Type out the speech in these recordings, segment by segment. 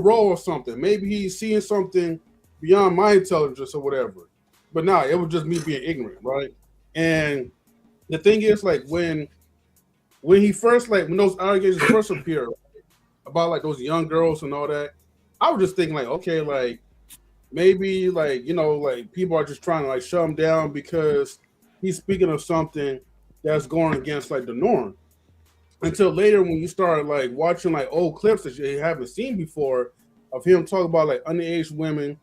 role or something. Maybe he's seeing something beyond my intelligence or whatever. But nah, it was just me being ignorant, right? And the thing is, like when he first like when those allegations first appeared about like those young girls and all that, I was just thinking like, okay, like maybe like like people are just trying to like shut him down because he's speaking of something that's going against like the norm. Until later when you start like watching like old clips that you haven't seen before of him talking about like underage women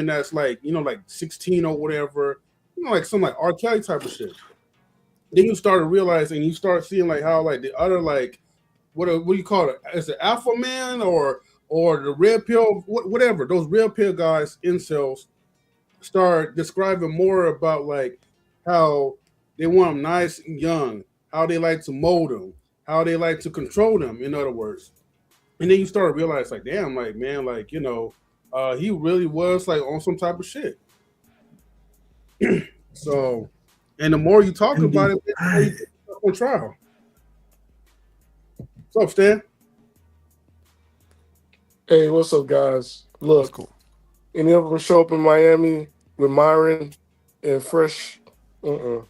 that's like like 16 or whatever, like some like R. Kelly type of shit. Then you start to realize and you start seeing like how like the other like what do you call it? Is it alpha man or the red pill whatever those red pill guys incels start describing more about like how they want them nice and young, how they like to mold them, how they like to control them, in other words. And then you start to realize, like, damn, like, man, like, he really was like on some type of shit. So, and the more you talk about it, the more you get on trial. What's up, Stan? Hey, what's up, guys? Look, cool. any of them show up in Miami with Myron and Fresh? Uh-uh.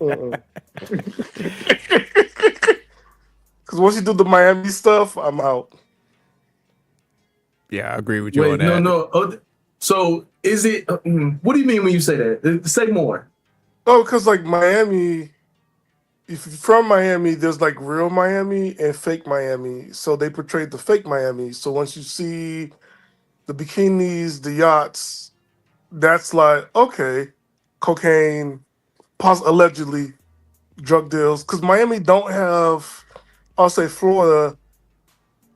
Uh-uh. Because once you do the Miami stuff, I'm out. Yeah, I agree with you Wait, on that. no. Oh, so is it? What do you mean when you say that? Say more. Oh, because like Miami, if you're from Miami, there's like real Miami and fake Miami. So they portrayed the fake Miami. So once you see the bikinis, the yachts, that's like, okay, cocaine, allegedly drug deals. Because Miami don't have, I'll say Florida,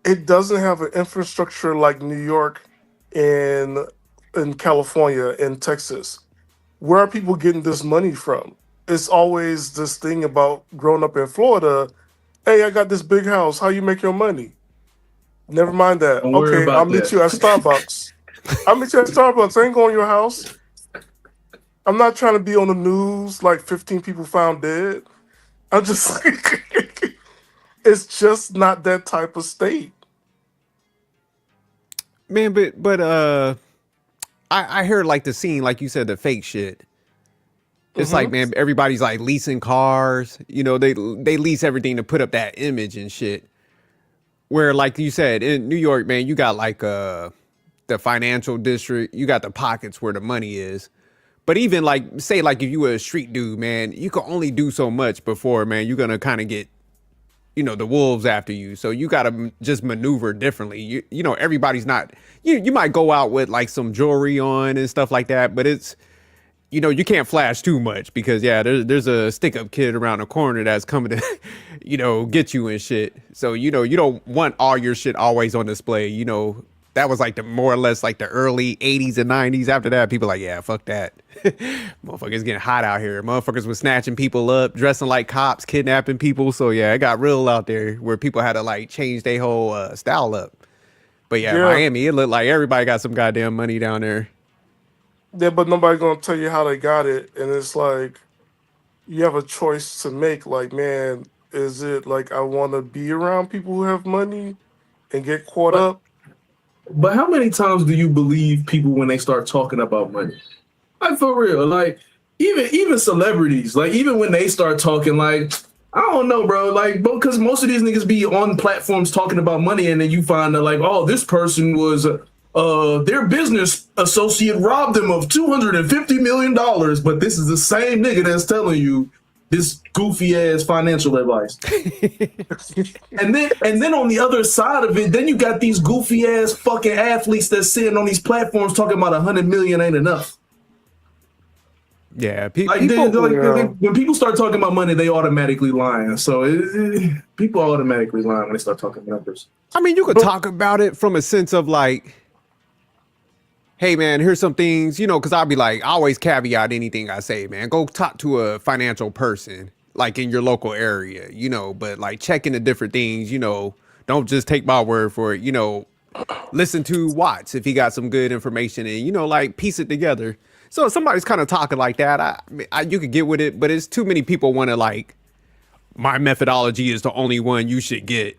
it doesn't have an infrastructure like New York and in California and Texas. Where are people getting this money from? It's always this thing about growing up in Florida. Hey, I got this big house. How you make your money? Never mind that. Don't worry Okay, about I'll meet that. you at Starbucks. I'll meet you at Starbucks. I ain't going to your house. I'm not trying to be on the news like 15 people found dead. I'm just it's just not that type of state. Man, but I heard like the scene, like you said, the fake shit. It's like, man, everybody's like leasing cars. They lease everything to put up that image and shit. Where, like you said, in New York, man, you got like the financial district, you got the pockets where the money is. But even like, say like if you were a street dude, man, you can only do so much before, man, you're gonna kind of get, the wolves after you. So you gotta just maneuver differently. Everybody's not. You might go out with like some jewelry on and stuff like that, but it's. You can't flash too much because there's a stick up kid around the corner that's coming to, get you and shit. So, you don't want all your shit always on display. That was like the more or less like the early 80s and 90s. After that, people like, yeah, fuck that. Motherfuckers getting hot out here. Motherfuckers was snatching people up, dressing like cops, kidnapping people. So yeah, it got real out there where people had to like change their whole style up. But yeah, Miami, it looked like everybody got some goddamn money down there. Yeah, but nobody's gonna tell you how they got it, and it's like you have a choice to make. Like, man, is it like I want to be around people who have money and get caught up? But how many times do you believe people when they start talking about money? Like for real, like even celebrities, like even when they start talking, like I don't know, bro, like because most of these niggas be on platforms talking about money, and then you find that like, oh, this person was. Their business associate robbed them of $250 million, but this is the same nigga that's telling you this goofy ass financial advice. and then on the other side of it, then you got these goofy ass fucking athletes that's sitting on these platforms talking about 100 million ain't enough. Yeah, when people start talking about money, they automatically lying. So people automatically lying when they start talking numbers. I mean, you could talk about it from a sense of like, hey, man, here's some things, because I'll be like, I always caveat anything I say, man. Go talk to a financial person, like in your local area, but like check into different things, don't just take my word for it, listen to Watts if he got some good information and, like piece it together. So if somebody's kind of talking like that, you could get with it, but it's too many people want to like, my methodology is the only one you should get.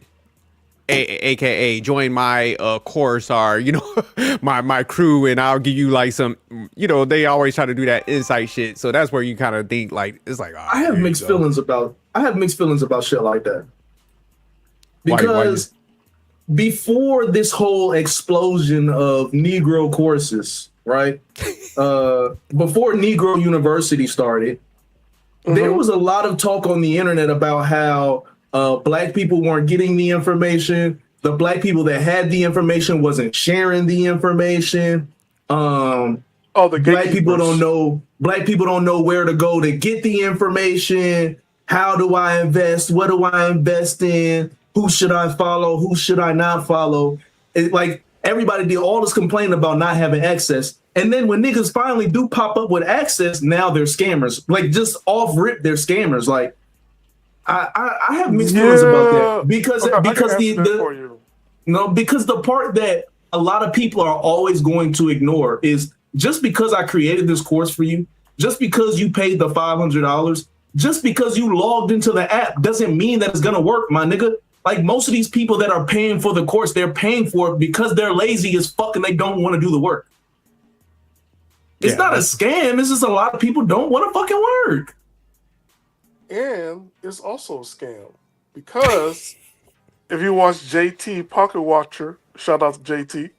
AKA join my course, or my crew, and I'll give you like some, they always try to do that insight shit. So that's where you kind of think like it's like, I have mixed feelings about shit like that. Because before this whole explosion of Negro courses, right? Before Negro University started, there was a lot of talk on the internet about how Black people weren't getting the information. The Black people that had the information wasn't sharing the information. Black people don't know where to go to get the information. How do I invest? What do I invest in? Who should I follow? Who should I not follow? Like everybody did all this complaining about not having access. And then when niggas finally do pop up with access, now they're scammers. Like just off rip, they're scammers. Like I have mixed feelings about that because the part that a lot of people are always going to ignore is just because I created this course for you, just because you paid the $500, just because you logged into the app doesn't mean that it's gonna work, my nigga. Like most of these people that are paying for the course, they're paying for it because they're lazy as fuck and they don't want to do the work. It's not a scam. It's just a lot of people don't want to fucking work. And it's also a scam because if you watch JT Pocket Watcher, shout out to JT,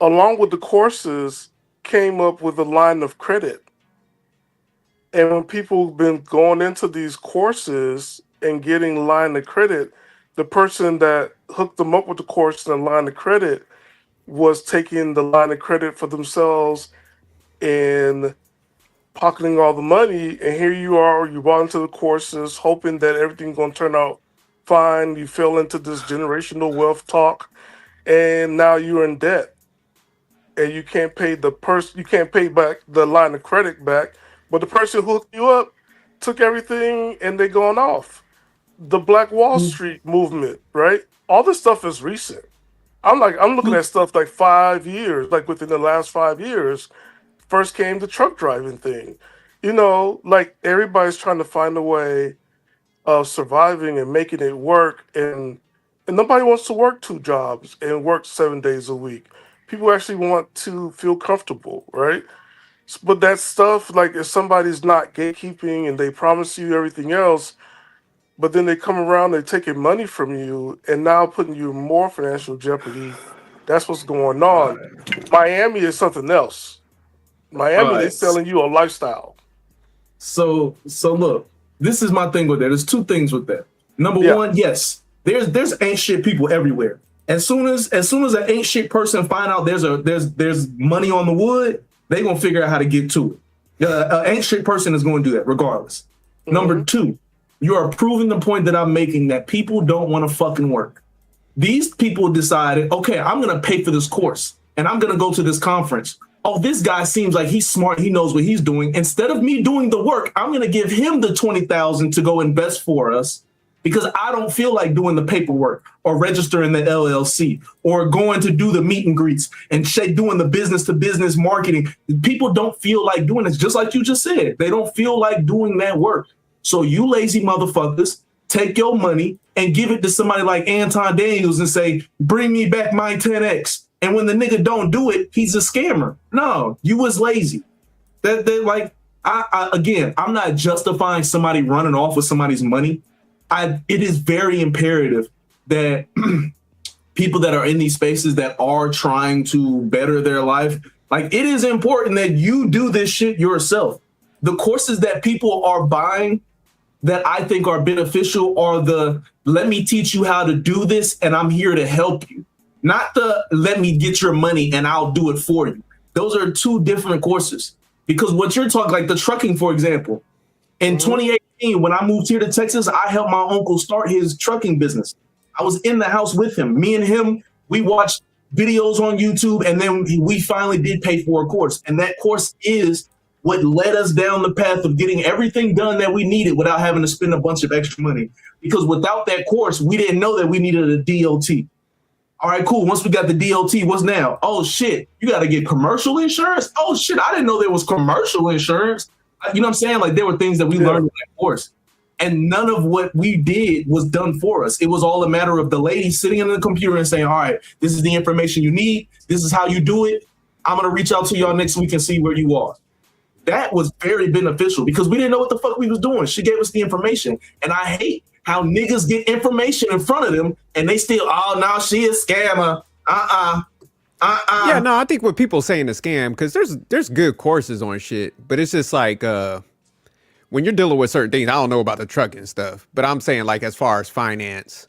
along with the courses came up with a line of credit. And when people have been going into these courses and getting line of credit, the person that hooked them up with the course and line of credit was taking the line of credit for themselves and pocketing all the money. And here you are, you bought into the courses hoping that everything's going to turn out fine. You fell into this generational wealth talk, and now you're in debt. And you can't pay you can't pay back the line of credit back, but the person who hooked you up took everything and they're going off. The Black Wall Street movement, right? All this stuff is recent. I'm looking at stuff like 5 years, like within the last 5 years. First came the truck driving thing. Like everybody's trying to find a way of surviving and making it work, and nobody wants to work 2 jobs and work 7 days a week. People actually want to feel comfortable, right? But that stuff, like if somebody's not gatekeeping and they promise you everything else, but then they come around, they're taking money from you and now putting you in more financial jeopardy. That's what's going on. Miami is something else. Miami, they're selling you a lifestyle. So look, this is my thing with that. There's 2 things with that. Number one, yes, there's ain't shit people everywhere. As soon as an ain't shit person find out there's money on the wood, they gonna figure out how to get to it. An ain't shit person is going to do that regardless. Number 2, you are proving the point that I'm making that people don't want to fucking work. These people decided, okay, I'm going to pay for this course and I'm going to go to this conference. Oh, this guy seems like he's smart. He knows what he's doing. Instead of me doing the work, I'm going to give him the $20,000 to go invest for us because I don't feel like doing the paperwork or registering the LLC or going to do the meet and greets and doing the business to business marketing. People don't feel like doing this, just like you just said. They don't feel like doing that work. So you lazy motherfuckers take your money and give it to somebody like Anton Daniels and say, bring me back my 10X. And when the nigga don't do it, he's a scammer. No, you was lazy. I'm not justifying somebody running off with somebody's money. It is very imperative that people that are in these spaces that are trying to better their life, like it is important that you do this shit yourself. The courses that people are buying that I think are beneficial are the let me teach you how to do this and I'm here to help you. Not the let me get your money and I'll do it for you. Those are 2 different courses. Because what you're talking, like the trucking, for example, in 2018, when I moved here to Texas, I helped my uncle start his trucking business. I was in the house with him. Me and him, we watched videos on YouTube and then we finally did pay for a course. And that course is what led us down the path of getting everything done that we needed without having to spend a bunch of extra money. Because without that course, we didn't know that we needed a DOT. All right, cool. Once we got the DOT, what's now? Oh, shit, you got to get commercial insurance? Oh, shit, I didn't know there was commercial insurance. You know what I'm saying? Like there were things that we learned in that course. And none of what we did was done for us. It was all a matter of the lady sitting in the computer and saying, all right, this is the information you need. This is how you do it. I'm going to reach out to y'all next week and see where you are. That was very beneficial because we didn't know what the fuck we was doing. She gave us the information. And I hate how niggas get information in front of them and they still, oh, no, she a scammer. Yeah, no, I think what people saying a scam, because there's good courses on shit, but it's just like when you're dealing with certain things, I don't know about the trucking stuff, but I'm saying like as far as finance,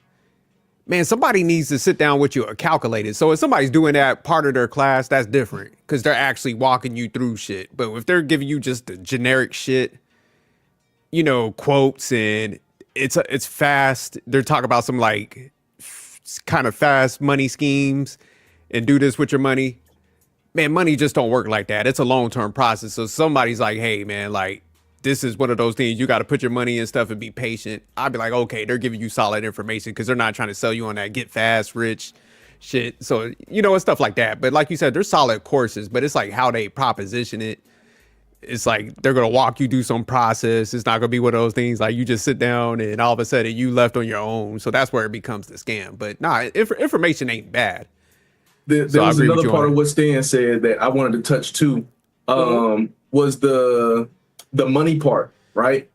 man, somebody needs to sit down with you or calculate it. So if somebody's doing that part of their class, that's different because they're actually walking you through shit. But if they're giving you just the generic shit, you know, quotes and it's fast, they're talking about some like kind of fast money schemes and do this with your money. Man, money just don't work like that. It's a long-term process. So somebody's like, hey, man, like, this is one of those things you got to put your money in stuff and be patient. I'd be like, okay, they're giving you solid information because they're not trying to sell you on that get fast rich shit. So, you know, it's stuff like that. But like you said, they're solid courses, but it's like how they proposition it. It's like they're going to walk you through some process. It's not going to be one of those things like you just sit down and all of a sudden you left on your own. So that's where it becomes the scam. But nah, information ain't bad. There was another part of what Stan said that I wanted to touch too. Was the money part, right?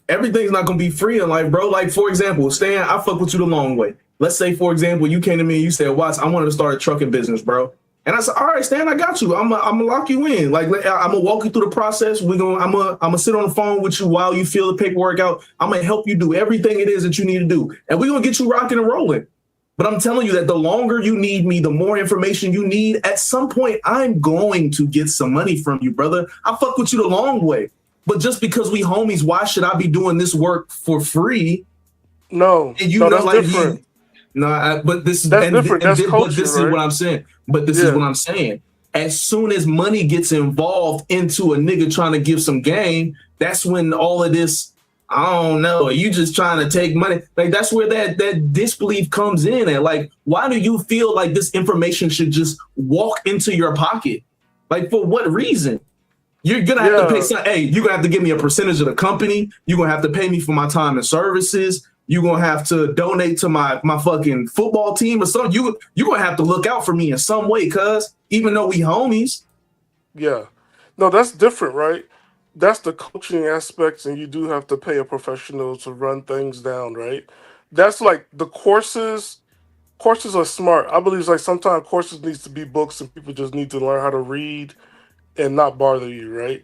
Everything's not gonna be free in life, bro. Like, for example, Stan, I fuck with you the long way. Let's say, for example, you came to me and you said, Watts, I wanted to start a trucking business, bro. And I said, all right, Stan, I got you. I'm gonna lock you in. Like, I'm gonna walk you through the process. I'm gonna sit on the phone with you while you fill the paperwork out. I'm gonna help you do everything it is that you need to do. And we're gonna get you rocking and rolling. But I'm telling you that the longer you need me, the more information you need, at some point, I'm going to get some money from you, brother. I fuck with you the long way. But just because we homies, why should I be doing this work for free? No, and you no, know, that's like, different. But this is different. That's culture, but this right? is what I'm saying. But this is what I'm saying. As soon as money gets involved into a nigga trying to give some game, that's when all of this, I don't know, you just trying to take money. Like, that's where that disbelief comes in. And like, why do you feel like this information should just walk into your pocket? Like, for what reason? You're gonna have to pay some, hey, you're gonna have to give me a percentage of the company. You're gonna have to pay me for my time and services. You're gonna have to donate to my fucking football team or something. You're gonna have to look out for me in some way, cuz even though we homies. Yeah. No, that's different, right? That's the coaching aspects, and you do have to pay a professional to run things down, right? That's like the courses. Courses are smart. I believe like sometimes courses needs to be books, and people just need to learn how to read and not bother you, right?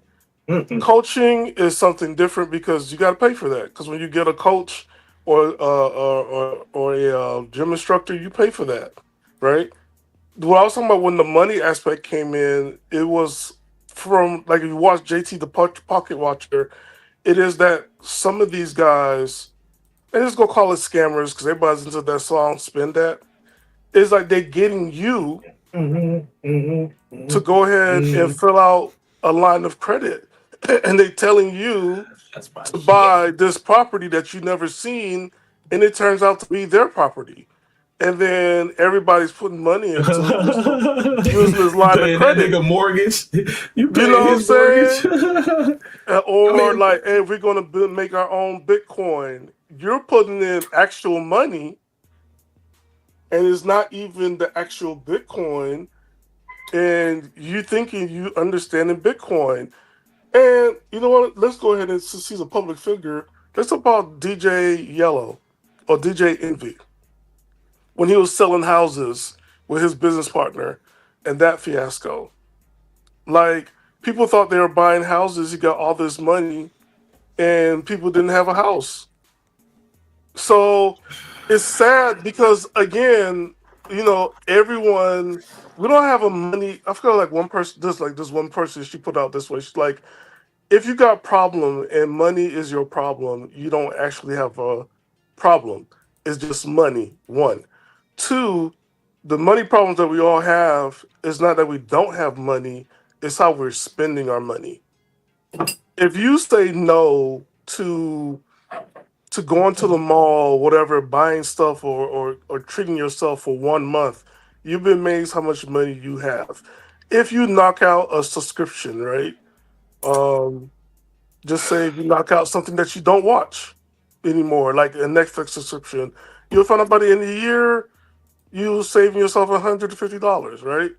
Coaching is something different because you got to pay for that. Because when you get a coach or a gym instructor, you pay for that, right? What I was talking about when the money aspect came in, it was from, like, if you watch JT the Pocket Watcher, it is that some of these guys, and just go call it scammers because everybody's into that song Spin That, it's like they're getting you to go ahead and fill out a line of credit, and they're telling you to buy this property that you never seen, and it turns out to be their property. And then everybody's putting money into using this line of credit. That nigga mortgage. You know his what I'm saying? mortgage. Or like, hey, we're going to make our own Bitcoin. You're putting in actual money, and it's not even the actual Bitcoin. And you thinking you understanding Bitcoin. And you know what? Let's go ahead and, since he's a public figure, let's talk about DJ Yellow or DJ Envy. When he was selling houses with his business partner and that fiasco. Like, people thought they were buying houses, he got all this money, and people didn't have a house. So it's sad because, again, you know, everyone, we don't have a money. I feel like one person, this one person, she put out this way. She's like, if you got problem and money is your problem, you don't actually have a problem. It's just money, one. Two, the money problems that we all have is not that we don't have money, it's how we're spending our money. If you say no to going to the mall, whatever, buying stuff or treating yourself for 1 month, you've been amazed how much money you have. If you knock out a subscription, right? Just say you knock out something that you don't watch anymore, like a Netflix subscription. You'll find out by the end of the year, you saving yourself $150, right?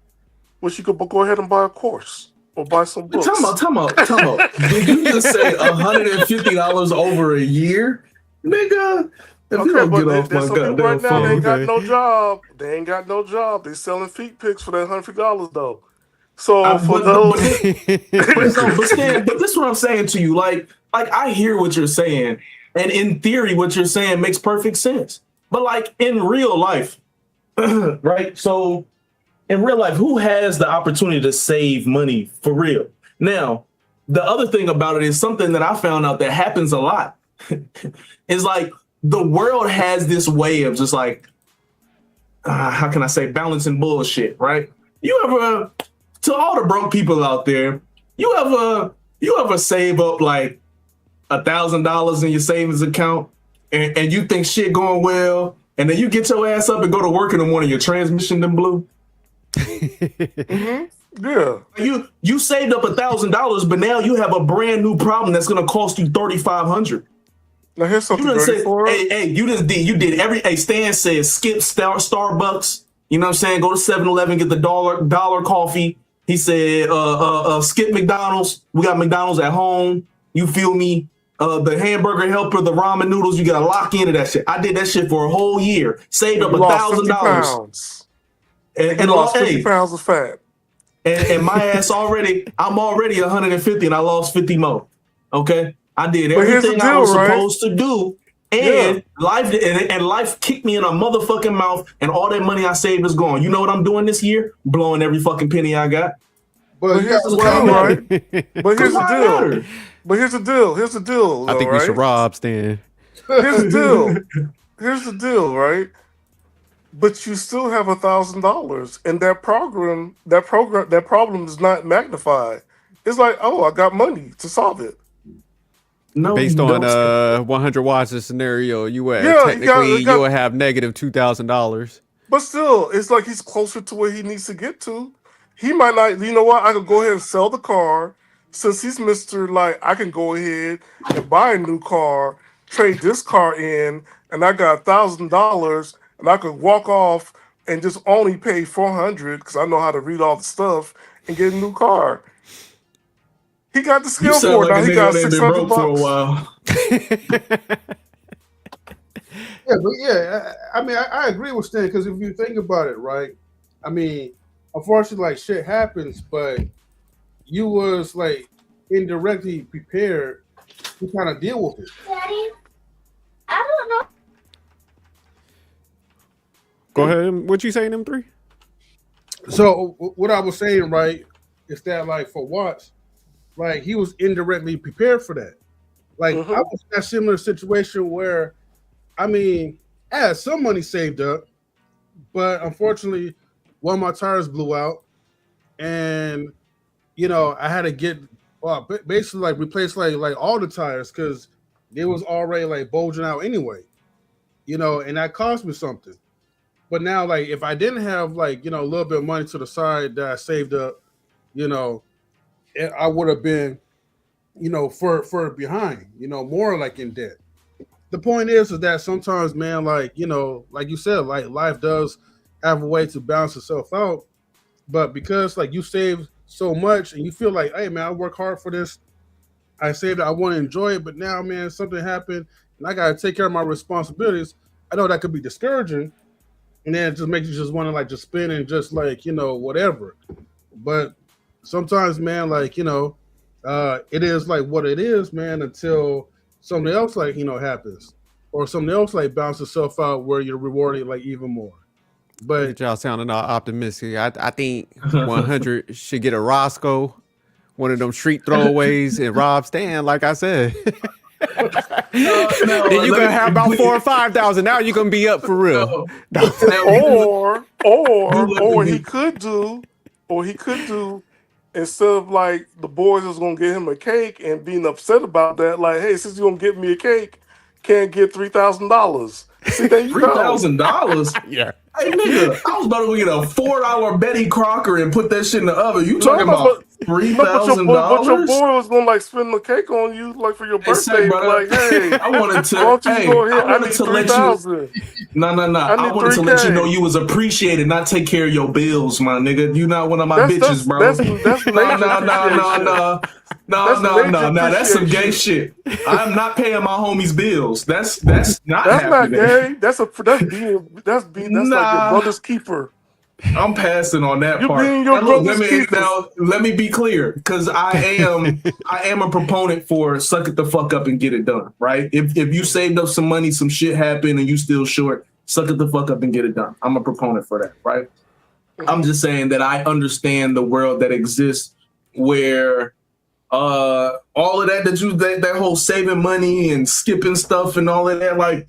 Which you could go ahead and buy a course or buy some books. Time out. Did you just say $150 over a year? Nigga, if you don't get off my goddamn right now, they ain't got Okay. no job. They ain't got no job. They selling feet pics for that $150 though. So for those, but this is what I'm saying to you. Like I hear what you're saying, and in theory, what you're saying makes perfect sense. But like in real life, right? So in real life, who has the opportunity to save money for real? Now, the other thing about it is something that I found out that happens a lot. Is like the world has this way of just like, how can I say, balancing bullshit, right? You ever, to all the broke people out there, you ever save up like $1,000 in your savings account and you think shit going well, and then you get your ass up and go to work in the morning, your transmission done blew? yeah. You saved up $1,000, but now you have a brand new problem that's gonna cost you $3,500. Now here's something You done ready said, for it. hey, you did every. Hey, Stan says skip Starbucks. You know what I'm saying? Go to 7-Eleven, get the dollar coffee. He said, skip McDonald's. We got McDonald's at home. You feel me? The hamburger helper, the ramen noodles. You gotta lock into that shit. I did that shit for a whole year. Saved up $1,000. And lost 50 pounds of fat. And my ass already, I'm already 150 and I lost 50 more. Okay? I did everything I was supposed to do. And life kicked me in a motherfucking mouth, and all that money I saved is gone. You know what I'm doing this year? Blowing every fucking penny I got. But here's the deal, right? But here's the deal. Here's the deal. I think we should rob Stan. Here's the deal. Here's the deal, right? But you still have $1,000, and that problem is not magnified. It's like, oh, I got money to solve it. No, based on 100 watts of scenario, you would you would have negative $2,000. But still, it's like he's closer to where he needs to get to. He might not. You know what? I could go ahead and sell the car, since he's Mr. Like, I can go ahead and buy a new car, trade this car in, and I got $1,000, and I could walk off and just only pay $400 because I know how to read all the stuff and get a new car. He got the skill for it. Now he got $600 for a while. Yeah, but yeah, I mean, I agree with Stan, because if you think about it, right? I mean, unfortunately, like, shit happens, but you was like indirectly prepared to kind of deal with it. Daddy, I don't know. Go ahead. What you saying, M3? So what I was saying, right, is that like for Watts, like he was indirectly prepared for that. Like I was in a similar situation where, I mean, I had some money saved up, but unfortunately, one of my tires blew out, and you know I had to get basically like replace like all the tires because they was already like bulging out anyway, you know, and that cost me something. But now, like, if I didn't have like, you know, a little bit of money to the side that I saved up, you know, I would have been, you know, further behind, you know, more like in debt. The point is that sometimes, man, like, you know, like you said, like life does have a way to balance itself out. But because like you save so much and you feel like, hey, man, I work hard for this. I saved it. I want to enjoy it. But now, man, something happened and I got to take care of my responsibilities. I know that could be discouraging. And then it just makes you just want to like just spend and just like, you know, whatever. But sometimes, man, like, you know, it is like what it is, man, until something else like, you know, happens or something else like bounces itself out where you're rewarded like even more. But y'all sounding all optimistic. I think 100 should get a Roscoe, one of them street throwaways, and rob Stan, like I said. Then you're gonna have about 4,000 or 5,000. Now you're gonna be up for real. Or he could do, instead of like the boys is gonna get him a cake and being upset about that, like, hey, since you're gonna give me a cake, can't get $3,000. See, there you go. $3,000? Yeah. Hey nigga, I was about to go get a $4 Betty Crocker and put that shit in the oven. You talking about But your $3,000. boy was gonna like spend the cake on you like for your Hey, birthday. brother, Like, hey, I wanted to. why don't you Hey, go ahead? I I wanted need to let you. 3,000. No. I I need wanted to let you know 3K. you was appreciated, not take care of your bills, my nigga. You not one of my bitches, bro. That's No, major appreciation. That's major no. Now that's some gay appreciation. shit. I'm not paying my homies' bills. That's not That's not happening. gay. That's like your Nah, brother's keeper. I'm passing on that You're part. being your Now look, brother's keeper. let me be clear, because I am a proponent for suck it the fuck up and get it done, right? If you saved up some money, some shit happened, and you still short, suck it the fuck up and get it done. I'm a proponent for that, right? I'm just saying that I understand the world that exists where all of that whole saving money and skipping stuff and all of that, like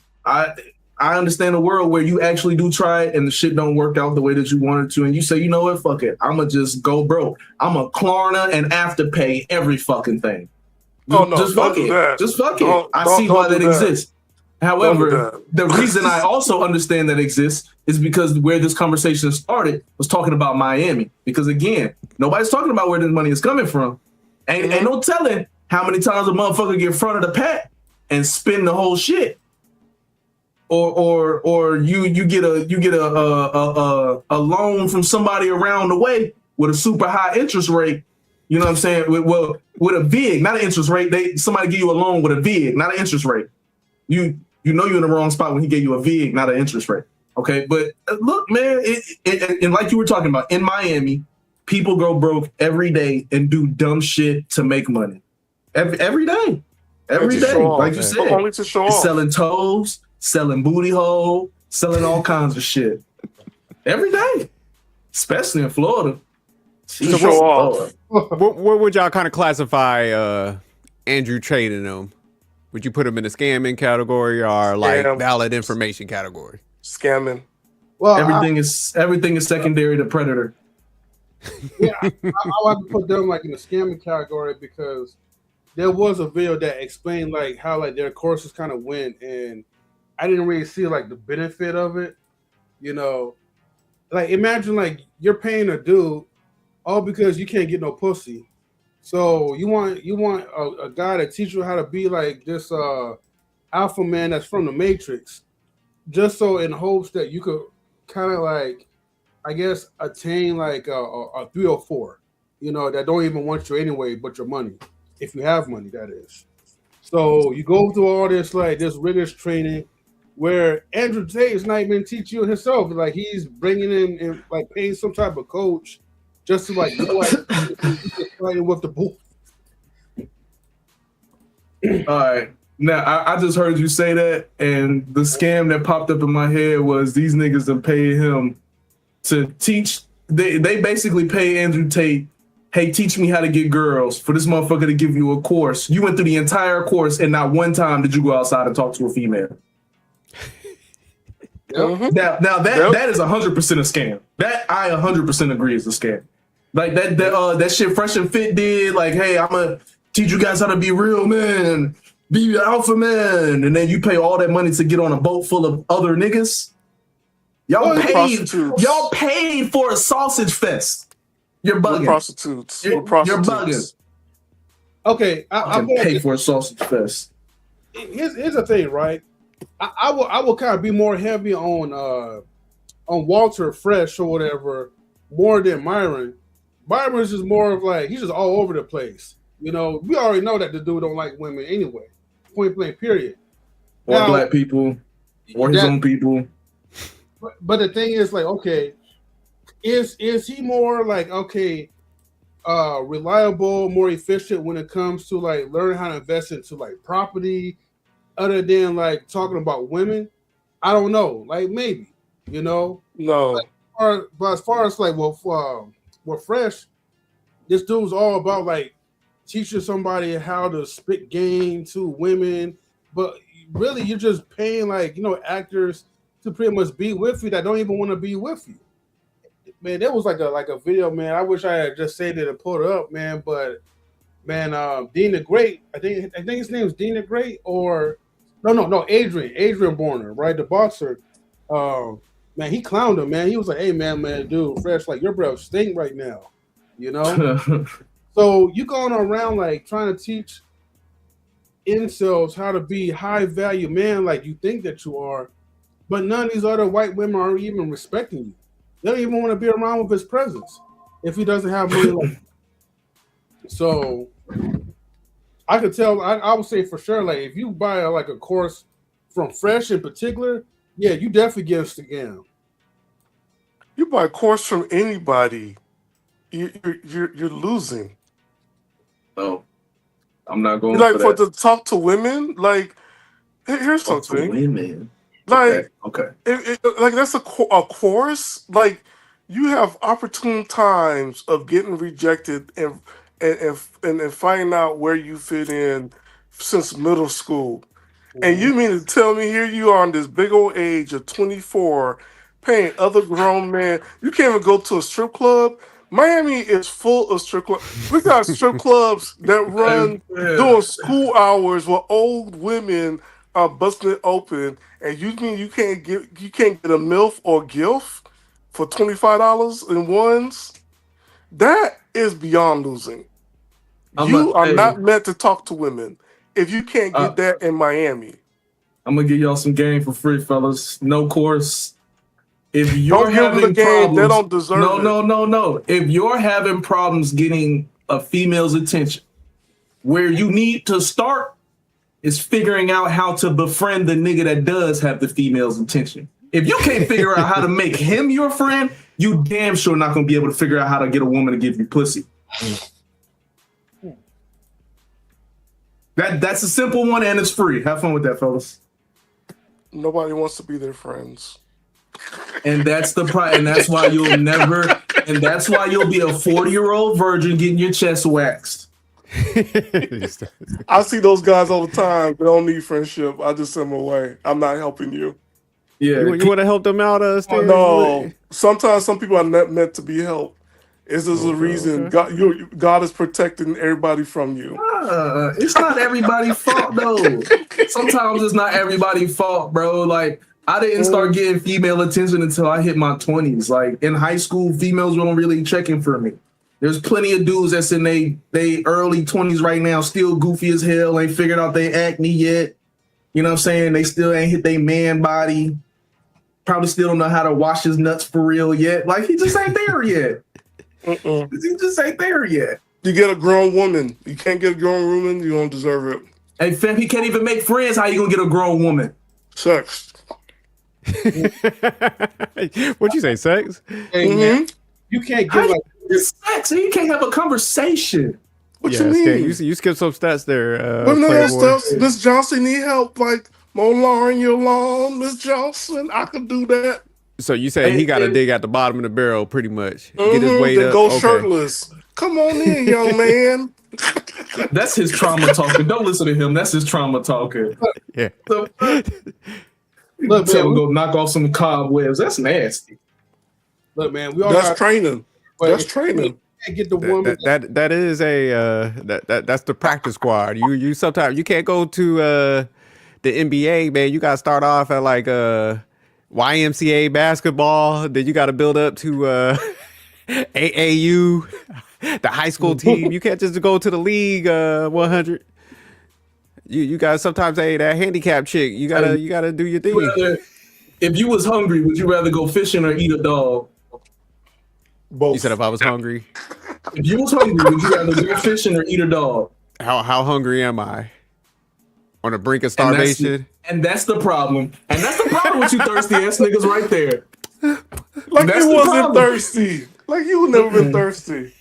I understand a world where you actually do try it and the shit don't work out the way that you wanted to, and you say, you know what, fuck it, I'ma just go broke. I'ma Klarna and Afterpay every fucking thing. Oh no, Just fuck don't do it. that. Just fuck it. I see Don't why do that exists. Don't do However, that. the reason I also understand that exists is because where this conversation started was talking about Miami. Because again, nobody's talking about where this money is coming from. Ain't no telling how many times a motherfucker get in front of the pack and spend the whole shit. Or you get a loan from somebody around the way with a super high interest rate. You know what I'm saying? With a VIG, not an interest rate. Somebody give you a loan with a VIG, not an interest rate. You know you're in the wrong spot when he gave you a VIG, not an interest rate. Okay, but look, man, and like you were talking about, in Miami, people go broke every day and do dumb shit to make money. Every day. Like you said, only to show off. selling toes, selling booty hole, selling all kinds of shit. Every day, especially in Florida. To show off. What would y'all kind of classify Andrew Tate in them? Would you put him in the scamming category or like valid information category? Scamming. Well, everything is secondary to predator. Yeah, I like to put them like in the scamming category because there was a video that explained like how like their courses kind of went, and I didn't really see like the benefit of it. You know, like imagine like you're paying a dude all because you can't get no pussy. So you want a guy to teach you how to be like this alpha man that's from the Matrix, just so in hopes that you could kind of like, I guess, attain like a 304, you know, that don't even want you anyway, but your money, if you have money, that is. So you go through all this like this rigorous training, where Andrew Tate is not even teaching you himself. Like he's bringing in and like paying some type of coach just to like go fighting with the bull. All right. Now, I just heard you say that, and the scam that popped up in my head was these niggas that paid him to teach. They basically pay Andrew Tate, hey, teach me how to get girls, for this motherfucker to give you a course. You went through the entire course, and not one time did you go outside and talk to a female. Yep. Now that is 100% a scam. That I 100% agree is a scam. Like that shit Fresh and Fit did. Like, hey, I'm gonna teach you guys how to be real men, be alpha man, and then you pay all that money to get on a boat full of other niggas. Y'all paid for a sausage fest. You're bugging. We're prostitutes. You're bugging. Okay, I pay for a sausage fest. Here's the thing, right? I will kind of be more heavy on Walter Fresh or whatever more than Myron. Myron's just more of like he's just all over the place. You know, we already know that the dude don't like women anyway. Point blank, period. Or now, black people, or his own people. But the thing is, like, okay, is he more like reliable, more efficient when it comes to like learning how to invest into like property, other than like talking about women? I don't know. Like maybe, you know. No. But as far as like with Fresh, this dude's all about like teaching somebody how to spit game to women, but really you're just paying like, you know, actors to pretty much be with you that don't even want to be with you. Man, there was like a video, man. I wish I had just saved it and pulled it up, man. But man, Dean the Great, I think his name is Dean the Great, or no, Adrian Borner, right? The boxer. Man, he clowned him, man. He was like, hey man, dude, Fresh, like your breath stink right now. You know? So you going around like trying to teach incels how to be high value man like you think that you are, but none of these other white women are even respecting you. They don't even want to be around with his presence if he doesn't have money like so I could tell I would say for sure, like if you buy like a course from Fresh in particular, yeah, you definitely get a scam. You buy a course from anybody, you're losing. No, I'm not going Like for that. to talk to women, like here's Talk to something. women. Like Okay. like that's a course. Like you have opportune times of getting rejected and finding out where you fit in since middle school. And you mean to tell me here you are in this big old age of 24, paying other grown men? You can't even go to a strip club. Miami is full of strip clubs. We got strip clubs that run during school hours where old women are busting it open. And you mean you can't get a MILF or GILF for $25 in ones? That is beyond losing. You are not meant to talk to women if you can't get that in Miami. I'm gonna give y'all some game for free, fellas. No course. If you're don't give them the game, problems, they don't deserve it. No. If you're having problems getting a female's attention, where you need to start is figuring out how to befriend the nigga that does have the female's attention. If you can't figure out how to make him your friend, you damn sure not gonna be able to figure out how to get a woman to give you pussy. That's a simple one and it's free. Have fun with that, fellas. Nobody wants to be their friends. And that's the and that's why you'll never, and that's why you'll be a 40-year-old virgin getting your chest waxed. I see those guys all the time. They don't need friendship. I just send them away. I'm not helping you. Yeah, you want to help them out? Stan? No. Sometimes some people are not meant to be helped. It's just a reason. Okay. God is protecting everybody from you. It's not everybody's fault though. Sometimes it's not everybody's fault, bro. Like I didn't start getting female attention until I hit my 20s. Like in high school, females weren't really checking for me. There's plenty of dudes that's in they early 20s right now, still goofy as hell, ain't figured out their acne yet. You know what I'm saying? They still ain't hit their man body. Probably still don't know how to wash his nuts for real yet. Like he just ain't there yet. He just ain't there yet. You get a grown woman. You can't get a grown woman, you don't deserve it. Hey fam, he can't even make friends. How you gonna get a grown woman? Sex. What'd you say, sex? Hey, man, you can't get like sex. You can't have a conversation. What you mean? You skipped some stats there. Miss Johnson need help. Like mow lawn your lawn, Miss Johnson. I could do that. So you say he got to dig at the bottom of the barrel, pretty much. Get his weight up. Go shirtless. Come on in, young man. That's his trauma talking. Don't listen to him. That's his trauma talking. Yeah. So, look, tell him go knock off some cobwebs. That's nasty. Look, man, we all that's training. That's training. Can't get the woman. That is a that's the practice squad. You sometimes you can't go to the NBA, man. You got to start off at like YMCA basketball. Then you got to build up to AAU, the high school team. You can't just go to the league 100. You got sometimes that handicap chick. You gotta do your thing. If you was hungry, would you rather go fishing or eat a dog? Both. You said if I was hungry. If you was hungry, would you rather go fishing or eat a dog? How hungry am I? On the brink of starvation? And that's the problem. And that's the problem with you thirsty ass niggas right there. Like you wasn't thirsty. Like you never been thirsty.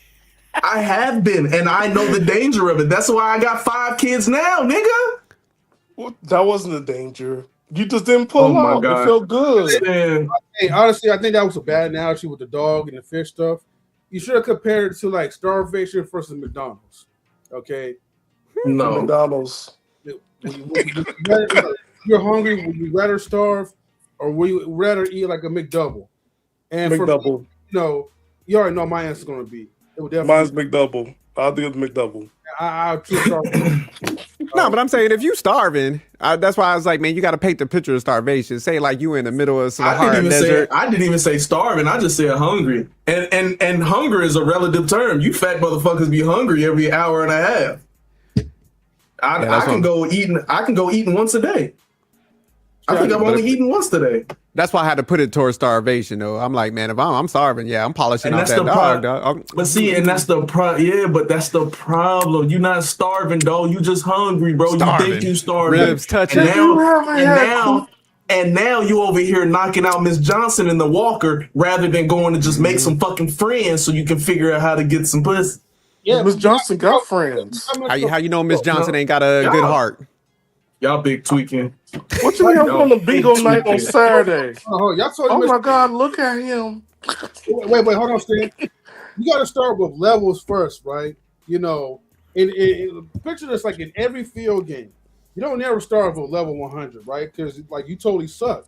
I have been, and I know the danger of it. That's why I got 5 kids now, nigga. Well, that wasn't a danger. You just didn't pull out. It felt good. Man. Hey, honestly, I think that was a bad analogy with the dog and the fish stuff. You should have compared it to like starvation versus McDonald's. Okay. No. McDonald's. You're hungry. Would you rather starve, or would you rather eat like a McDouble? And McDouble. You already know my answer is going to be. Mine's McDouble. I'll do the McDouble. I'll choose starving. No, but I'm saying if you starving, That's why I was like, man, you got to paint the picture of starvation. Say like you in the middle of I Sahara desert. I didn't even say starving. I just said hungry. And hunger is a relative term. You fat motherfuckers be hungry every hour and a half. I can go eating once a day. I think I'm only eating once today. That's why I had to put it towards starvation, though. I'm like, man, if I'm starving, yeah, I'm polishing off that dog. But see, and that's the but that's the problem. You're not starving, dog. You just hungry, bro. Starving. You think you starving. Ribs touching. And now you over here knocking out Miss Johnson in the walker rather than going to just make some fucking friends so you can figure out how to get some pussy. Yeah, Miss Johnson got friends. How you know Miss Johnson ain't got a good heart? Y'all big tweaking. What you mean? I'm on the bingo night on Saturday. Oh, y'all told Oh my God, look at him. Wait, hold on, Stan. You got to start with levels first, right? You know, in picture this like in every field game. You don't never start with level 100, right? Because like you totally suck.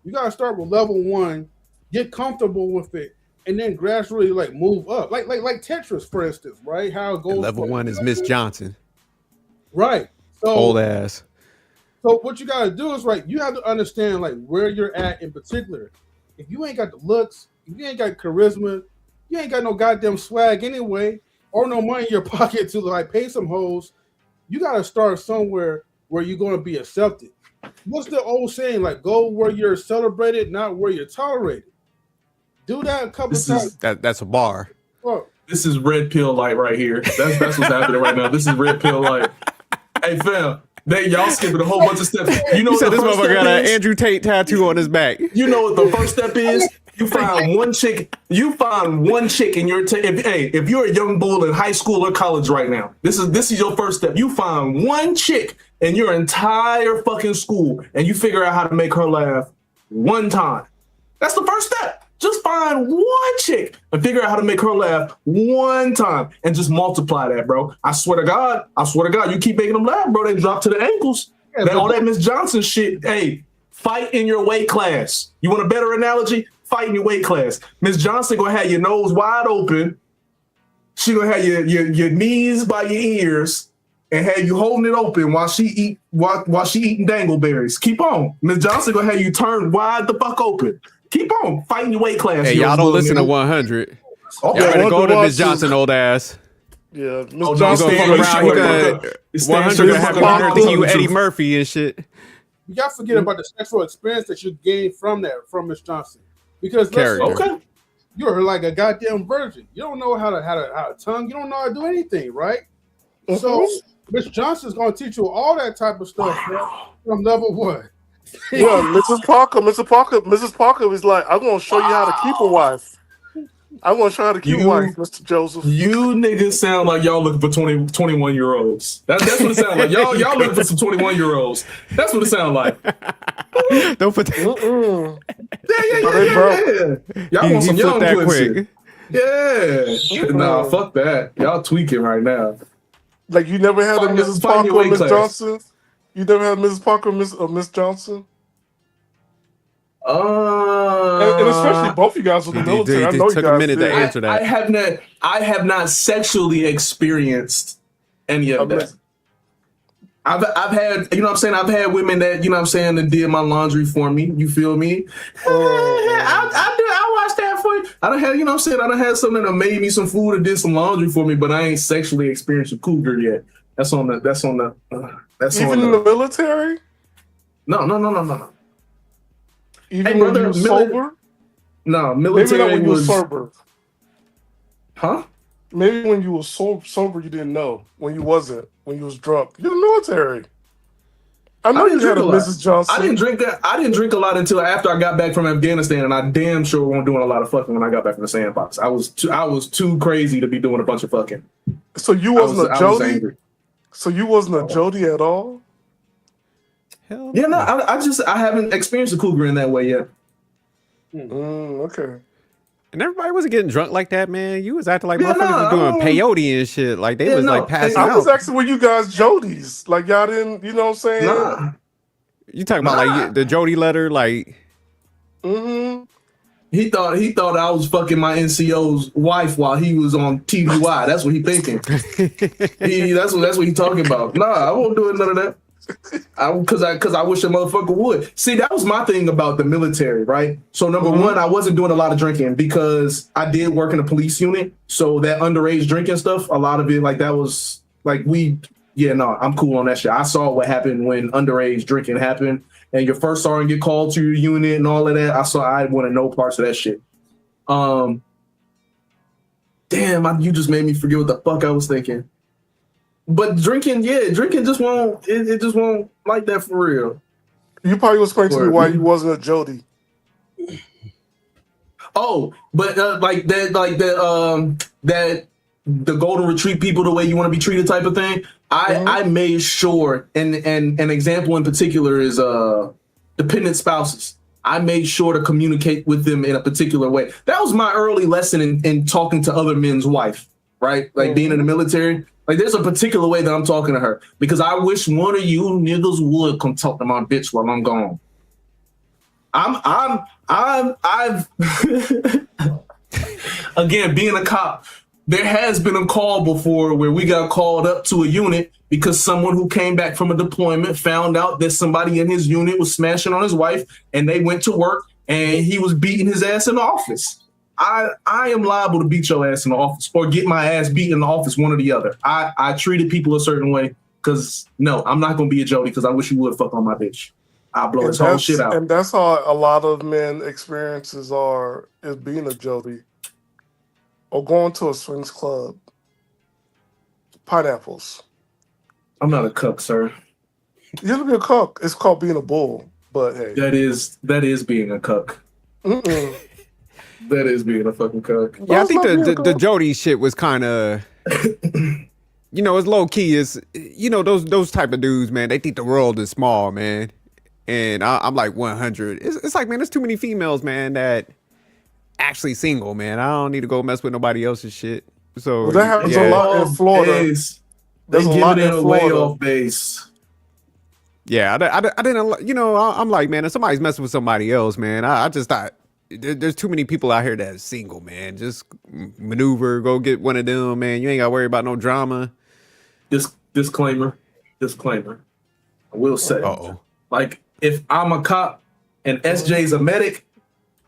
You got to start with level 1, get comfortable with it, and then gradually like move up. Like Tetris, for instance, right? How it goes. And level 1 is Miss Johnson. Right. So, old ass. So what you got to do is right. You have to understand like where you're at in particular. If you ain't got the looks, if you ain't got charisma, you ain't got no goddamn swag anyway, or no money in your pocket to like pay some hoes. You got to start somewhere where you're going to be accepted. What's the old saying? Like, go where you're celebrated, not where you're tolerated. Do that a couple times. That's a bar. Oh. This is red pill light right here. That's what's happening right now. This is red pill light. Hey, fam. Y'all skipping a whole bunch of steps. You know, what this motherfucker got an Andrew Tate tattoo on his back. You know what the first step is? You find one chick. You find one chick in your. If you're a young bull in high school or college right now, this is your first step. You find one chick in your entire fucking school, and you figure out how to make her laugh one time. That's the first step. Just find one chick and figure out how to make her laugh one time and just multiply that, bro. I swear to God, you keep making them laugh, bro. They drop to the ankles. Yeah, all that Miss Johnson shit. Hey, fight in your weight class. You want a better analogy? Fight in your weight class. Miss Johnson gonna have your nose wide open. She gonna have your knees by your ears and have you holding it open while she eating dangleberries. Keep on. Miss Johnson gonna have you turn wide the fuck open. Keep on fighting your weight class. Hey, y'all don't listen to 100. Okay. Y'all better go to Miss Johnson, old ass. Yeah, Miss Johnson. 100 gonna have you think you Eddie Murphy and shit. You gotta forget about the sexual experience that you gained from Miss Johnson, because you're like a goddamn virgin. You don't know how to tongue. You don't know how to do anything, right? Mm-hmm. So Miss Johnson's gonna teach you all that type of stuff from level 1. Yeah, Mrs. Parker was like, I'm gonna show you how to keep a wife. I'm gonna show you how to keep a wife, Mr. Joseph. You niggas sound like y'all looking for 21-year-olds. That's what it sounds like. Y'all looking for some 21-year-olds. That's what it sounds like. Don't put that. Yeah. Y'all want some young pussy. Yeah. Nah, fuck that. Y'all tweaking right now. Like you never had a Mrs. Parker or Miss Johnson? You never had Mrs. Parker or Miss Johnson? And especially both you guys with the military. I know you took guys a minute to answer that. I have not sexually experienced any of that. I've had, you know what I'm saying? I've had women that, you know what I'm saying, that did my laundry for me. You feel me? I watched that for you. I done had, you know what I'm saying? I done had something that made me some food or did some laundry for me, but I ain't sexually experienced a cougar yet. Even in the military? No. Even when you were sober? No, military. Maybe not when you were sober. Huh? Maybe when you were sober, you didn't know. When you wasn't. When you was drunk. You're in the military. I know you had a Mrs. Johnson. I didn't drink a lot until after I got back from Afghanistan, and I damn sure wasn't doing a lot of fucking when I got back from the sandbox. I was too crazy to be doing a bunch of fucking. So you wasn't a Jody? So you wasn't a Jody at all? Hell yeah, no. I haven't experienced a cougar in that way yet. Okay. And everybody wasn't getting drunk like that, man. You was acting like motherfuckers was doing peyote and shit. Like they was like passing out. I was asking, were you guys Jodies? Like y'all didn't, you know what I'm saying? Nah. You talking about like the Jody letter, like? Mm-hmm. He thought I was fucking my NCO's wife while he was on TDY. That's what he thinking. That's what he talking about. Nah, I won't do none of that. Because I wish a motherfucker would. See, that was my thing about the military, right? So number one, I wasn't doing a lot of drinking because I did work in a police unit. So that underage drinking stuff, a lot of it, like that was like I'm cool on that shit. I saw what happened when underage drinking happened and your first sergeant get called to your unit and all of that. I wanted no parts of that shit. Damn, you just made me forget what the fuck I was thinking. But drinking just won't. It just won't like that for real. You probably was explaining to me why you wasn't a Jody. Oh, but that the golden retrieve people the way you want to be treated type of thing. I made sure, and an example in particular is dependent spouses. I made sure to communicate with them in a particular way. That was my early lesson in talking to other men's wife, right? Like being in the military. Like there's a particular way that I'm talking to her because I wish one of you niggas would come talk to my bitch while I'm gone. I've again, being a cop, there has been a call before where we got called up to a unit because someone who came back from a deployment found out that somebody in his unit was smashing on his wife and they went to work and he was beating his ass in the office. I am liable to beat your ass in the office or get my ass beat in the office, one or the other. I treated people a certain way because no, I'm not going to be a Jody because I wish you would fuck on my bitch. I'll blow his whole shit out. And that's how a lot of men experiences is being a Jody or going to a swings club. Pineapples. I'm not a cuck, sir. You have to be a cuck. It's called being a bull, but hey. That is being a cuck. That is being a fucking cuck. Yeah, I think the Jody shit was kind of, it's low key. Is those type of dudes, man. They think the world is small, man. And I'm like 100. It's like, man, there's too many females, man, that actually single, man. I don't need to go mess with nobody else's shit. So that happens a lot in Florida. They give it away off base. Yeah, I didn't. I'm like, man, if somebody's messing with somebody else, man, I just thought. There's too many people out here that's single, man. Just maneuver, go get one of them, man. You ain't got to worry about no drama. Disclaimer. I will say, like, if I'm a cop and SJ's a medic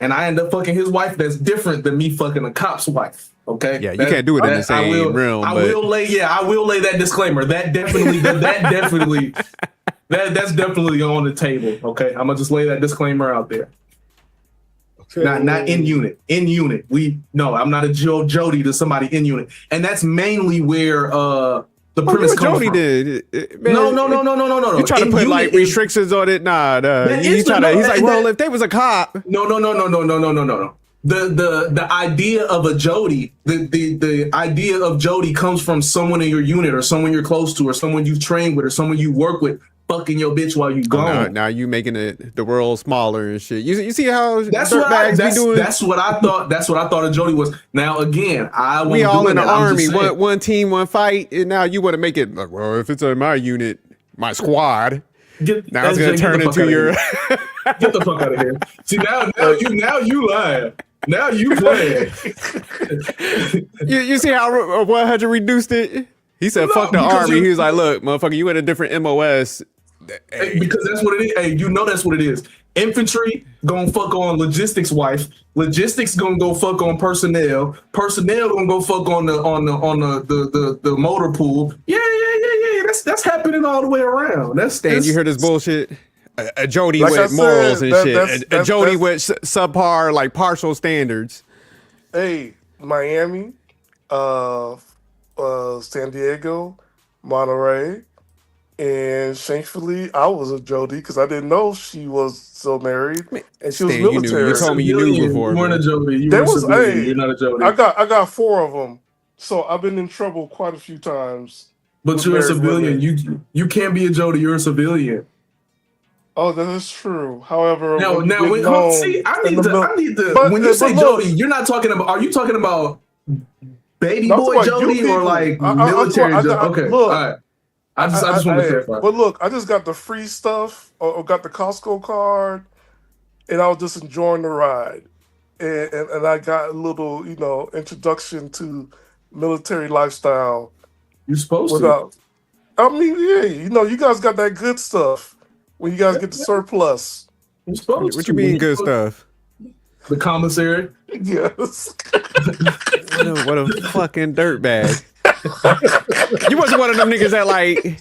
and I end up fucking his wife, that's different than me fucking a cop's wife. Okay. Yeah, you can't do it in the same realm. I will lay that disclaimer. That's definitely on the table. Okay. I'm gonna just lay that disclaimer out there. Not in unit. In unit. I'm not a Jody to somebody in unit. And that's mainly where the premise comes from. Did. Man, no. You trying to put like restrictions on it? Nah. He's like, well, if they was a cop. No. The idea of a Jody, the idea of Jody comes from someone in your unit or someone you're close to or someone you've trained with or someone you work with. Fucking your bitch while you gone. Now you making the world smaller and shit. You see how that's what I thought. That's what I thought a Jody was. Now again, we all in the army, one team, one fight, and now you want to make it like, well, if it's in my unit, my squad. Now it's gonna turn into your. Get the fuck out of here. See now you lying. Now you playing. you see how 100 reduced it? He said, fuck the army. He was like, look, motherfucker, you in a different MOS. Hey. Because that's what it is. Hey, that's what it is. Infantry gonna fuck on logistics wife. Logistics gonna go fuck on personnel. Personnel gonna go fuck on the motor pool. Yeah. That's happening all the way around. Stan, you hear this bullshit? A Jody with morals and shit. A Jody with subpar, like partial standards. Hey, Miami, San Diego, Monterey, and shamefully, I was a Jody because I didn't know she was still married and she was military. You told me you knew before. You weren't a Jody. You're not a Jody. I got 4 of them, so I've been in trouble quite a few times. But you're a civilian. You can't be a Jody. You're a civilian. Oh, that is true. However, when you say Jody, you're not talking about. Are you talking about baby boy Jody or like military Jody? Okay, all right. I just want to clarify. But look, I just got the free stuff or got the Costco card, and I was just enjoying the ride, and I got a little introduction to military lifestyle. You're supposed to. I mean, yeah, you know, you guys got that good stuff when you guys get the surplus. You're supposed What to. you mean good stuff? The commissary. Yes. What a fucking dirtbag. You wasn't one of them niggas that like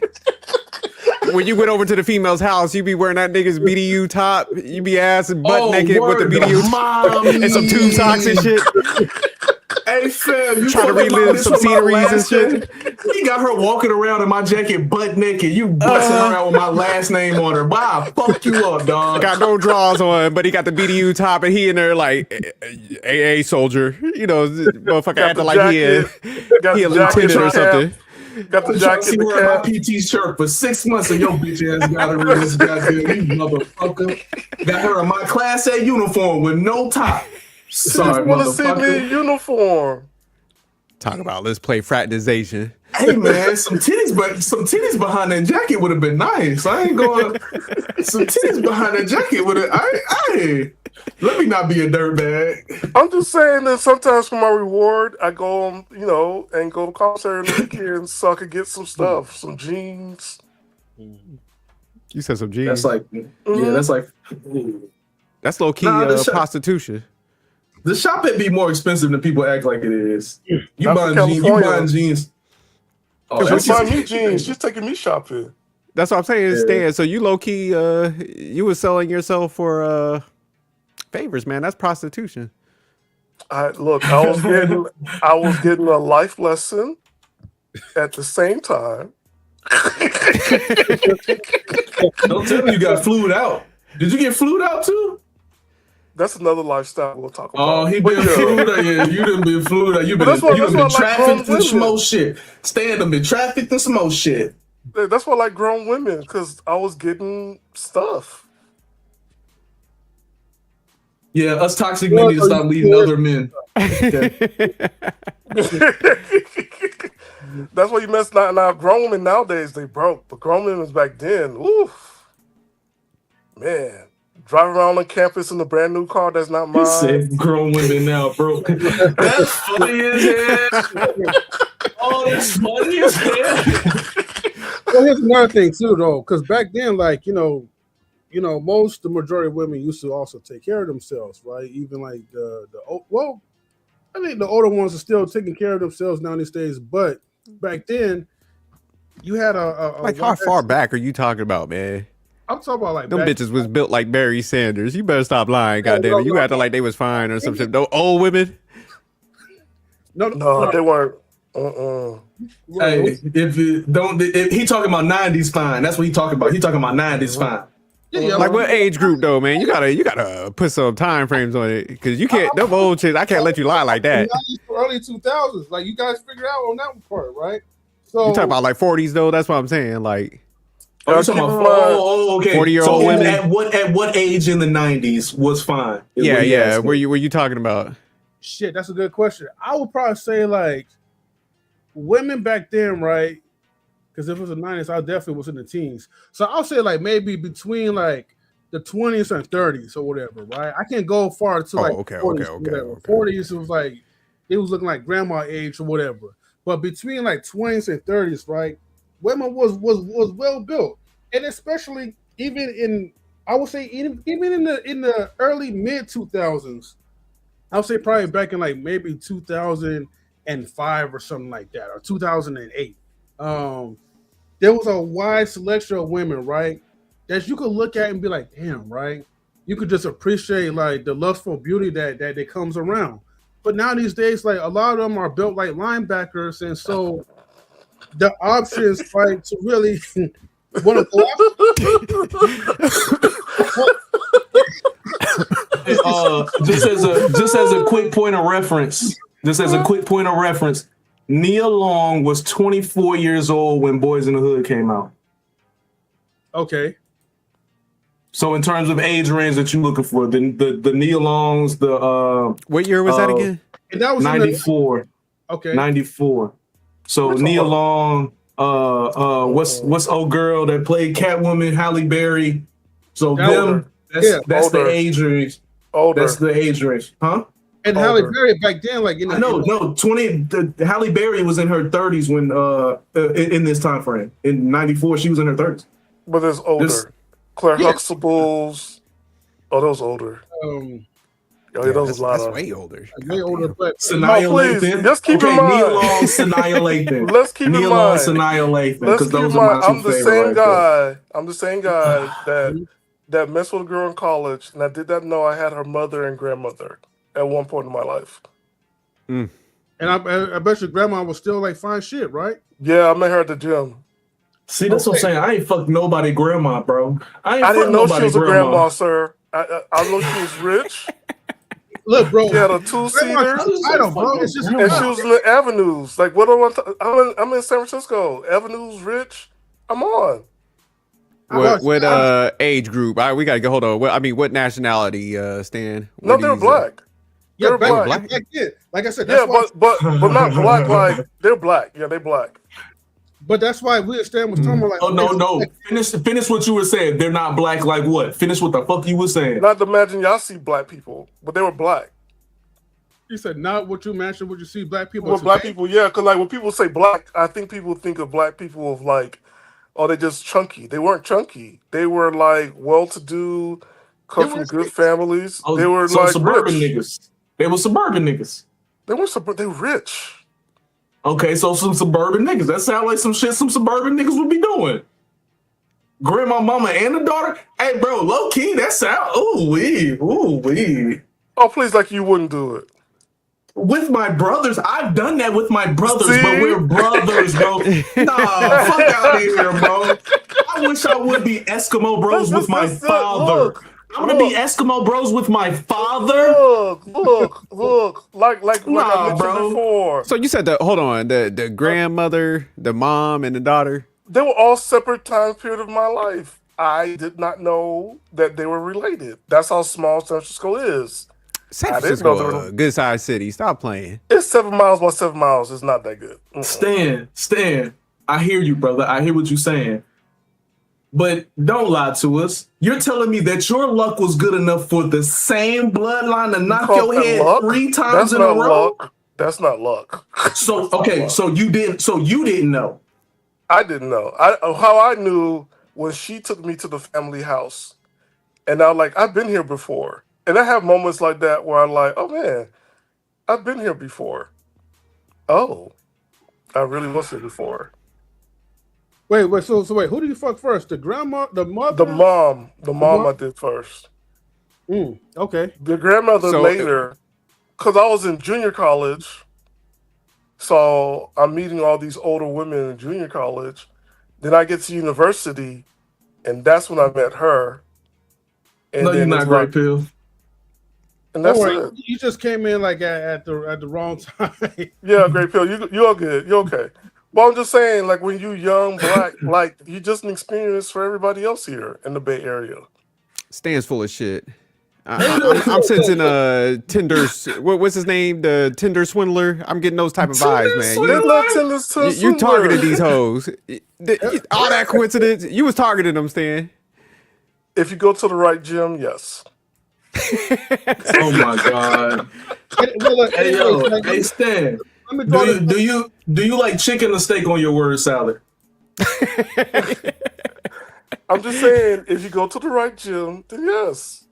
when you went over to the female's house, you be wearing that nigga's BDU top, you be ass and butt naked with the BDU and some tube socks and shit. Hey fam, you Trying to relive some sceneries and shit. He got her walking around in my jacket butt naked. You busting around with my last name on her. Wow, fuck you up, dog. Got no drawers on, but he got the BDU top and he in there like AA soldier. You know, motherfucker acting like he a lieutenant or something. Got the jacket. See wearing my PT shirt for 6 months and your bitch ass got her in this goddamn you motherfucker. Got her in my Class A uniform with no top. Sorry, want to see me in motherfucker. uniform. Talk about let's play fraternization. Hey man, some titties behind that jacket would have been nice. I ain't going. Some titties behind that jacket would have. Hey, let me not be a dirtbag. I'm just saying that sometimes for my reward, I go on, you know, and go to concert on the weekends so I could get some stuff, some jeans. You said some G's. That's like, yeah, that's like. That's low key prostitution. The shopping be more expensive than people act like it is. You Not buying for jeans. You California. buying jeans. Oh, She's buying me jeans. She's taking me shopping. That's what I'm saying, Yeah. Stan. So you low key, you was selling yourself for favors, man. That's prostitution. I was getting a life lesson at the same time. Don't tell me you got flued out. Did you get flued out too? That's another lifestyle we'll talk about. Oh, he But been flued out. Yeah, you done been flued out. You been, that's why- you that's done why been I like trafficked grown and women. smoke shit. Stan done been trafficked and smoke shit. That's why I like grown women, because I was getting stuff. Yeah, us toxic men need to stop leading other men. That's why you mess now. Grown women nowadays, they broke, but grown women back then, oof, man, driving around on campus in a brand new car that's not He mine. said grown women now, bro. That's funny as hell. Oh, that's funny as hell. Well, here's another thing too, though, because back then, like the majority of women used to also take care of themselves, right? Even like I think the older ones are still taking care of themselves now these days, but back then, you had a Like how far back are you talking about, man? I'm talking about like Them back, bitches was built like Barry Sanders. You better stop lying, No, goddamn it. You no. acting like they was fine or some shit. No old women. No, they weren't. Hey, if he talking about 90s fine, that's what he talking about. He talking about 90s fine. Yeah, Like what age group though, man? You gotta put some time frames on it because you can't. Them old shit. I can't let you lie like that. 90s to early 2000s, like you guys figured out on that part, right? So You talking about like 40s though? That's what I'm saying. Like Oh, you talking about, okay. 40-year-old so women? At what age in the 90s was fine? is yeah, what he yeah. asking. Were you talking about? shit, that's a good question. I would probably say like women back then, right? Because if it was the 90s, I definitely was in the teens. So I'll say like maybe between like the 20s and 30s or whatever, right? I can't go far to like okay, 40s, okay, whatever. okay. 40s, it was like it was looking like grandma age or whatever. But between like 20s and 30s, right? Women was well built, and especially even in I would say even in the early mid 2000s, I would say probably back in like maybe 2005 or something like that, or 2008. There was a wide selection of women, right, that you could look at and be like, damn, right? You could just appreciate like the lustful beauty that comes around. But now these days, like a lot of them are built like linebackers, and so the options, right, to really want to go Just as a quick point of reference, Nia Long was 24 years old when Boys in the Hood came out. Okay. So in terms of age range that you're looking for, the Nia Longs, What year was that again? And that was 94. Okay. 94. So What's Nia up? Long, what's old girl that played Catwoman, Halle Berry. So Older. them, that's the Older. age range. Older. That's the age range, huh? And Halle Older. Berry back then, like I know, no, Halle Berry was in her 30s when in this time frame. In 94, she was in her 30s. But it's older. Claire Huxtables. Oh, those older. Oh, yeah, those a lot that's of way older. Way older, but Sanaya please, Lathan. just keep in mind. Nia Long, Sanaya Lathan. Let's keep in Nia mind. Long, Sanaya Lathan, Let's because keep in those are my mind. two I'm the favorite same right there. guy. I'm the same guy that messed with a girl in college, and I did not know I had her mother and grandmother at one point in my life. And I bet your grandma was still like fine shit, right? Yeah, I met her at the gym. See, that's what I'm saying. I ain't fucked nobody grandma, bro. I didn't know she was a grandma, sir. I know she was rich. Look, bro. She had a 2-seater. Bro. It's just And she was in the Avenues. Like, what do I'm in San Francisco. Avenues, rich. I'm on. What age group? We gotta go. Hold on. What nationality? Stan? No, they were black. Yeah, they were black. Like I said, yeah, but not black. Like they're black. Yeah, they black. But that's why we Stan was talking about. Like, oh no! Finish what you were saying. They're not black. Like what? Finish what the fuck you were saying. Not to imagine y'all see black people, but they were black. You said not what you mentioned. What you see black people? Well, black people, yeah. Because like when people say black, I think people think of black people of like, oh, they just chunky. They weren't chunky. They were like well-to-do, come from good families. They were like suburban rich. niggas. They were suburban niggas. They were they rich. Okay, so some suburban niggas. That sounds like some shit some suburban niggas would be doing. Grandma, mama, and the daughter. Hey, bro, low key, that sound. Ooh wee. Oh, please, like you wouldn't do it. With my brothers, I've done that with my brothers, See? but we're brothers, bro. Nah, fuck out of here, bro. I wish I would be Eskimo bros with my father. I'm gonna be Eskimo bros with my father. Look. Like I mentioned before. So you said the grandmother, the mom, and the daughter. They were all separate time period of my life. I did not know that they were related. That's how small San Francisco is. San Francisco, a good sized city. Stop playing. It's 7 miles by 7 miles. It's not that good. Stan, I hear you, brother. I hear what you're saying. But don't lie to us. You're telling me that your luck was good enough for the same bloodline to knock your head luck? 3 times in a row? Luck. That's not luck. So okay, so you didn't know. I didn't know. How I knew when she took me to the family house, and I was like, I've been here before. And I have moments like that where I'm like, oh man, I've been here before. Oh, I really was here before. Wait. So wait. Who do you fuck first? The grandma, the mother, the mom. The mom I did first. Okay. The grandmother later, because I was in junior college. So I'm meeting all these older women in junior college. Then I get to university, and that's when I met her. And no, you're not Great Pill. And that's it. You just came in like at the wrong time. Yeah, Great Pill. You all good. You okay? Well, I'm just saying, like when you young black, like you just an experience for everybody else here in the Bay Area. Stan's full of shit. I'm sensing Tinder. What's his name? The Tinder swindler. I'm getting those type of vibes, man. You targeted these hoes. All that coincidence. You was targeting them, Stan. If you go to the right gym, yes. Oh my god. Hey Stan. Do you like chicken or steak on your word salad? I'm just saying, if you go to the right gym, then yes,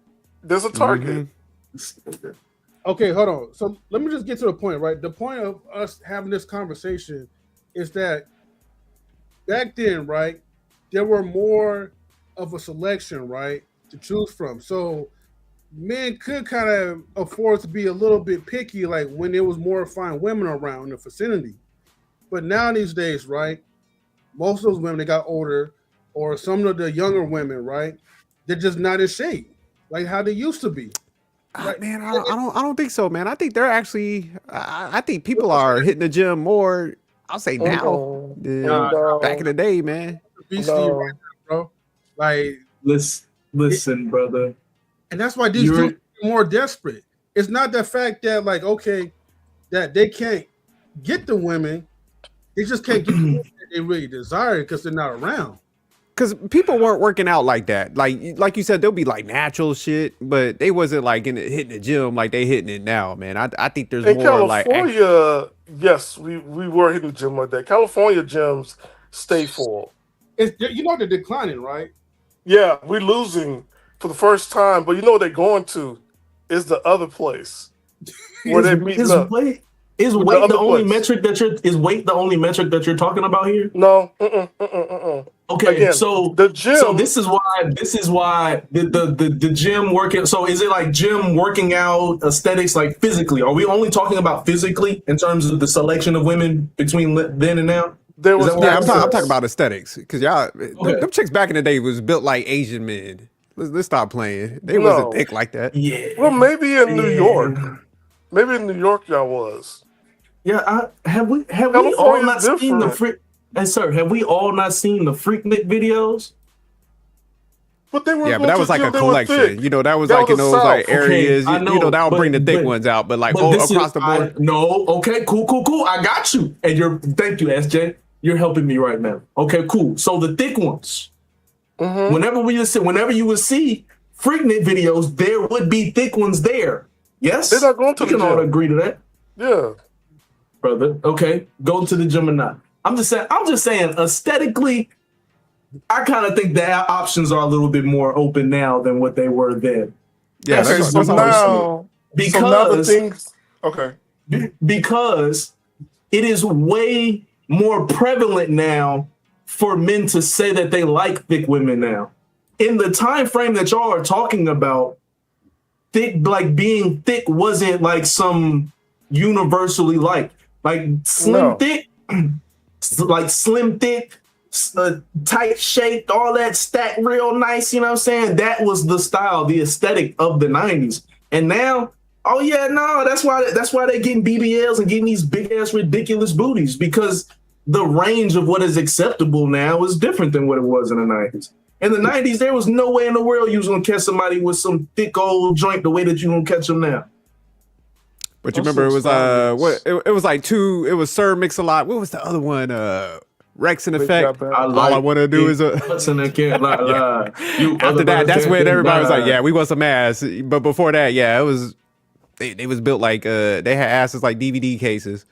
there's a target. Mm-hmm. Okay, hold on. So let me just get to the point, right? The point of us having this conversation is that back then, right, there were more of a selection, right, to choose from. So men could kind of afford to be a little bit picky, like when there was more fine women around in the vicinity. But now these days, right, most of those women, they got older, or some of the younger women, right, they're just not in shape like how they used to be. Like, man, I don't think so, man. I think they're actually. I think people are hitting the gym more. I'll say now than back in the day, man. Right now, bro. Like, listen, brother. And that's why these dudes are more desperate. It's not the fact that, like, okay, that they can't get the women. They just can't get the women that they really desire because they're not around. Because people weren't working out like that. Like you said, they'll be like natural shit, but they wasn't like hitting the gym like they hitting it now, man. I think there's In more like California, yes, we were hitting the gym like that. California gyms stay full. It's, you know, they're declining, right? Yeah, we're losing for the first time, but you know what they're going to is the other place where they're meeting up. Is With weight the the other only place. metric the only metric that you're talking about here? No, Okay, Again, so the gym. So this is why the gym working. So is it like gym working out aesthetics, like physically? Are we only talking about physically in terms of the selection of women between then and now? There was Is that what yeah. I'm I'm talking about aesthetics because y'all them chicks back in the day was built like Asian men. Let's stop playing. They wasn't thick like that. Yeah. Well, maybe in New Yeah. York. Maybe in New York y'all was. Yeah, have we all California's not seen the different. freak? And sir, have we all not seen the Freaknik videos? But they were Yeah, but that was like a collection. You know, that was That like was in the those like South. areas. Okay, I you know, know, that'll bring the thick but- ones out. But like But this across is, the board. no, okay, cool. I got you. And thank you, SJ. You're helping me right now. Okay, cool. So the thick ones. Mhm. Whenever you would see Freaknik videos, there would be thick ones there. Yes, They're not going to we the can all gym. agree to that, Yeah. brother. Okay, go to the gym or not. I'm just saying, aesthetically, I kind of think the options are a little bit more open now than what they were then. Yeah, That's that's, just that's So all. now, the things. Okay. because it is way more prevalent now for men to say that they like thick women now. In the time frame that y'all are talking about, thick, like being thick wasn't like some universally like slim No. thick, like slim thick, tight shaped, all that stacked real nice, you know what I'm saying? That was the style, the aesthetic of the 90s. And now, oh yeah, no, that's why they're getting BBLs and getting these big ass ridiculous booties, because the range of what is acceptable now is different than what it was in the 90s. In the 90s, there was no way in the world you was gonna catch somebody with some thick old joint the way that you gonna catch them now. But you remember it was it was like two. It was Sir Mix-a-Lot. What was the other one? Rex and Effect. All I want to do is a. And I can't lie, lie. You After other that, that's birds when can't everybody was like, lie. "Yeah, we want some ass." But before that, yeah, it was. They was built like they had asses like DVD cases.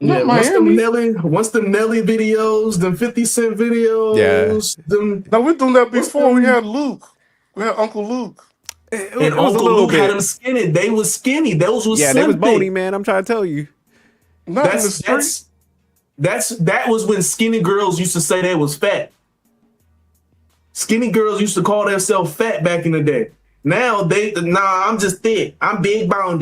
Yeah, Not once Miami. them Nelly videos, them 50 Cent videos, them No, we're doing that What's before. We them- had Luke. We had Uncle Luke. It and was Uncle a little Luke had bit. them skinny. They was skinny. Those was Yeah, slim they was bony, thick. man. I'm trying to tell you. Not in the street. That was when skinny girls used to say they was fat. Skinny girls used to call themselves fat back in the day. Now I'm just thick. I'm big boned.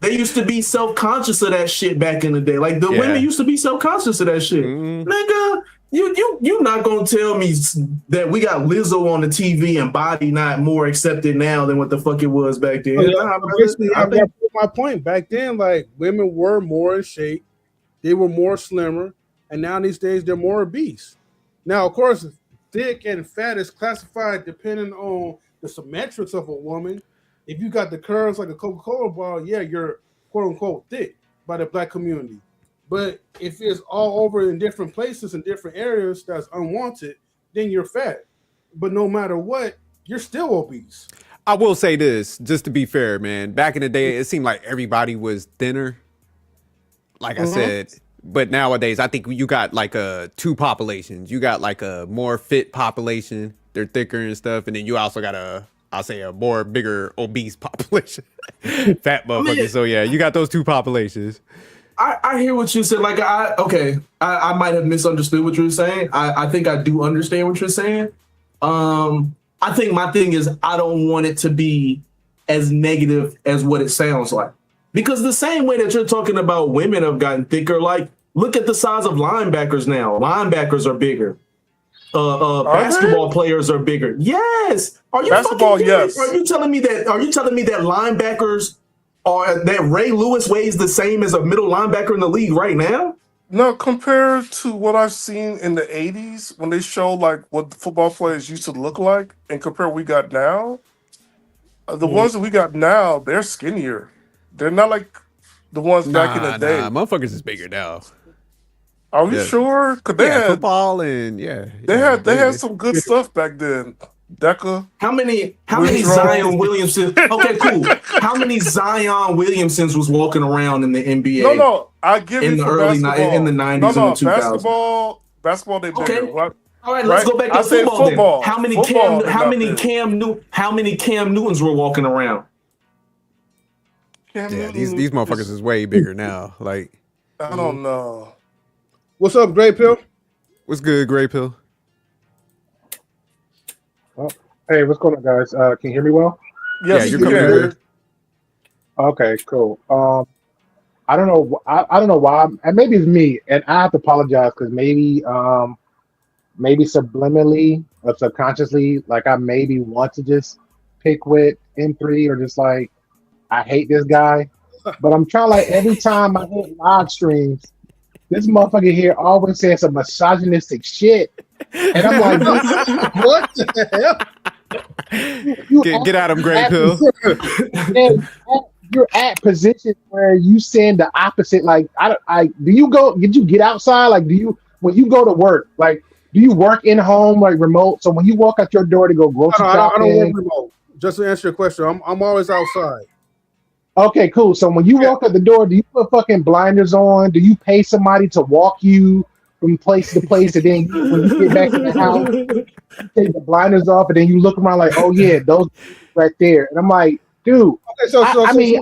They used to be self-conscious of that shit back in the day. Like the Yeah. women used to be self-conscious of that shit. Nigga, you not gonna tell me that we got Lizzo on the TV and body not more accepted now than what the fuck it was back then. Nah, brother. Basically, I I think- got my point. Back then, like women were more in shape, they were more slimmer, and now these days they're more obese. Now, of course, thick and fat is classified depending on the symmetrics of a woman. If you got the curves like a Coca-Cola bottle, yeah, you're quote unquote thick by the black community. But if it's all over in different places and different areas that's unwanted, then you're fat. But no matter what, you're still obese. I will say this, just to be fair, man. Back in the day, it seemed like everybody was thinner. Like I said, but nowadays, I think you got like two populations. You got like a more fit population; they're thicker and stuff, and then you also got I'll say a more bigger obese population, fat motherfuckers. So yeah, you got those two populations. I hear what you said. Like I might have misunderstood what you were saying. I think I do understand what you're saying. I think my thing is I don't want it to be as negative as what it sounds like. Because the same way that you're talking about women have gotten thicker, like look at the size of linebackers now. Linebackers are bigger. Basketball players are bigger. Yes. Are you Basketball, fucking kidding me? yes. Are you telling me that linebackers that Ray Lewis weighs the same as a middle linebacker in the league right now? No, compared to what I've seen in the 80s when they show like what the football players used to look like and compare what we got now, the ones that we got now, they're skinnier. They're not like the ones back in the day. Motherfuckers is bigger now. Are we Yeah. sure? Cause they Yeah, had football and they had some good stuff back then. Deca. How many Windrow. Zion Williamson? Okay, cool. How many Zion Williamsons was walking around in the NBA? No, I give in you the for early basketball. in the 90s and the 2000s. Basketball they bigger. Okay. What? All right, let's Right? go back I to said football, football. then. How many Football, they're not big. how many Cam Newtons were walking around? Cam Yeah, Newton these motherfuckers is way bigger now. Like, I don't know. What's up, Gray Pill? what's good, Gray Pill? Hey, what's going on, guys? Can you hear me well? Yes, Yeah, you're you coming can. good. Okay, cool. I don't know. I don't know why. And maybe it's me, and I have to apologize because maybe subliminally or subconsciously, like I maybe want to just pick with M3 or just like I hate this guy, but I'm trying like every time I hit live streams, this motherfucker here always says some misogynistic shit, and I'm like, What the hell? you Get at him, Gray at Pill. and you're at positions where you saying the opposite. Like, did you get outside? Like, when you go to work, like, do you work in home, like remote? So when you walk out your door to go grocery I shopping, don't work remote. Just to answer your question, I'm always outside. okay, cool. So when you walk out the door, do you put fucking blinders on? Do you pay somebody to walk you from place to place, and then when you get back in the house, you take the blinders off, and then you look around like, oh yeah, those right there, and I'm like, dude. Okay,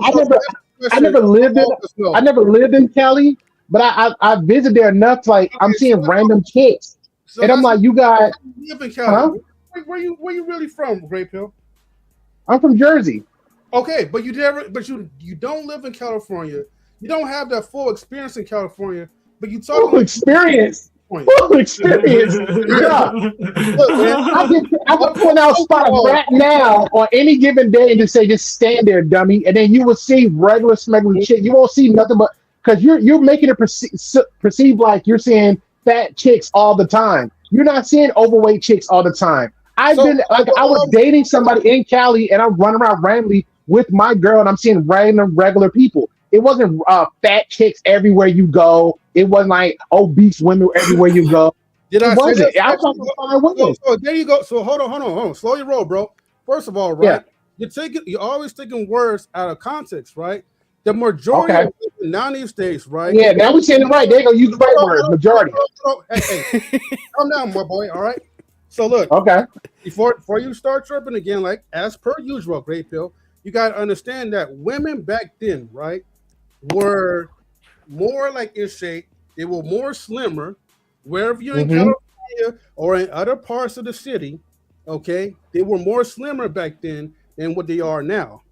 I never lived in Cali, but I visited there enough to like I'm seeing random chicks, and I'm like, you guys, you live in Cali. Where you really from, Gray Pill? I'm from Jersey. Okay, but you don't live in California. You don't have that full experience in California. But you talk Full experience. Full experience. Yeah. I can point out spot right now on any given day and just say, just stand there, dummy, and then you will see regular smuggling shit. You won't see nothing but because you're making it perceive like you're seeing fat chicks all the time. You're not seeing overweight chicks all the time. I was dating somebody in Cali, and I'm running around randomly with my girl, and I'm seeing random regular people. It wasn't fat chicks everywhere you go. It wasn't like obese women everywhere you go. Did I say that? I was talking to fine women. So there you go. So hold on. Slow your roll, bro. First of all, right? Yeah. You're always taking words out of context, right? The majority of people now these days, right? Yeah, now we're saying it right. They're gonna use the right word, majority. Hey, calm down, my boy. All right. So look, before you start tripping again, like as per usual, Great Pill, you gotta understand that women back then, right, were more like in shape. They were more slimmer. Wherever you're in California or in other parts of the city, okay, they were more slimmer back then than what they are now.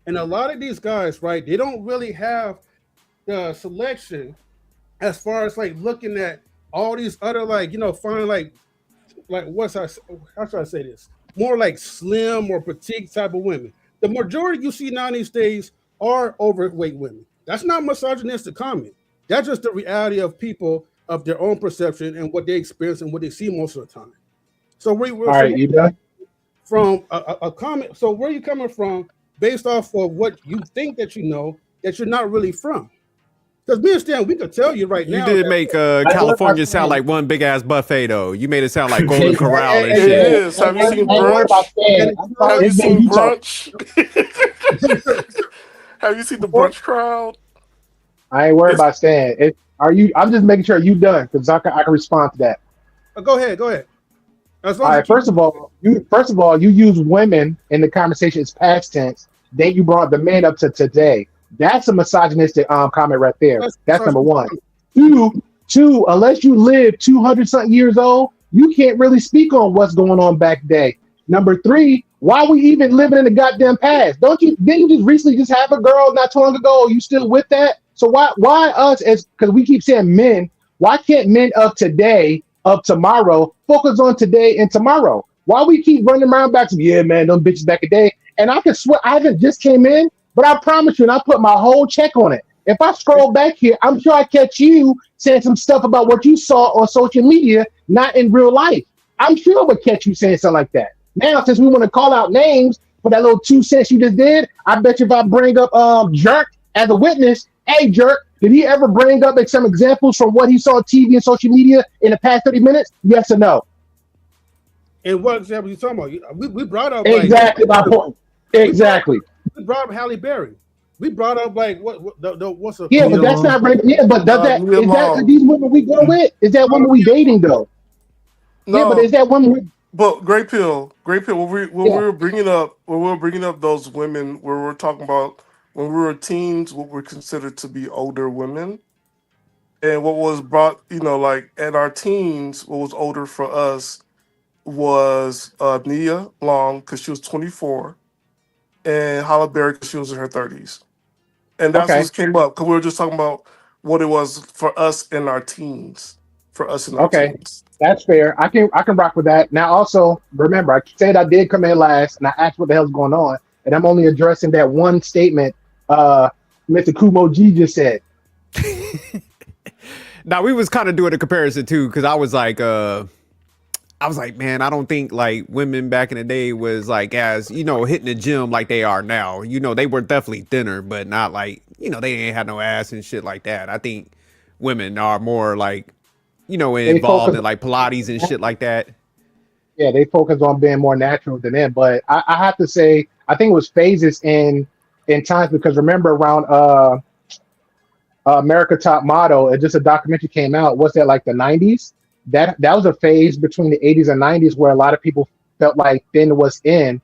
And a lot of these guys, right, they don't really have the selection as far as like looking at all these other finding like how should I say this? More like slim or petite type of women. The majority you see now these days are overweight women. That's not misogynistic comment. That's just the reality of people of their own perception and what they experience and what they see most of the time. So you done? From a comment. So where are you coming from based off of what you think that you know that you're not really from? Because me and Stan, we could tell you right now. You did make California sound like one big ass buffet, though. You made it sound like Golden Corral and shit. It is. Have you seen brunch? Have you seen brunch? Have you seen the brunch crowd? I ain't worried about Stan. I'm just making sure you done because I can respond to that. Go ahead. All right. First of all, you use women in the conversation as past tense. Then you brought the men up to today. That's a misogynistic comment right there. That's number one. Two, unless you live 200 something years old, you can't really speak on what's going on back day. Number three, why we even living in the goddamn past? Didn't you just recently just have a girl not too long ago? Are you still with that? So why us because we keep saying men, why can't men of today, of tomorrow, focus on today and tomorrow? Why we keep running around back to, yeah, man, them bitches back a day. And I can swear I haven't just came in, but I promise you, and I put my whole check on it. If I scroll back here, I'm sure I catch you saying some stuff about what you saw on social media, not in real life. I'm sure I would catch you saying something like that. Now, since we want to call out names for that little 2 cents you just did, I bet you if I bring up Jerk as a witness, hey Jerk, Did he ever bring up like some examples from what he saw on TV and social media in the past 30 minutes? Yes or no? And what example you talking about? We brought up exactly my point. Exactly. We brought up Halle Berry. We brought up like what's the but that's not right. Yeah, but does that is that these women we go with? Is that women we dating though? No, yeah, but is that women? But Great Pill. When we were bringing up those women, where we're talking about when we were teens, what were considered to be older women, and what was brought, like at our teens, what was older for us was Nia Long because she was 24, and Halle Berry because she was in her 30s, and that's what came up because we were just talking about what it was for us in our teens. Teens. That's fair. I can rock with that. Now, also remember, I said I did come in last, and I asked what the hell's going on, and I'm only addressing that one statement Mr. Kumo G just said. Now we was kind of doing a comparison too, because I was like, man, I don't think like women back in the day was like as hitting the gym like they are now. They were definitely thinner, but not like they didn't have no ass and shit like that. I think women are more like involved in like Pilates and shit like that. Yeah, they focus on being more natural than them. But I have to say, I think it was phases in times, because remember around America Top Model, just a documentary came out. What's that, like the 90s? That was a phase between the 80s and 90s where a lot of people felt like thin was in.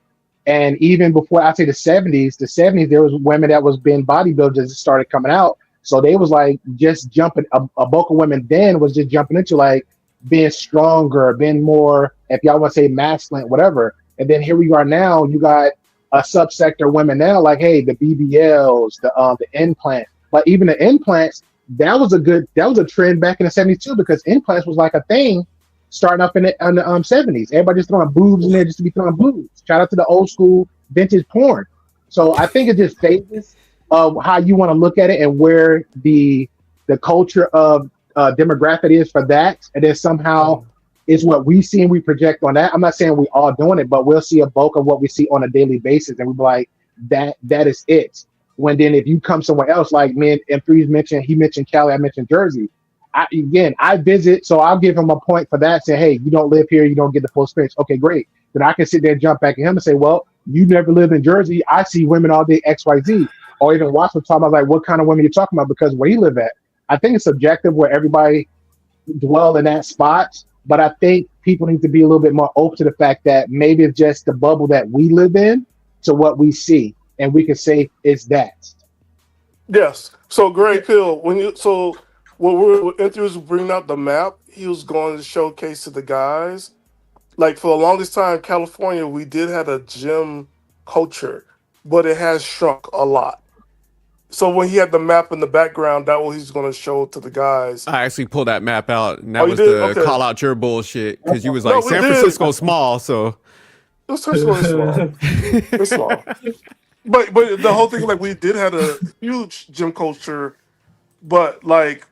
And even before, I'd say the 70s, there was women that was being bodybuilders that started coming out. So they was like just jumping, a bulk of women then was just jumping into like being stronger, being more, if y'all want to say masculine, whatever. And then here we are now, you got a subsector of women now, like, hey, the BBLs, the implant. But even the implants, that was a trend back in the 70s too, because implants was like a thing starting up in the 70s. Everybody just throwing boobs in there just to be throwing boobs. Shout out to the old school vintage porn. So I think it just phases of how you want to look at it and where the culture of demographic is for that, and then somehow is what we see and we project on that. I'm not saying we all doing it, but we'll see a bulk of what we see on a daily basis, and we'll be like, that is it. When then if you come somewhere else, like me and M3's mentioned, he mentioned Cali, I mentioned Jersey. I visit, so I'll give him a point for that. Say, hey, you don't live here, you don't get the full experience. Okay, great. Then I can sit there and jump back at him and say, well, you never lived in Jersey. I see women all day, XYZ. Or even Watson talking about like what kind of women you're talking about because where you live at. I think it's subjective where everybody dwell in that spot, but I think people need to be a little bit more open to the fact that maybe it's just the bubble that we live in to what we see, and we can say it's that. Yes. So Great Pill, when Anthony was bringing out the map, he was going to showcase to the guys. Like for the longest time, California, we did have a gym culture, but it has shrunk a lot. So when he had the map in the background, that what he's going to show to the guys. I actually pulled that map out, and that was to call out your bullshit, because you was like, San Francisco's small, so. San Francisco is small. It's small. But the whole thing, like we did have a huge gym culture, but like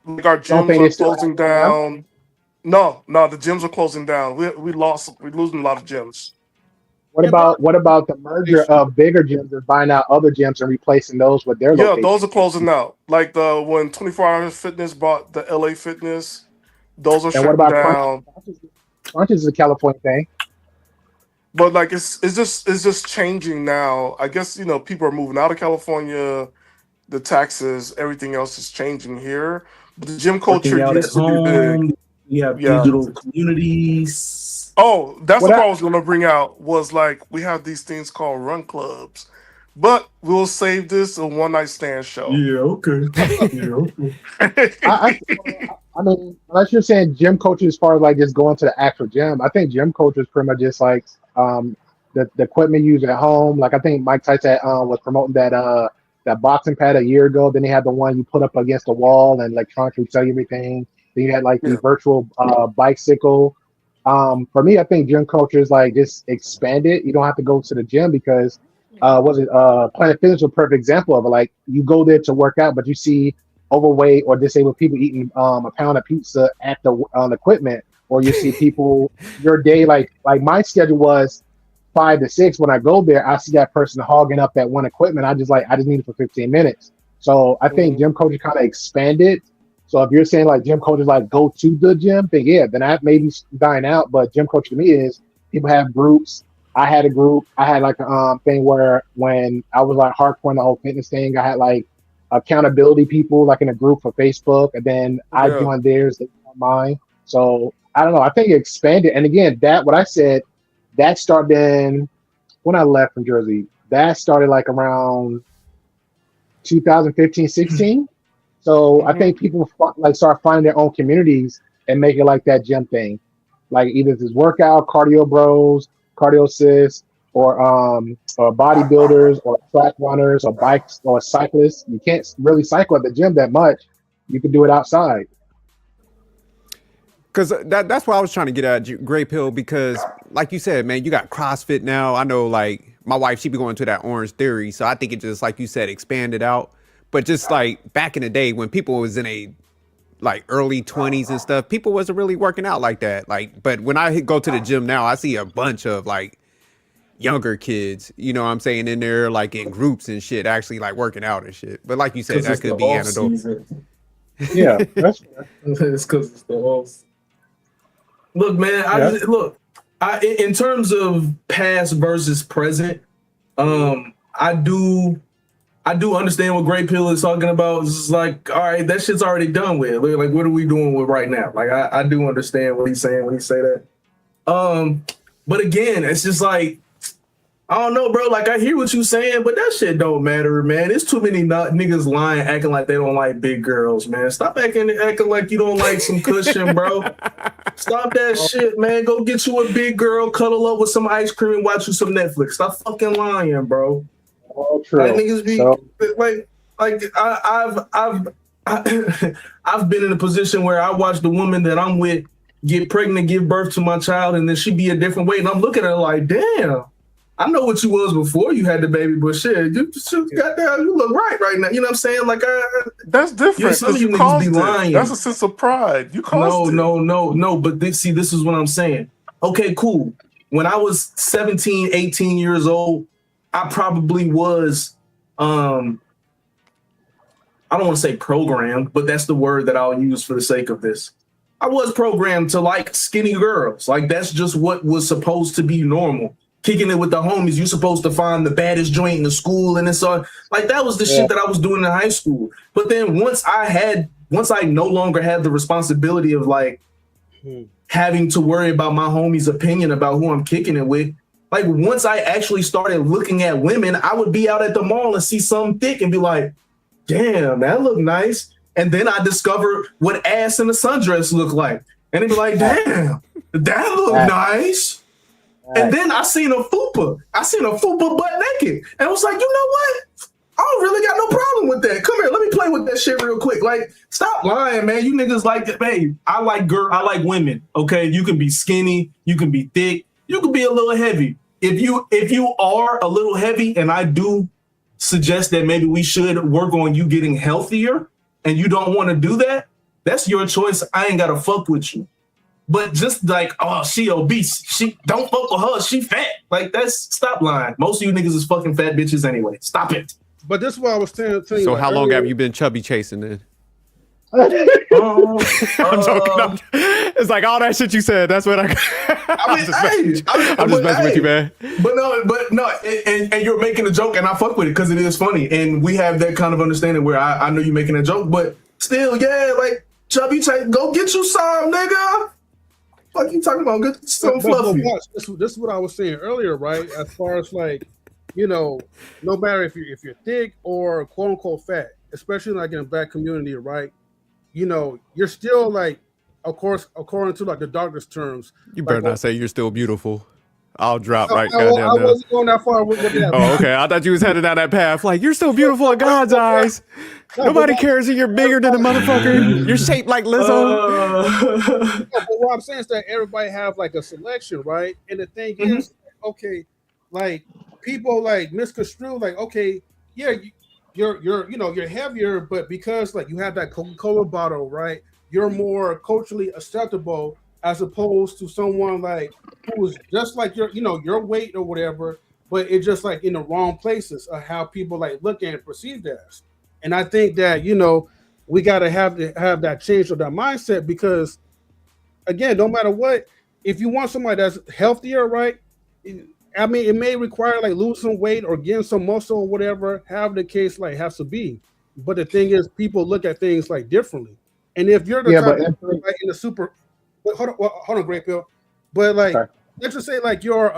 our gyms are closing down. No, the gyms are closing down. We're losing a lot of gyms. What about the merger of bigger gyms and buying out other gyms and replacing those with their locations? Yeah, those are closing out. Like when 24 Hour Fitness bought the LA Fitness, those are shutting down. Crunch is a California thing. But like it's just changing now. I guess people are moving out of California. The taxes, everything else is changing here. But the gym culture used to be big. We have digital communities. Oh, that's what I was going to bring out. Was like we have these things called run clubs, but we'll save this a one night stand show. Yeah, okay. I mean, unless you're saying gym culture as far as like just going to the actual gym, I think gym culture is pretty much just like the equipment used at home. Like I think Mike Tyson was promoting that boxing pad a year ago. Then they had the one you put up against the wall and electronically tell you everything. Then you had like the virtual bicycle. For me, I think gym culture is like just expand it. You don't have to go to the gym because Planet Fitness was a perfect example of it. Like you go there to work out, but you see overweight or disabled people eating a pound of pizza at the equipment, or you see people your day like my schedule was 5 to 6. When I go there, I see that person hogging up that one equipment. I just need it for 15 minutes. So I think gym culture kind of expanded. So if you're saying like gym culture is like go to the gym, then yeah, then that may be dying out. But gym culture to me is people have groups. I had a group. I had like a thing where when I was like hardcore in the whole fitness thing, I had like accountability people like in a group for Facebook, and then I joined theirs, they joined mine. So I don't know. I think it expanded. And again, that what I said, that started in when I left from Jersey. That started like around 2015, 16. So I think people like start finding their own communities and make it like that gym thing. Like either this workout, cardio bros, cardio sis, or bodybuilders or track runners or bikes or cyclists. You can't really cycle at the gym that much. You can do it outside. Because that's what I was trying to get at, Gray Pill, because like you said, man, you got CrossFit now. I know like my wife, she be going to that Orange Theory. So I think it just, like you said, expanded out. But just like back in the day when people was in a like early 20s and stuff, people wasn't really working out like that. Like, but when I go to the gym now, I see a bunch of like younger kids, you know what I'm saying, in there like in groups and shit, actually like working out and shit. But like you said, that could be anecdotal. Yeah, that's it's because it's the off. Look, man, in terms of past versus present, I do understand what Great Pill is talking about. It's just like, all right, that shit's already done with. Like, what are we doing with right now? Like, I do understand what he's saying when he say that. But again, it's just like, I don't know, bro. Like, I hear what you're saying, but that shit don't matter, man. There's too many niggas lying, acting like they don't like big girls, man. Stop acting like you don't like some cushion, bro. Stop that shit, man. Go get you a big girl, cuddle up with some ice cream, and watch you some Netflix. Stop fucking lying, bro. All true. Like, niggas be I've been in a position where I watched the woman that I'm with get pregnant, give birth to my child, and then she be a different way, and I'm looking at her like, damn. I know what you was before you had the baby, but shit, goddamn, you look right now. You know what I'm saying? Like, that's different. Some of you niggas be lying. That's a sense of pride. You caused it. No. But this is what I'm saying. Okay, cool. When I was 17, 18 years old, I probably was, I don't want to say programmed, but that's the word that I'll use for the sake of this. I was programmed to like skinny girls. Like, that's just what was supposed to be normal. Kicking it with the homies, you're supposed to find the baddest joint in the school, and it's all like that was the shit that I was doing in high school. But then once I no longer had the responsibility of like having to worry about my homie's opinion about who I'm kicking it with, like once I actually started looking at women, I would be out at the mall and see something thick and be like, damn, that look nice. And then I discovered what ass in a sundress looked like. And it'd be like, damn, that look nice. And then I seen a fupa butt naked. And I was like, you know what? I don't really got no problem with that. Come here, let me play with that shit real quick. Like, stop lying, man. You niggas like that. Hey, I like women. Okay. You can be skinny, you can be thick, you can be a little heavy. If you are a little heavy, and I do suggest that maybe we should work on you getting healthier, and you don't want to do that, that's your choice. I ain't gotta fuck with you. But just like, oh, she obese. She don't fuck with her. She fat. Like, stop lying. Most of you niggas is fucking fat bitches anyway. Stop it. But this is what I was telling you. So how long have you been chubby chasing then? I'm joking. It's like all that shit you said. That's what I'm just messing with you, man. But no, and you're making a joke, and I fuck with it because it is funny, and we have that kind of understanding where I know you're making a joke, but still, yeah, like chubby chase, go get you some, nigga. What you talking about? Get some fluffy. This is what I was saying earlier, right? As far as like, you know, no matter if you're thick or quote unquote fat, especially like in a black community, right? You know, you're still like, of course, according to like the doctor's terms. You better not say you're still beautiful. I'll drop I wasn't going that far with that. Oh, okay. I thought you was headed down that path. Like, you're still beautiful in God's eyes. Nobody cares if you're bigger than a motherfucker. You're shaped like Lizzo. But what I'm saying is that everybody have like a selection, right? And the thing is, okay, like people like misconstrue, like, okay, yeah, you're heavier, but because like you have that Coca-Cola bottle, right? You're more culturally acceptable as opposed to someone like who is just like your weight or whatever, but it's just like in the wrong places of how people like look and perceive that. And I think that we got to have that change of that mindset because, again, no matter what, if you want somebody that's healthier, right? I mean, it may require like losing some weight or getting some muscle or whatever. Have the case like has to be, but the thing is, people look at things like differently. And if you're the type of like in the super, hold on, Great Pill, but like let's just say like you're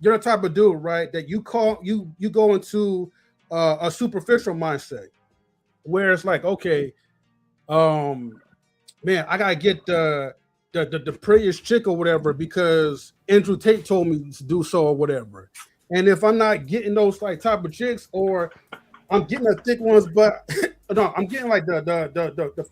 the type of dude, right? That you go into a superficial mindset where it's like, okay, man, I gotta get the prettiest chick or whatever because Andrew Tate told me to do so or whatever. And if I'm not getting those like type of chicks, or I'm getting the thick ones, but no, I'm getting like the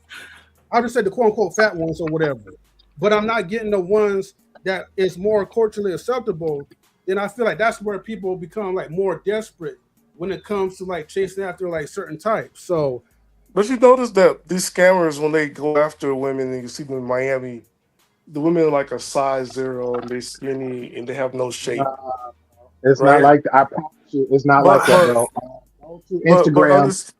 I'll just say the quote unquote fat ones or whatever, but I'm not getting the ones that is more culturally acceptable, then I feel like that's where people become like more desperate when it comes to like chasing after like certain types. So, but you notice that these scammers, when they go after women, and you see them in Miami, the women are like a size 0 and they skinny and they have no shape. It's not like I promise you, it's not like that, bro. Go to Instagram.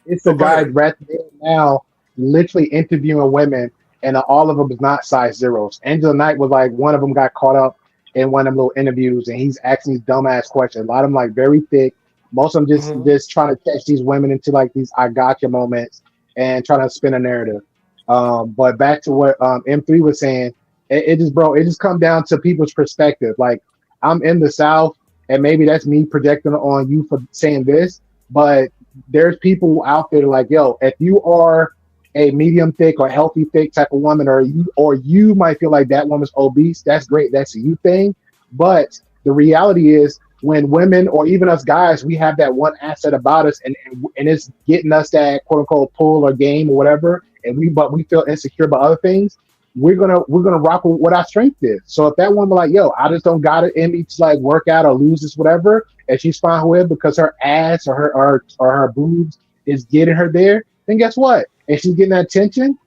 It's a guy right there now, literally interviewing women, and all of them is not size 0s. Angela Knight was like one of them got caught up in one of them little interviews, and he's asking these dumbass questions. A lot of them like very thick. Most of them just trying to catch these women into like these I gotcha moments and trying to spin a narrative. But back to what M3 was saying, it just comes down to people's perspective. Like, I'm in the South, and maybe that's me projecting on you for saying this, but there's people out there like, yo, if you are a medium thick or healthy thick type of woman, or you might feel like that woman's obese, that's great. That's a you thing. But the reality is, when women or even us guys, we have that one asset about us, and it's getting us that quote unquote pull or game or whatever, but we feel insecure about other things. We're gonna rock with what our strength is. So if that woman like, yo, I just don't got it in me to like work out or lose this whatever, and she's fine with it because her ass or her boobs is getting her there, then guess what? If she's getting that attention,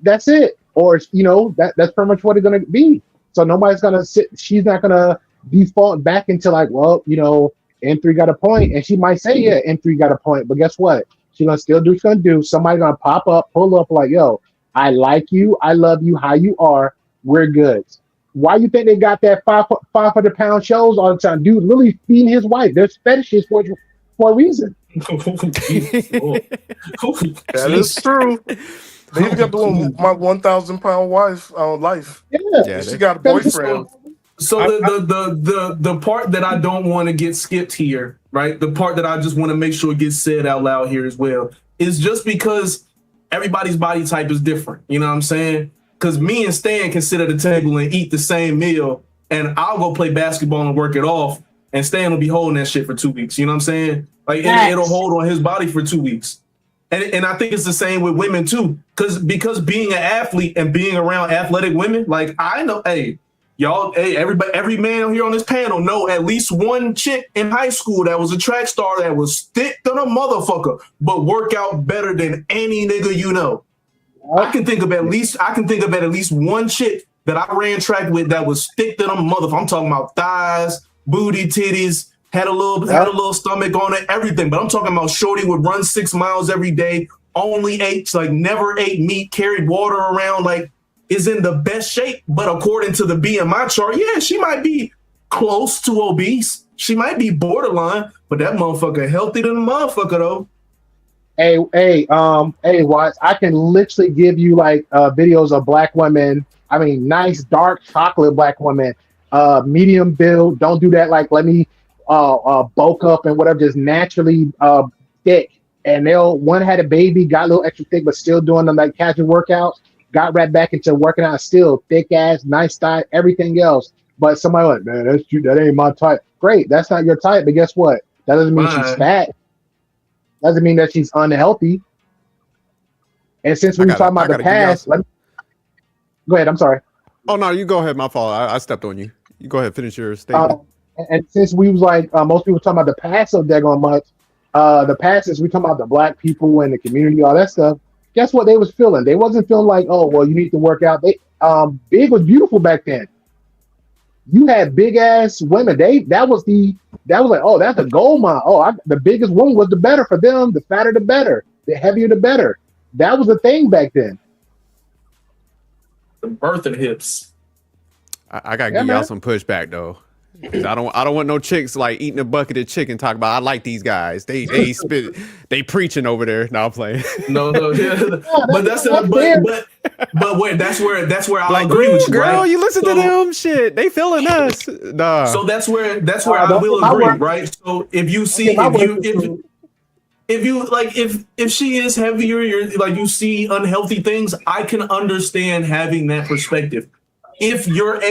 that's it. Or that's pretty much what it's gonna be. So nobody's gonna she's not gonna default back into like, well, M3 got a point, and she might say, yeah, M3 got a point, but guess what? She's gonna still do what she's gonna do. Somebody's gonna pop up, pull up like, yo, I like you, I love you, how you are, we're good. Why you think they got that 500-pound shows all the time? Dude, literally feeding his wife. There's fetishes for a reason. That is true. They even got the one, my 1,000-pound wife on life. Yeah, she got a boyfriend. So the part that I don't want to get skipped here, right? The part that I just want to make sure gets said out loud here as well is just because everybody's body type is different. You know what I'm saying? Because me and Stan can sit at a table and eat the same meal, and I'll go play basketball and work it off, and Stan will be holding that shit for 2 weeks. You know what I'm saying? Like it'll hold on his body for 2 weeks. And I think it's the same with women too. Because being an athlete and being around athletic women, like I know, everybody, every man here on this panel know at least one chick in high school that was a track star that was thick than a motherfucker, but work out better than any nigga you know. I can think of at least one chick that I ran track with that was thick than a motherfucker. I'm talking about thighs, booty, titties, had a little stomach on it, everything. But I'm talking about shorty would run 6 miles every day, only ate, like never ate meat, carried water around, like is in the best shape. But according to the BMI chart, yeah, she might be close to obese. She might be borderline, but that motherfucker healthy than a motherfucker though. Hey, Watts, I can literally give you like videos of black women. I mean, nice dark chocolate black women, medium build. Don't do that. Like, let me bulk up and whatever. Just naturally thick. And one had a baby, got a little extra thick, but still doing them like casual workouts. Got right back into working out, still thick ass, nice thigh, everything else. But somebody like, man, that ain't my type. Great, that's not your type. But guess what? That doesn't mean she's fat. Doesn't mean that she's unhealthy. And since we were talking about the past, go ahead. I'm sorry. Oh no, you go ahead. My fault. I stepped on you. You go ahead. Finish your statement. And since we was like most people talking about the past so daggone much, the past is we talking about the black people and the community, all that stuff. Guess what they was feeling? They wasn't feeling like, oh well, you need to work out. Big was beautiful back then. You had big ass women. That was like, oh, that's a gold mine. Oh, the biggest woman was the better for them. The fatter the better. The heavier the better. That was the thing back then. The birthing hips. I gotta give y'all some pushback though. I don't want no chicks like eating a bucket of chicken talking about I like these guys. They preaching over there. No, I'm playing. No, yeah. But that's where I like, agree with you, girl. right? You listen to them, shit. They feeling us. Nah. So that's where I will agree, right? So if you see if she is heavier, you're like you see unhealthy things, I can understand having that perspective. If you're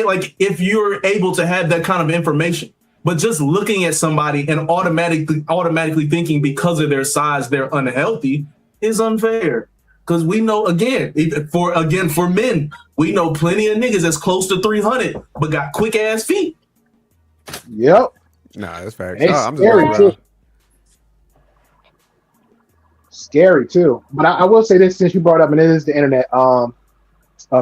able to have that kind of information, but just looking at somebody and automatically thinking because of their size they're unhealthy is unfair. Because we know for men, we know plenty of niggas that's close to 300 but got quick ass feet. Yep. Nah, that's facts. I'm scary too. Scary too. But I will say this since you brought up, and it is the internet,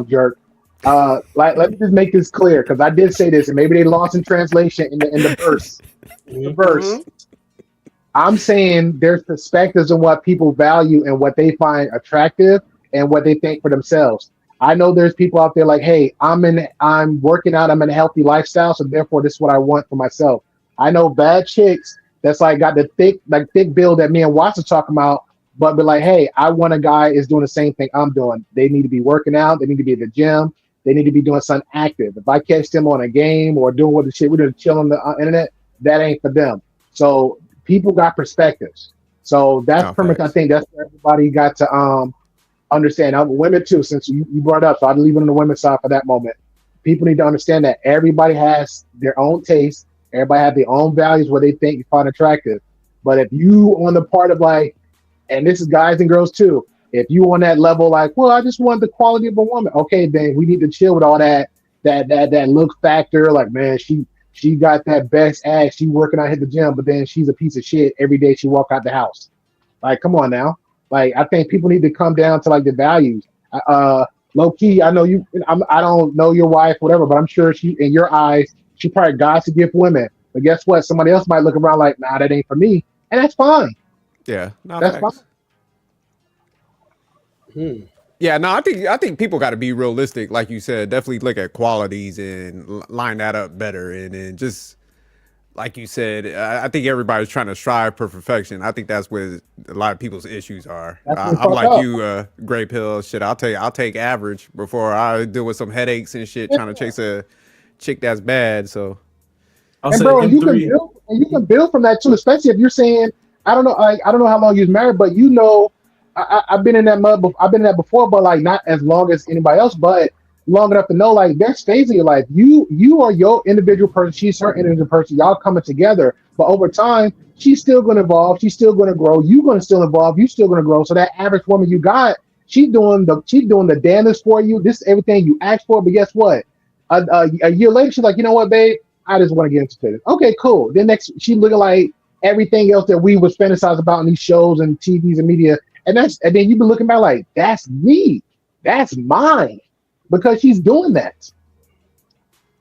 jerk. Let me just make this clear because I did say this, and maybe they lost in translation in the verse. In the verse, I'm saying there's perspectives on what people value and what they find attractive and what they think for themselves. I know there's people out there like, hey, I'm working out, I'm in a healthy lifestyle, so therefore this is what I want for myself. I know bad chicks that's like got the thick build that me and Watts are talking about, but be like, hey, I want a guy is doing the same thing I'm doing. They need to be working out, they need to be at the gym. They need to be doing something active. If I catch them on a game or doing what the shit we're doing, chill on the internet, that ain't for them. So people got perspectives. So that's pretty much, I think that's where everybody got to understand. Women too, since you brought it up, so I'll leave it on the women's side for that moment. People need to understand that everybody has their own taste. Everybody have their own values, what they think you find attractive. But if you on the part of like, and this is guys and girls too, if you on that level, like, well, I just want the quality of a woman. Okay, then we need to chill with all that look factor. Like, man, she got that best ass. She working out, hit the gym, but then she's a piece of shit every day she walk out the house. Like, come on now. Like, I think people need to come down to like the values. Low key, I know you. I don't know your wife, whatever, but I'm sure she, in your eyes, she probably got to give women. But guess what? Somebody else might look around like, nah, that ain't for me, and that's fine. Yeah, no, that's fine. Yeah, no, I think people got to be realistic, like you said. Definitely look at qualities and line that up better, and then just like you said, I think everybody's trying to strive for perfection. I think that's where a lot of people's issues are. I'm like you, Gray Pill. Shit, I'll take average before I deal with some headaches and shit trying to chase a chick that's bad. So, and bro, you can build from that too, especially if you're saying, I don't know how long you've married, but you know. I've been in that mud. I've been in that before, but like not as long as anybody else, but long enough to know like there's phase of your life. You are your individual person. She's her individual person. Y'all coming together, but over time, she's still going to evolve. She's still going to grow. You're going to still evolve. You're still going to grow. So that average woman you got, she's doing the damnedest for you. This is everything you asked for. But guess what? A year later, she's like, you know what, babe? I just want to get into it. Okay, cool. Then next, she's looking like everything else that we was fantasize about in these shows and TVs and media. And then you've been looking back like, that's me. That's mine. Because she's doing that.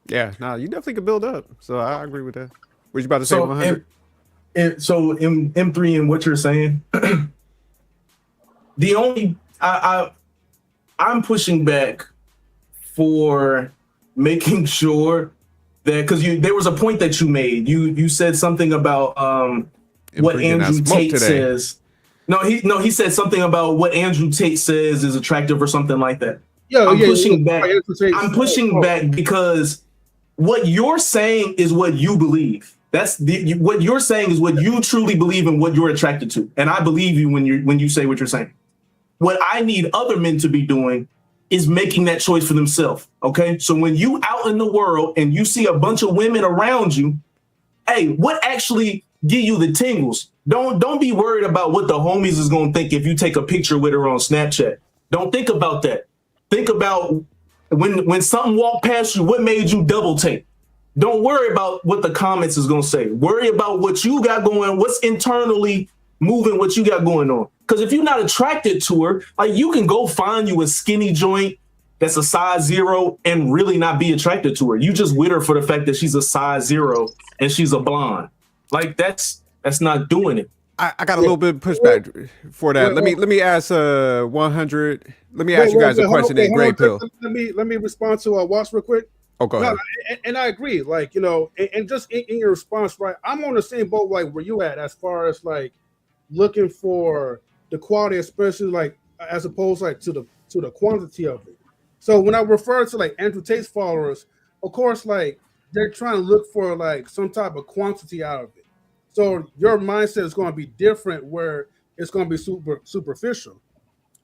Yeah, no, you definitely could build up. So I agree with that. What you about to say, 100? So in M3 and what you're saying, I'm pushing back for making sure that, because there was a point that you made. You said something about what Andrew Tate says. No, he said something about what Andrew Tate says is attractive or something like that. I'm pushing back. I'm pushing back because what you're saying is what you believe. What you're saying is what you truly believe and what you're attracted to. And I believe you when you say what you're saying. What I need other men to be doing is making that choice for themselves. Okay. So when you out in the world and you see a bunch of women around you, hey, what actually give you the tingles? Don't be worried about what the homies is gonna think if you take a picture with her on Snapchat. Don't think about that. Think about when something walked past you, what made you double take? Don't worry about what the comments is gonna say. Worry about what you got going, what's internally moving, what you got going on. Because if you're not attracted to her, like you can go find you a skinny joint that's a size 0 and really not be attracted to her. You just with her for the fact that she's a size 0 and she's a blonde. Like that's not doing it. I got a little bit of pushback for that. Let me ask 100. Let me ask you guys a question in Gray Pill. Let me respond to Watts real quick. Oh, go ahead. And I agree. Like, you know, and just in your response, right? I'm on the same boat like where you at as far as like looking for the quality, especially like as opposed like to the quantity of it. So when I refer to like Andrew Tate's followers, of course, like they're trying to look for like some type of quantity out of it. So your mindset is going to be different where it's going to be superficial.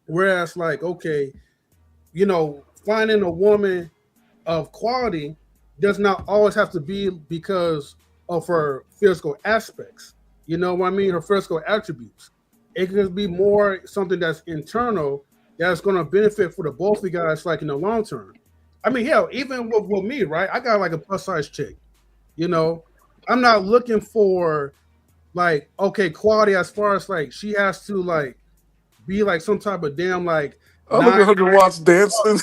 Whereas like, okay, you know, finding a woman of quality does not always have to be because of her physical aspects. You know what I mean? Her physical attributes. It can be more something that's internal that's going to benefit for the both of you guys, like in the long term. I mean, hell, even with me, right? I got like a plus size chick. You know, I'm not looking for like, okay, quality as far as like she has to like be like some type of damn like. I look at 100 Watts dancing.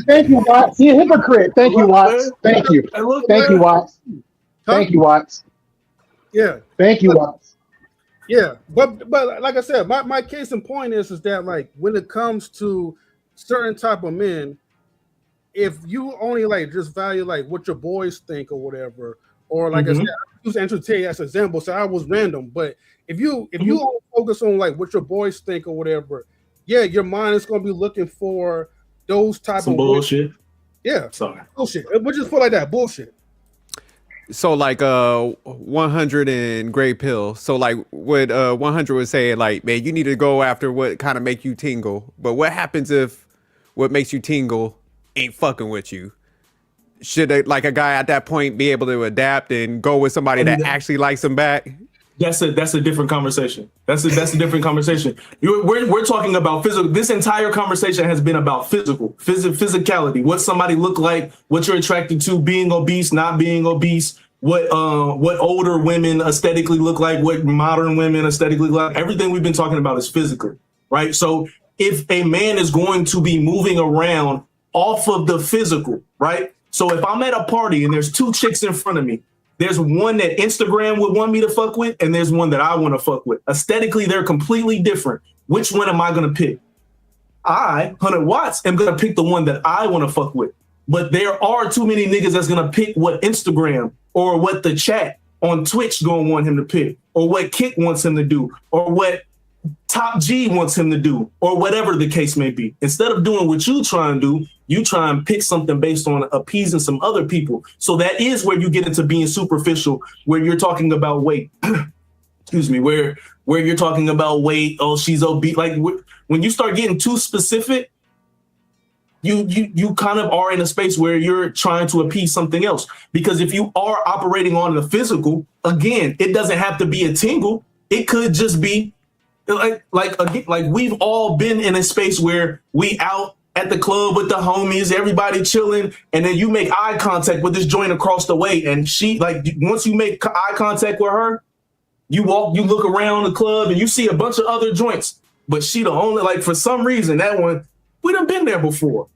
Thank you, Watts. You're a hypocrite. Thank you, Watts. Thank you. Thank you, Watts. Thank you, Watts. Yeah. Thank you, Watts. Yeah, but like I said, my case in point is that like when it comes to certain type of men, if you only like just value like what your boys think or whatever, or like I said, I use Andrew Tate as an example, so I was random. But if you only focus on like what your boys think or whatever, yeah, your mind is gonna be looking for those type Some of bullshit. Yeah, sorry, bullshit. We'll just put like that bullshit. So like 100 and Gray Pill. So like what 100 would say, like, man, you need to go after what kind of make you tingle. But what happens if what makes you tingle ain't fucking with you? Should like a guy at that point be able to adapt and go with somebody that actually likes him back? That's a different conversation. That's a different conversation. We're talking about physical. This entire conversation has been about physicality. What somebody look like, what you're attracted to, being obese, not being obese, what older women aesthetically look like, what modern women aesthetically look like. Everything we've been talking about is physical, right? So if a man is going to be moving around off of the physical, right? So if I'm at a party and there's two chicks in front of me, there's one that Instagram would want me to fuck with, and there's one that I want to fuck with. Aesthetically, they're completely different. Which one am I going to pick? I, 100 Watts, am going to pick the one that I want to fuck with. But there are too many niggas that's going to pick what Instagram or what the chat on Twitch going to want him to pick, or what Kick wants him to do, or what Top G wants him to do, or whatever the case may be. Instead of doing what you try and do, you try and pick something based on appeasing some other people. So that is where you get into being superficial, where you're talking about weight. Excuse me, where you're talking about weight. Oh, she's obese. Like when you start getting too specific, you kind of are in a space where you're trying to appease something else. Because if you are operating on the physical, again, it doesn't have to be a tingle. It could just be like we've all been in a space where we out at the club with the homies, everybody chilling, and then you make eye contact with this joint across the way, and she, like, once you make eye contact with her, you look around the club and you see a bunch of other joints, but she the only, like, for some reason, that one, we done been there before.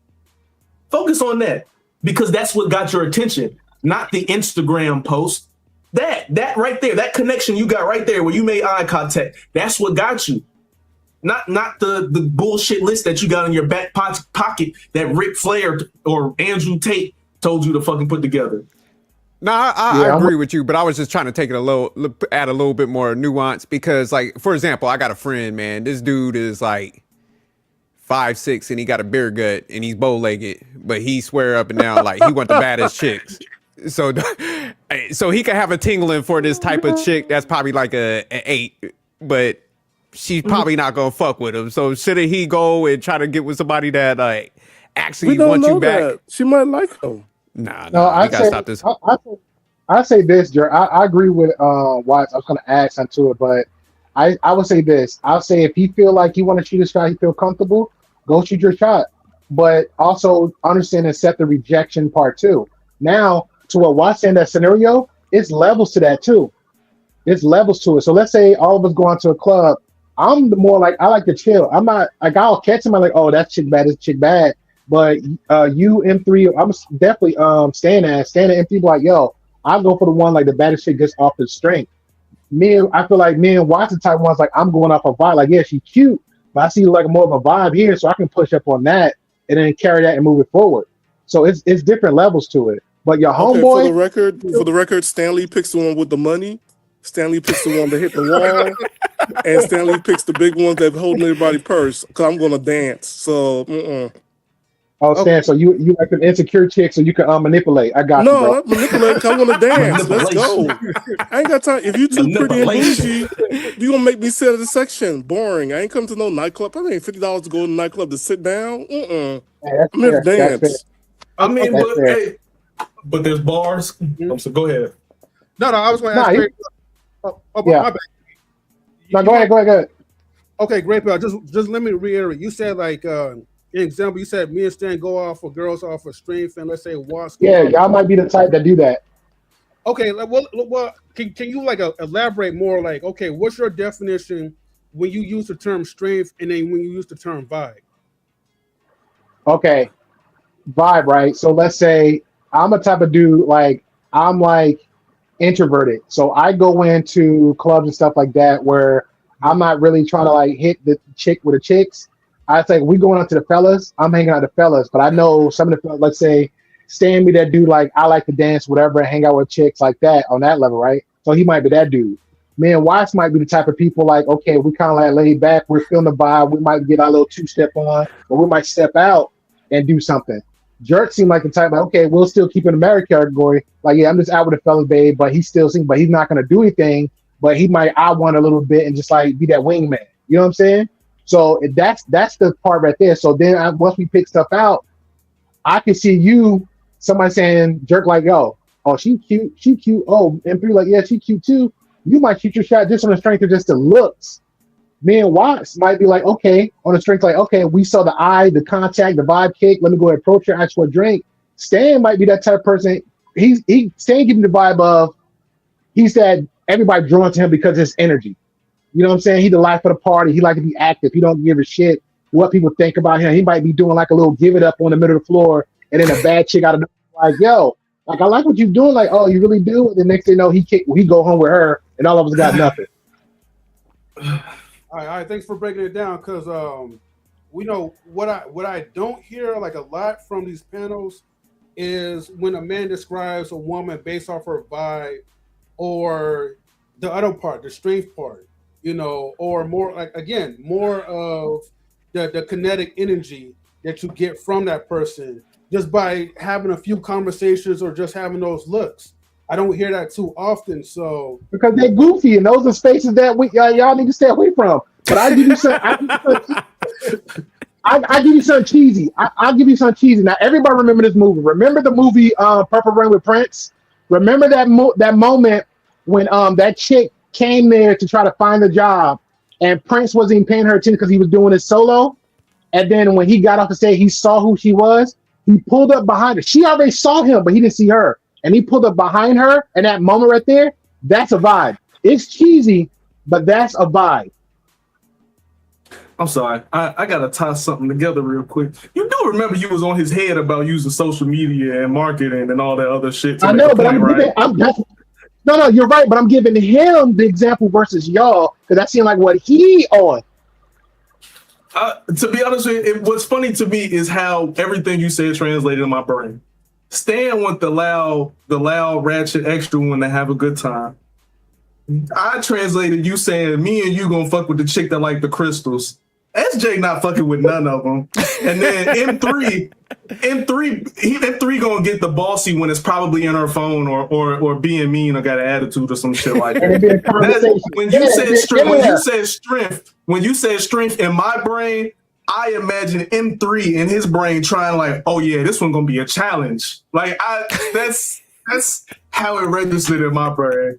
Focus on that, because that's what got your attention, not the Instagram post. That right there, that connection you got right there where you made eye contact, that's what got you. Not the bullshit list that you got in your back pocket that Ric Flair or Andrew Tate told you to fucking put together. No, I agree with you, but I was just trying to take it add a little bit more nuance, because, like, for example, I got a friend, man. This dude is like 5'6" and he got a beer gut and he's bow-legged, but he swear up and down like he want the baddest chicks. So he could have a tingling for this type of chick that's probably like an 8, but she's probably not gonna fuck with him. So should he go and try to get with somebody that like actually wants you back? That. She might like him. No, I gotta stop this. I say this, Jer. I agree with Watts. I was gonna add something to it, but I would say this. I'll say if he feel like he want to shoot a shot, he feel comfortable, go shoot your shot. But also understand and accept the rejection part too. Now, to what Watts said in that scenario, it's levels to that too. It's levels to it. So let's say all of us go out to a club. I'm the more like I like to chill. I'm not like I'll catch him. I'm like, oh, that chick bad. This chick bad. But you M3, I'm definitely staying at M3. Like, yo, I'll go for the one like the baddest chick just off the strength. I feel like me and Watson type ones like I'm going off a vibe. Like, yeah, she's cute, but I see like more of a vibe here, so I can push up on that and then carry that and move it forward. So it's different levels to it. But your homeboy, for the record, Stanley picks the one with the money. Stanley picks the one that hit the wall, and Stanley picks the big ones that holding everybody's purse. Cause I'm gonna dance. So. Oh, Stan, so you like an insecure chick so you can manipulate. I got you, bro. No, not manipulate. I want to dance. Let's go. I ain't got time. If you too pretty and bougie, you gonna make me sit at a section. Boring. I ain't come to no nightclub. I ain't $50 to go to a nightclub to sit down. Yeah, I'm here to dance. I mean, but there's bars. So go ahead. No, I was going to ask. My bad. No, go ahead. Okay, great, pal. Just let me reiterate. You said like. Example, you said me and Stan go off for girls off for strength, and let's say Watts. Yeah, y'all might be the type that do that. Okay, well, can you like elaborate more? Like, okay, what's your definition when you use the term strength, and then when you use the term vibe? Okay, vibe, right? So let's say I'm a type of dude like I'm like introverted, so I go into clubs and stuff like that where I'm not really trying to like hit the chick with the chicks. I think we going out to the fellas. I'm hanging out with the fellas, but I know some of the fellas, let's say, Stan be that dude like I like to dance, whatever, and hang out with chicks like that on that level, right? So he might be that dude. Me and Watts might be the type of people like, okay, we kind of like laid back, we're feeling the vibe, we might get our little two-step on, or we might step out and do something. Jerk seemed like the type like, okay, we'll still keep in the married category. Like, yeah, I'm just out with the fellas, babe, but he's not gonna do anything, but he might eye one a little bit and just like be that wingman. You know what I'm saying? So that's the part right there. So then once we pick stuff out, I can see somebody saying, jerk like, yo, oh, she cute. Oh, M3 like, yeah, she cute too. You might shoot your shot just on the strength of just the looks. Me and Watts might be like, okay, on the strength like, okay, we saw the eye, the contact, the vibe kick. Let me go ahead and approach her, ask for a drink. Stan might be that type of person. Stan giving the vibe of, he's that everybody drawn to him because of his energy. You know what I'm saying? He the life of the party. He like to be active. He don't give a shit what people think about him. He might be doing like a little give it up on the middle of the floor, and then a bad chick out of like, yo, like I like what you're doing. Like, oh, you really do? And the next thing you know, he go home with her, and all of us got nothing. All right. Thanks for breaking it down, because we know what I don't hear like a lot from these panels is when a man describes a woman based off her vibe or the other part, the strength part. You know, or more like more of the kinetic energy that you get from that person just by having a few conversations or just having those looks. I don't hear that too often. So because they're goofy and those are spaces that y'all need to stay away from. But I give you some. I give you something cheesy. I'll give you something cheesy. Now everybody remember this movie. Remember the movie Purple Rain with Prince? Remember that moment when that chick came there to try to find a job, and Prince wasn't even paying her attention because he was doing his solo. And then when he got off the stage, he saw who she was. He pulled up behind her. She already saw him, but he didn't see her. And he pulled up behind her, and that moment right there, that's a vibe. It's cheesy, but that's a vibe. I'm sorry. I gotta tie something together real quick. You do remember you was on his head about using social media and marketing and all that other shit. I know, but No, you're right, but I'm giving him the example versus y'all because that seemed like what he on. To be honest with you, what's funny to me is how everything you said translated in my brain. Stan want the loud, ratchet, extra one to have a good time. I translated you saying me and you gonna fuck with the chick that like the crystals. SJ not fucking with none of them. And then M3 gonna get the bossy when it's probably in her phone or being mean or got an attitude or some shit like that. When you said strength in my brain, I imagine M3 in his brain trying like, oh yeah, this one gonna be a challenge. Like that's how it registered in my brain.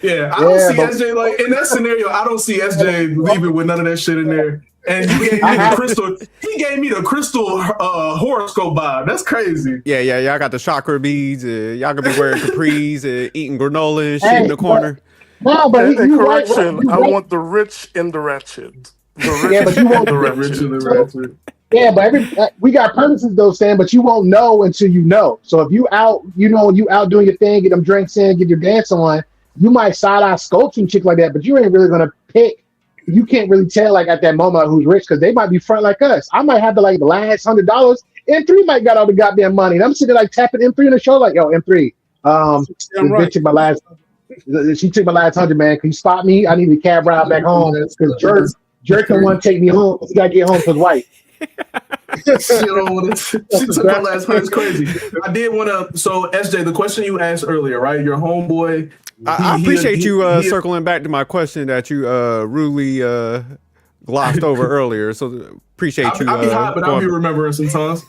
Yeah, I don't see SJ like in that scenario. I don't see SJ leaving with none of that shit in there. And you gave me the crystal. He gave me the crystal horoscope vibe. That's crazy. Yeah. Y'all got the chakra beads. Y'all gonna be wearing capris, eating granola and shit in the corner. No, but And you right. correction, You I right. want the rich and the ratchet. The rich Yeah, but you won't. and the The rich and the ratchet. ratchet. Yeah, but we got purposes though, Sam. But you won't know until you know. So if you out, you out doing your thing, get them drinks in, get your dance on. You might side eye scope some chick like that, but you ain't really gonna pick. You can't really tell like at that moment like, who's rich because they might be front like us. I might have the last $100. M3 might got all the goddamn money, and I'm sitting like tapping M3 in the show like, yo, M3. This bitch took my last. She took my last 100, man. Can you spot me? I need a cab ride back home because Jerk don't want to take me home. He got to get home because white. She took my last one. It's crazy. I did want to. So SJ, the question you asked earlier, right? Your homeboy. I appreciate you circling back to my question that you rudely glossed over earlier. So appreciate you. I'll be hot, but I'll be remembering sometimes.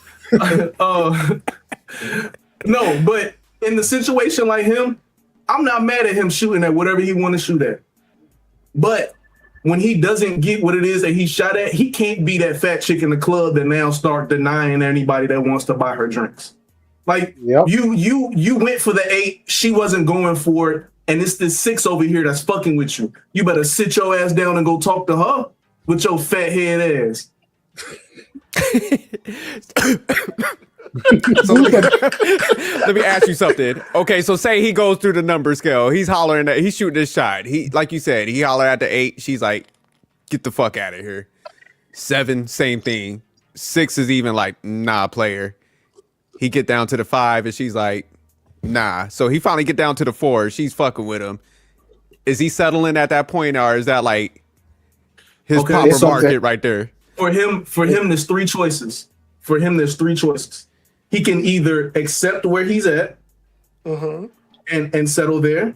No, but in the situation like him, I'm not mad at him shooting at whatever he want to shoot at. But when he doesn't get what it is that he shot at, he can't be that fat chick in the club that now start denying anybody that wants to buy her drinks. Like you went for the 8, she wasn't going for it, and it's this 6 over here that's fucking with you. You better sit your ass down and go talk to her with your fat head ass. So let me ask you something. Okay, so say he goes through the number scale. He's hollering at, he's shooting this shot. He, like you said, he hollered at the 8. She's like, get the fuck out of here. 7, same thing. 6 is even like, nah, player. He get down to the 5 and she's like, nah. So he finally get down to the 4. She's fucking with him. Is he settling at that point, or is that like his proper market right there? For him, there's 3 choices. He can either accept where he's at and settle there.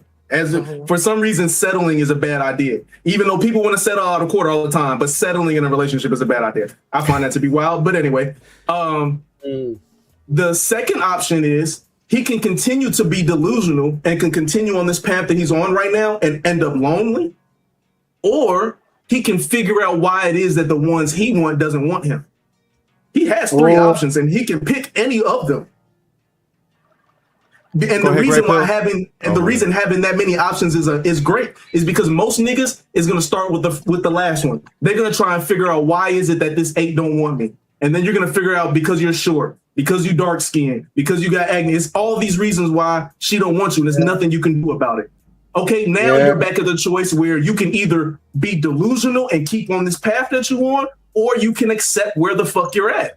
For some reason, settling is a bad idea. Even though people want to settle out of court all the time, but settling in a relationship is a bad idea. I find that to be wild. But anyway, the second option is he can continue to be delusional and can continue on this path that he's on right now and end up lonely. Or he can figure out why it is that the ones he wants doesn't want him. He has 3 options, and he can pick any of them. And the reason having that many options is great is because most niggas is gonna start with the last one. They're gonna try and figure out why is it that this 8 don't want me, and then you're gonna figure out because you're short, because you dark skinned, because you got acne. It's all these reasons why she don't want you, and there's nothing you can do about it. Okay, now you're back at the choice where you can either be delusional and keep on this path that you want, or you can accept where the fuck you're at.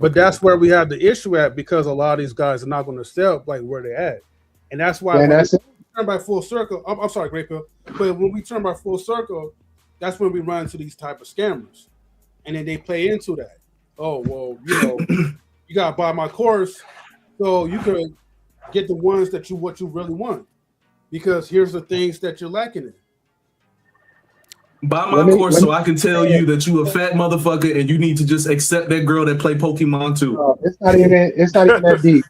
But that's where we have the issue at, because a lot of these guys are not going to accept like where they're at, and that's why when we turn by full circle. I'm sorry, Great Bill, but when we turn by full circle, that's when we run into these type of scammers, and then they play into that. Oh well, you got to buy my course, so you could get the ones that what you really want, because here's the things that you're lacking in. Buy my course so I can tell you that you a fat motherfucker and you need to just accept that girl that play Pokemon too. It's not even that deep.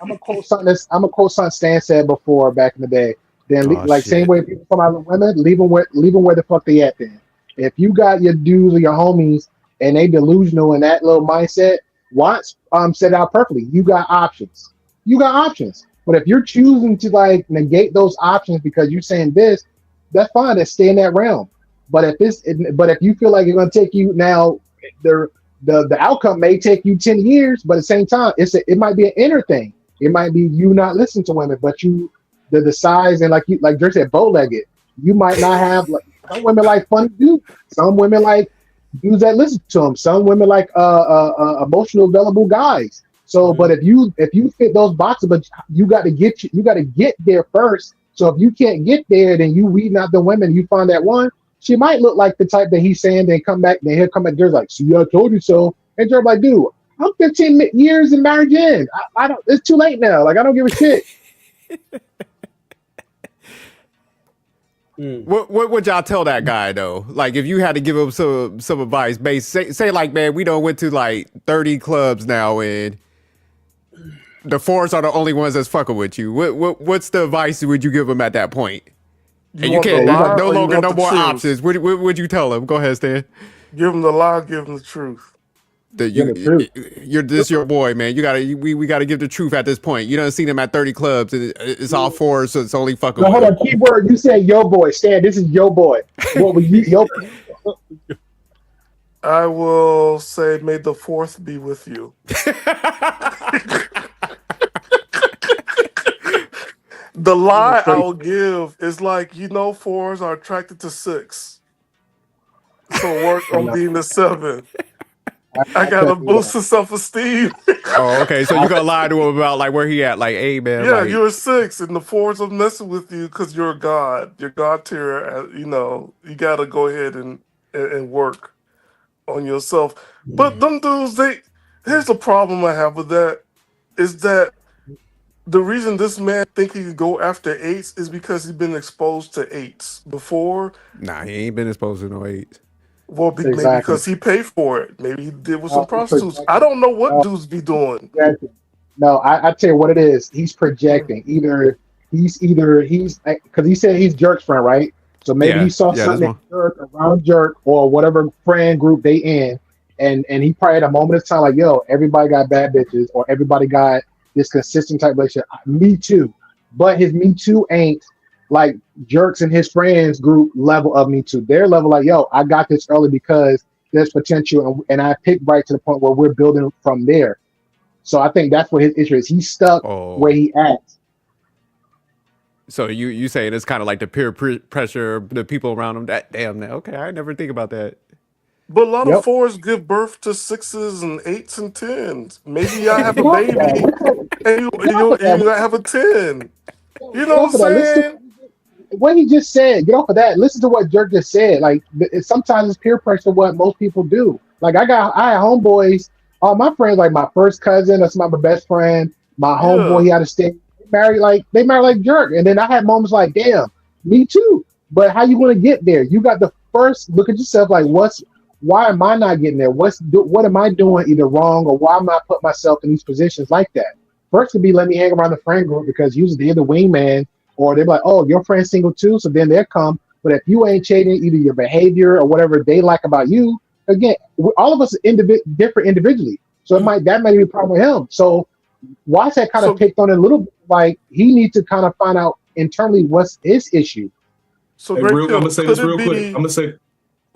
I'm a quote something Stan said before back in the day. Then same way people come out with women, leave them where the fuck they at. Then if you got your dudes or your homies and they delusional in that little mindset, Watts said it out perfectly. You got options. But if you're choosing to negate those options because you're saying this, that's fine. Let's stay in that realm. But if you feel like it's going to take you now, the outcome may take you 10 years, but at the same time, it might be an inner thing. It might be you not listening to women, but the size and like Drake said, bow-legged. You might not have some women like funny dudes. Some women like dudes that listen to them. Some women like emotional, available guys. So, but if you fit those boxes, but you got to get there first. So if you can't get there, then you weed out the women. You find that one. She might look like the type that he's saying, then come back, then he'll come back. There's like, see, I told you so. And Jer's like, dude, I'm 15 years in marriage in. I don't. It's too late now. I don't give a shit. What would y'all tell that guy though? Like, if you had to give him some advice, say like, man, we done went to 30 clubs now, and the 4s are the only ones that's fucking with you. What's the advice would you give him at that point? And you can't no more options. What would you tell him? Go ahead, Stan. Give him the lie, give him the truth. you're this your boy, man. You gotta we gotta give the truth at this point. You don't see them at 30 clubs and it's all fours, so it's only fucking. No, hold on. Keyword. You said yo boy. Stan, this is yo boy. What would you yo? I will say, may the fourth be with you. The lie I'll give is like, fours are attracted to six. So work on being the seven. I gotta boost the self-esteem. Oh, okay. So you gonna lie to him about like where he at? Like, hey man. Yeah, like, you're a six, and the fours are messing with you because you're a god. You're god tier. You gotta go ahead and work on yourself. But them dudes, here's the problem I have with that is that the reason this man think he can go after eights is because he's been exposed to eights before. Nah, he ain't been exposed to no eights. Well, maybe because he paid for it. Maybe he did with some prostitutes. I don't know what dudes be doing. No, I tell you what it is. He's projecting. Either he's because he said he's Jerk's friend, right? So maybe he saw something Jerk around Jerk or whatever friend group they in, and he probably had a moment of time like, yo, everybody got bad bitches or everybody got this consistent type of relationship. Me too. But his Me Too ain't like Jerks and his friends group level of Me Too. Their level like, yo, I got this early because there's potential and I picked right to the point where we're building from there. So I think that's what his issue is. He's stuck where he at. So you saying it's kind of like the peer pressure, the people around him. That damn. Okay, I never think about that. But a lot of fours give birth to sixes and eights and tens. Maybe I have a baby and you have a 10. You know what I'm saying? What he just said, get off of that. Listen to what Jerk just said. Like sometimes it's peer pressure what most people do. Like I had homeboys, all my friends, like my first cousin, that's my best friend, my homeboy, he out of state. They married like Jerk. And then I had moments like, damn, me too. But how you gonna get there? You got the first look at yourself like why am I not getting there? What am I doing either wrong or why am I putting myself in these positions like that? First could be let me hang around the friend group because usually they're the wingman, or they're like, oh, your friend's single too, so then they'll come. But if you ain't changing either your behavior or whatever they like about you, again, all of us are different individually. So that might be a problem with him. So Watts had kind of picked on it a little bit, like he needs to kind of find out internally what's his issue. So I'm gonna say this real quick. I'm gonna say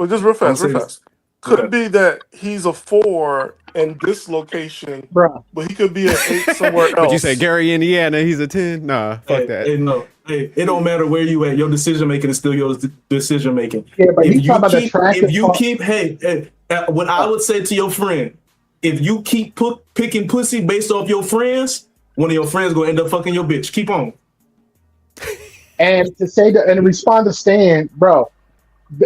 just real fast. Could it be that he's a 4 in this location, but he could be an 8 somewhere else? But you say Gary, Indiana, he's a 10? Nah, fuck that. No. Hey, it don't matter where you at. Your decision making is still your decision making. Yeah, but what I would say to your friend, if you keep picking pussy based off your friends, one of your friends gonna end up fucking your bitch. Keep on. And to say that and respond to Stan, bro.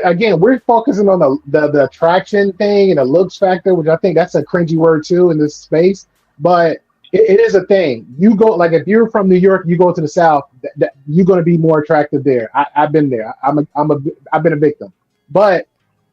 Again, we're focusing on the attraction thing and the looks factor, which I think that's a cringy word too in this space. But it is a thing. You go like if you're from New York, you go to the South, you're going to be more attractive there. I've been there. I've been a victim. But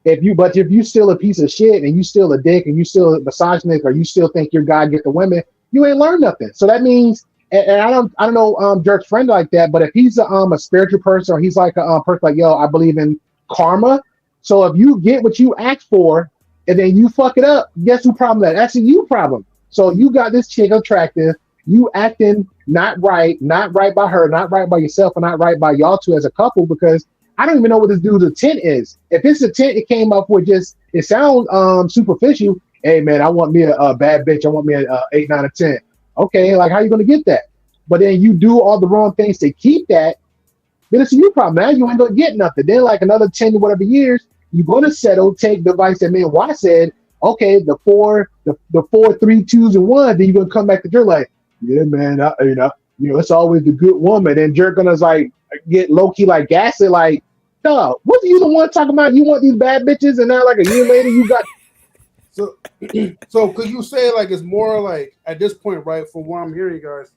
if you still a piece of shit and you still a dick and you still a misogynist or you still think your guy get the women, you ain't learned nothing. So that means. And I don't know Jerk's friend like that. But if he's a spiritual person or he's like a person like yo, I believe in karma. So if you get what you asked for and then you fuck it up, guess who problem that? That's a you problem. So you got this chick attractive, you acting not right by her, not right by yourself, and not right by y'all two as a couple because I don't even know what this dude's intent is. If it's intent, it came up with just it sounds superficial. Hey man, I want me a bad bitch. I want me a 8, 9, or 10. Okay, like how you gonna get that? But then you do all the wrong things to keep that. Then it's a you problem. Now you ain't gonna get nothing. Then like another 10 or whatever years, you're gonna settle, take the advice that me and Y said, okay, the 4, 3, 2s, and 1, then you're gonna come back to Jerk like, yeah, man, it's always the good woman. And Jerk gonna like get low key like gaslit, like, no, wasn't you the one talking about you want these bad bitches, and now like a year later you got so could you say like it's more like at this point, right? From what I'm hearing, guys,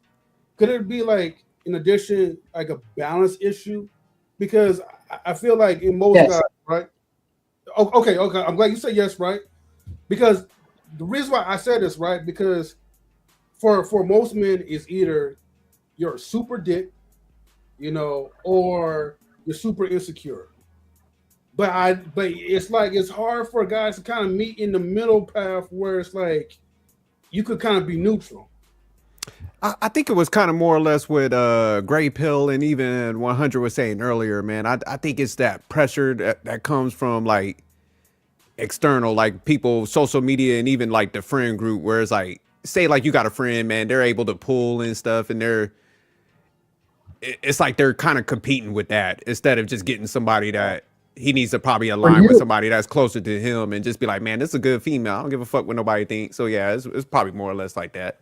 could it be like in addition like a balance issue? Because I feel like in most guys, right? Okay. I'm glad you said yes, right? Because the reason why I said this, right? Because for most men, is either you're a super dick, or you're super insecure. but it's like it's hard for guys to kind of meet in the middle path where it's like you could kind of be neutral. I think it was kind of more or less what Gray Pill and even 100 was saying earlier, man. I think it's that pressure that comes from like external, like people, social media, and even like the friend group, where it's like, say like you got a friend, man, they're able to pull and stuff, and it's like they're kind of competing with that instead of just getting somebody that he needs to probably align with somebody that's closer to him and just be like, man, this is a good female. I don't give a fuck what nobody thinks. So yeah, it's probably more or less like that.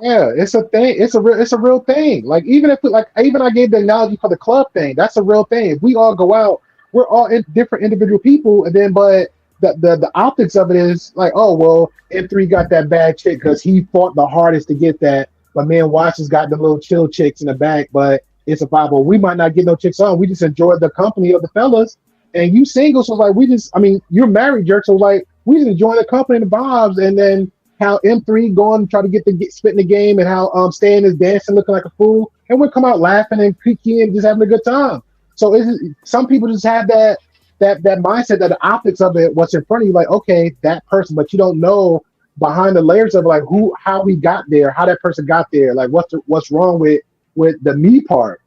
Yeah, it's a thing. It's a real thing. Like even if even I gave the analogy for the club thing. That's a real thing. If we all go out, we're all different individual people, and then but the optics of it is like, oh well, M3 got that bad chick because he fought the hardest to get that. But me and Watch has got the little chill chicks in the back, but it's a Bible. We might not get no chicks on. We just enjoy the company of the fellas. And you single, so like you're married, jerk. So like we just enjoy the company and the vibes, and then how M3 going try to get spit in the game, and how Stan is dancing looking like a fool, and we'll come out laughing and Kicin and just having a good time. So some people just have that mindset that the optics of it, what's in front of you, like okay, that person, but you don't know behind the layers of like how we got there, how that person got there, like what's wrong with the me part.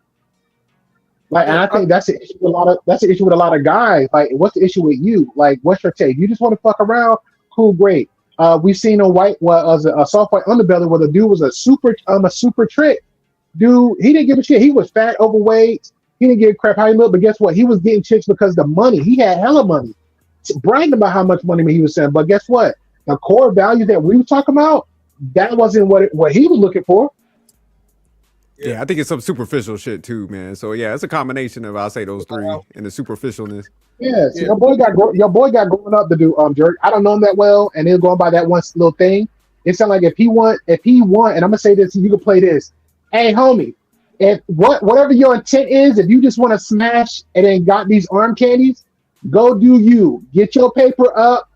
Like, and I think that's an issue with a lot of guys. Like, what's the issue with you? Like, what's your take? You just want to fuck around? Cool, great. We've seen a soft white underbelly where the dude was a super trick. Dude, he didn't give a shit. He was fat, overweight. He didn't give a crap how he looked, but guess what? He was getting chicks because the money. He had hella money. Bragging about how much money he was saying. But guess what? The core value that we were talking about, that wasn't what he was looking for. Yeah, I think it's some superficial shit too, man. So yeah, it's a combination of, I'll say, those three and the superficialness. Yeah, so your boy got growing up to do jerk. I don't know him that well, and he'll go by that one little thing. It sounds like if he won, and I'm gonna say this, you can play this. Hey, homie, if whatever your intent is, if you just want to smash and then got these arm candies, go do you. Get your paper up,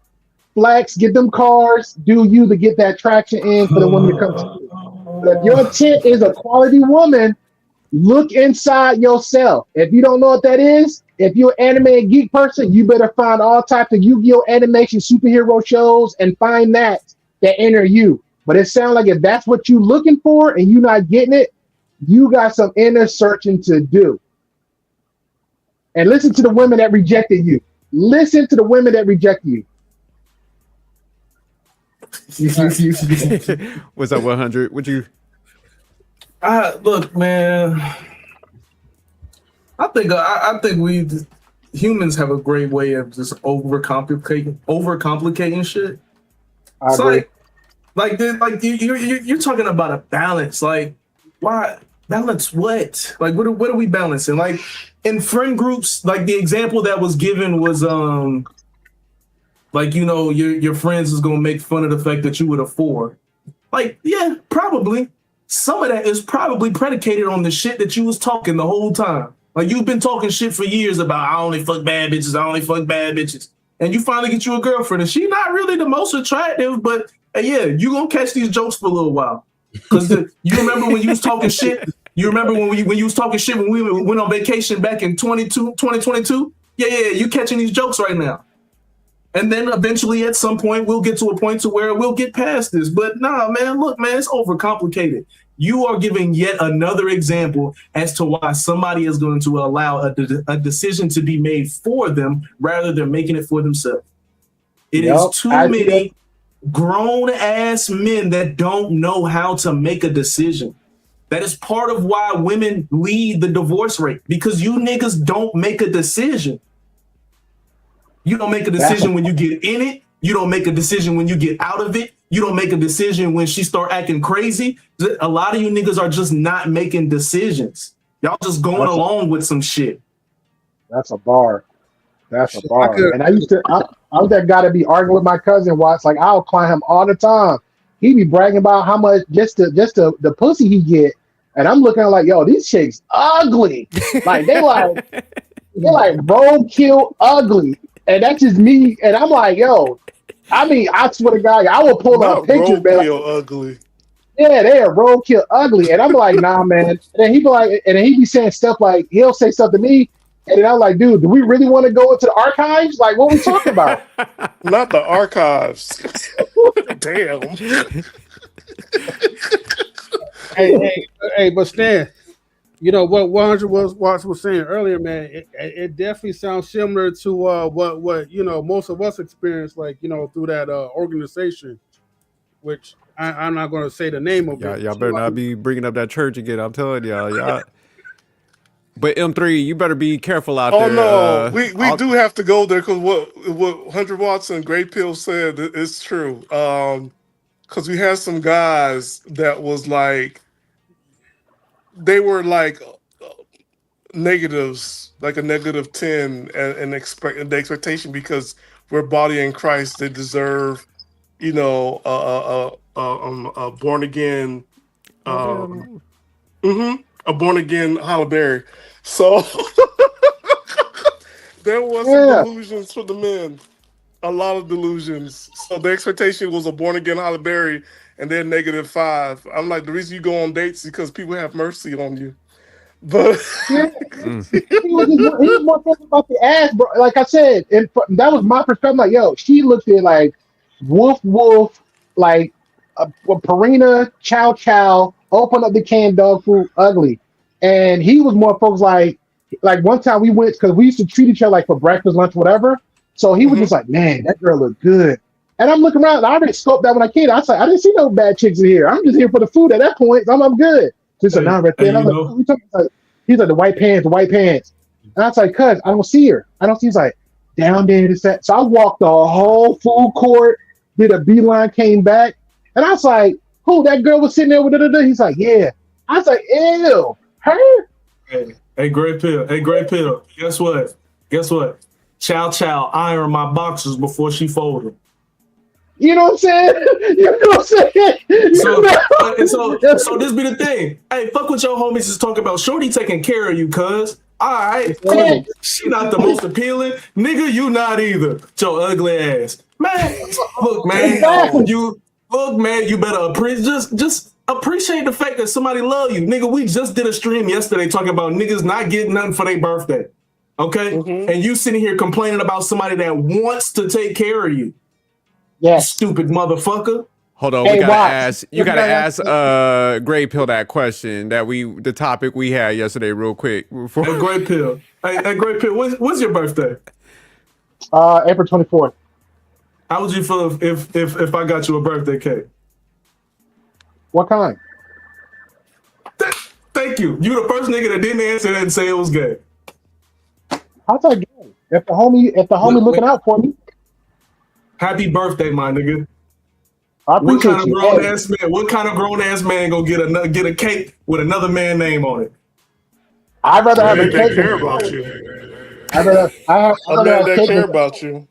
flex, get them cars, do you to get that traction in for the woman to come to you. But if your intent is a quality woman, look inside yourself. If you don't know what that is, if you're an anime and geek person, you better find all types of Yu-Gi-Oh! Animation superhero shows and find that enter you. But it sounds like if that's what you're looking for and you're not getting it, you got some inner searching to do. And listen to the women that rejected you. Listen to the women that rejected you. What's up, 100? Would you? Look, man. I think we humans have a great way of just overcomplicating shit. It's like you're talking about a balance. Like, why balance what? Like, what are we balancing? Like, in friend groups, like the example that was given was like, you know, your friends is gonna make fun of the fact that you would afford. Like, yeah, probably. Some of that is probably predicated on the shit that you was talking the whole time. Like, you've been talking shit for years about I only fuck bad bitches. And you finally get you a girlfriend, and she's not really the most attractive, but yeah, you gonna catch these jokes for a little while. Because you remember when you was talking shit? You remember when you was talking shit when we went on vacation back in 2022? Yeah, you catching these jokes right now. And then eventually at some point, we'll get to a point to where we'll get past this. But nah, man, look, man, it's overcomplicated. You are giving yet another example as to why somebody is going to allow a decision to be made for them rather than making it for themselves. It is too many grown-ass men that don't know how to make a decision. That is part of why women lead the divorce rate, because you niggas don't make a decision. You don't make a decision when you get in it. You don't make a decision when you get out of it. You don't make a decision when she start acting crazy. A lot of you niggas are just not making decisions. Y'all just going along with some shit. That's a bar. And I was that guy to be arguing with my cousin. Watch, like I'll climb him all the time. He be bragging about how much just the pussy he get, and I'm looking at like, yo, these chicks ugly. Like they like roadkill ugly. And that's just me. And I'm like, yo, I mean, I swear to God, I will pull up pictures, man. Ugly. Yeah, they are roadkill ugly. And I'm like, nah, man. And then he be saying stuff like, he'll say stuff to me, And then I was like, dude, do we really want to go into the archives? Like, what we talking about? Not the archives. Damn. Hey, but Stan, you know what 100 was saying earlier, man. It definitely sounds similar to what you know most of us experienced, like you know through that organization, which I'm not going to say the name of it. Y'all better not be bringing up that church again. I'm telling y'all. But M3, you better be careful out there. Oh no, we do have to go there because what 100 Watts and Great Pill said is true. Because we had some guys that was like, they were like negatives, like a -10, and the expectation because we're body in Christ, they deserve, you know, a born again, a born again Halle Berry. So there was some delusions for the men. A lot of delusions. So the expectation was a born again Halle Berry, and then -5. I'm like, the reason you go on dates is because people have mercy on you. But he was more focused about the ass, bro. Like I said, and that was my perspective. Like, yo, she looked at like woof, like Purina, chow chow, open up the canned dog food, ugly. And he was more focused like one time we went because we used to treat each other like for breakfast, lunch, whatever. So he was just like, man, that girl looked good. And I'm looking around. I already scoped that when I came. I was like, I didn't see no bad chicks in here. I'm just here for the food at that point. So I'm good. Just a now right there. And I'm like, we talking about? He's like, the white pants. And I was like, cuz, I don't see her. I don't see. He's like, down there. This, that. So I walked the whole food court, did a beeline, came back. And I was like, who? That girl was sitting there with da. He's like, yeah. I was like, ew. Her? Hey, Great Pill. Guess what? Chow iron my boxers before she folded. You know what I'm saying? So this be the thing. Hey, fuck what your homies is talking about. Shorty taking care of you, cuz. All right, cool. She not the most appealing. Nigga, you not either. Your ugly ass. Man, look, man. You better just appreciate the fact that somebody love you. Nigga, we just did a stream yesterday talking about niggas not getting nothing for their birthday. Okay? And you sitting here complaining about somebody that wants to take care of you. Yeah. Stupid motherfucker. Hold on, we gotta ask. You gotta ask Great Pill that question the topic we had yesterday, real quick. Before. Hey, Great Pill. Hey, Great Pill. When's your birthday? April 24th. How would you feel if I got you a birthday cake? What kind? Thank you. You the first nigga that didn't answer that and say it was gay. How's that going? If the homie looking out for me. Happy birthday, my nigga. What kind of grown ass man gonna get a cake with another man name on it? I'd rather have a cake care about you. I'd rather have care about you.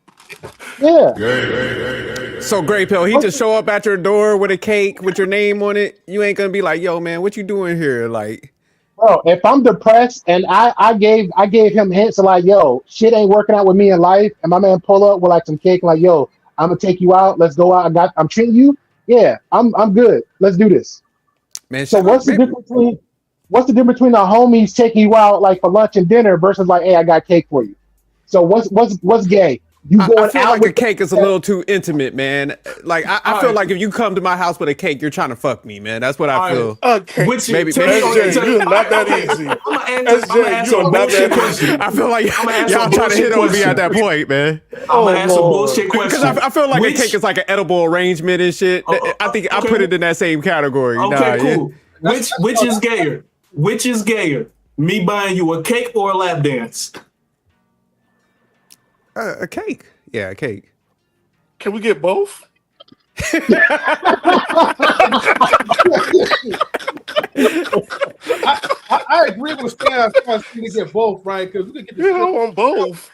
Yeah. So Great Pill, he just show up at your door with a cake with your name on it. You ain't gonna be like, yo, man, what you doing here? Like, bro, if I'm depressed and I gave him hints of like, yo, shit ain't working out with me in life, and my man pull up with like some cake, like, yo, I'm gonna take you out. Let's go out. I'm treating you. Yeah, I'm good. Let's do this. man. So what's the difference between the homies taking you out like for lunch and dinner versus like, hey, I got cake for you? So what's gay? You going I feel out like with a cake is a little too intimate, man. Like I feel like if you come to my house with a cake, you're trying to fuck me, man. That's what I feel. Okay. Maybe SJ, you're not that easy. I'm gonna answer a bullshit question. I feel like y'all trying to hit on me at that point, man. I'm gonna ask a bullshit question. Because I feel like a cake is like an edible arrangement and shit. I think I put it in that same category. Okay, cool. Yeah. Which is gayer? Which is gayer? Me buying you a cake or a lap dance? A cake. Yeah, a cake. Can we get both? I agree with Stan. I think we get both, right? Because we could get I want both,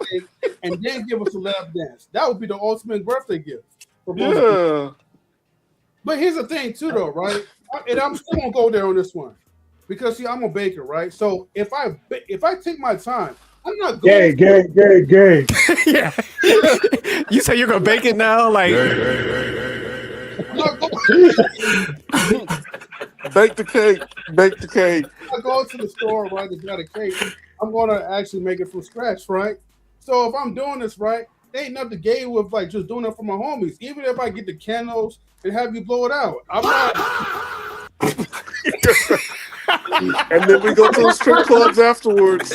and then give us a lap dance. That would be the ultimate birthday gift. Yeah. But here's the thing, too, though, right? And I'm still gonna go there on this one because see, I'm a baker, right? So if I take my time, I'm not going gay. Yeah. You say you're gonna bake it now, like. Bake the cake. Bake the cake. I go to the store, right, to get a cake. I'm gonna actually make it from scratch, right? So if I'm doing this right, there ain't nothing gay with like just doing it for my homies. Even if I get the candles and have you blow it out, I'm not. And then we go to the strip clubs afterwards.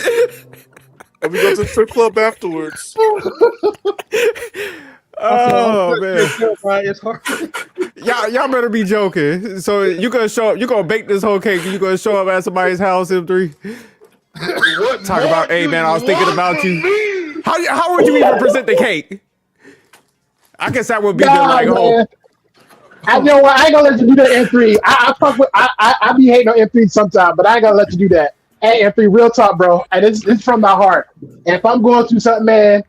And we go to the strip club afterwards. Oh man, Right? It's hard. y'all better be joking. So you gonna show up? You gonna bake this whole cake? And you gonna show up at somebody's house? M3. Talk about, hey man, I was thinking about you. How would you even present the cake? I guess that would be the like whole. I know what, I ain't gonna let you do that, M3. I be hating on M3 sometimes, but I ain't gonna let you do that. Hey, M3, real talk, bro. And it's from my heart. And if I'm going through something, man,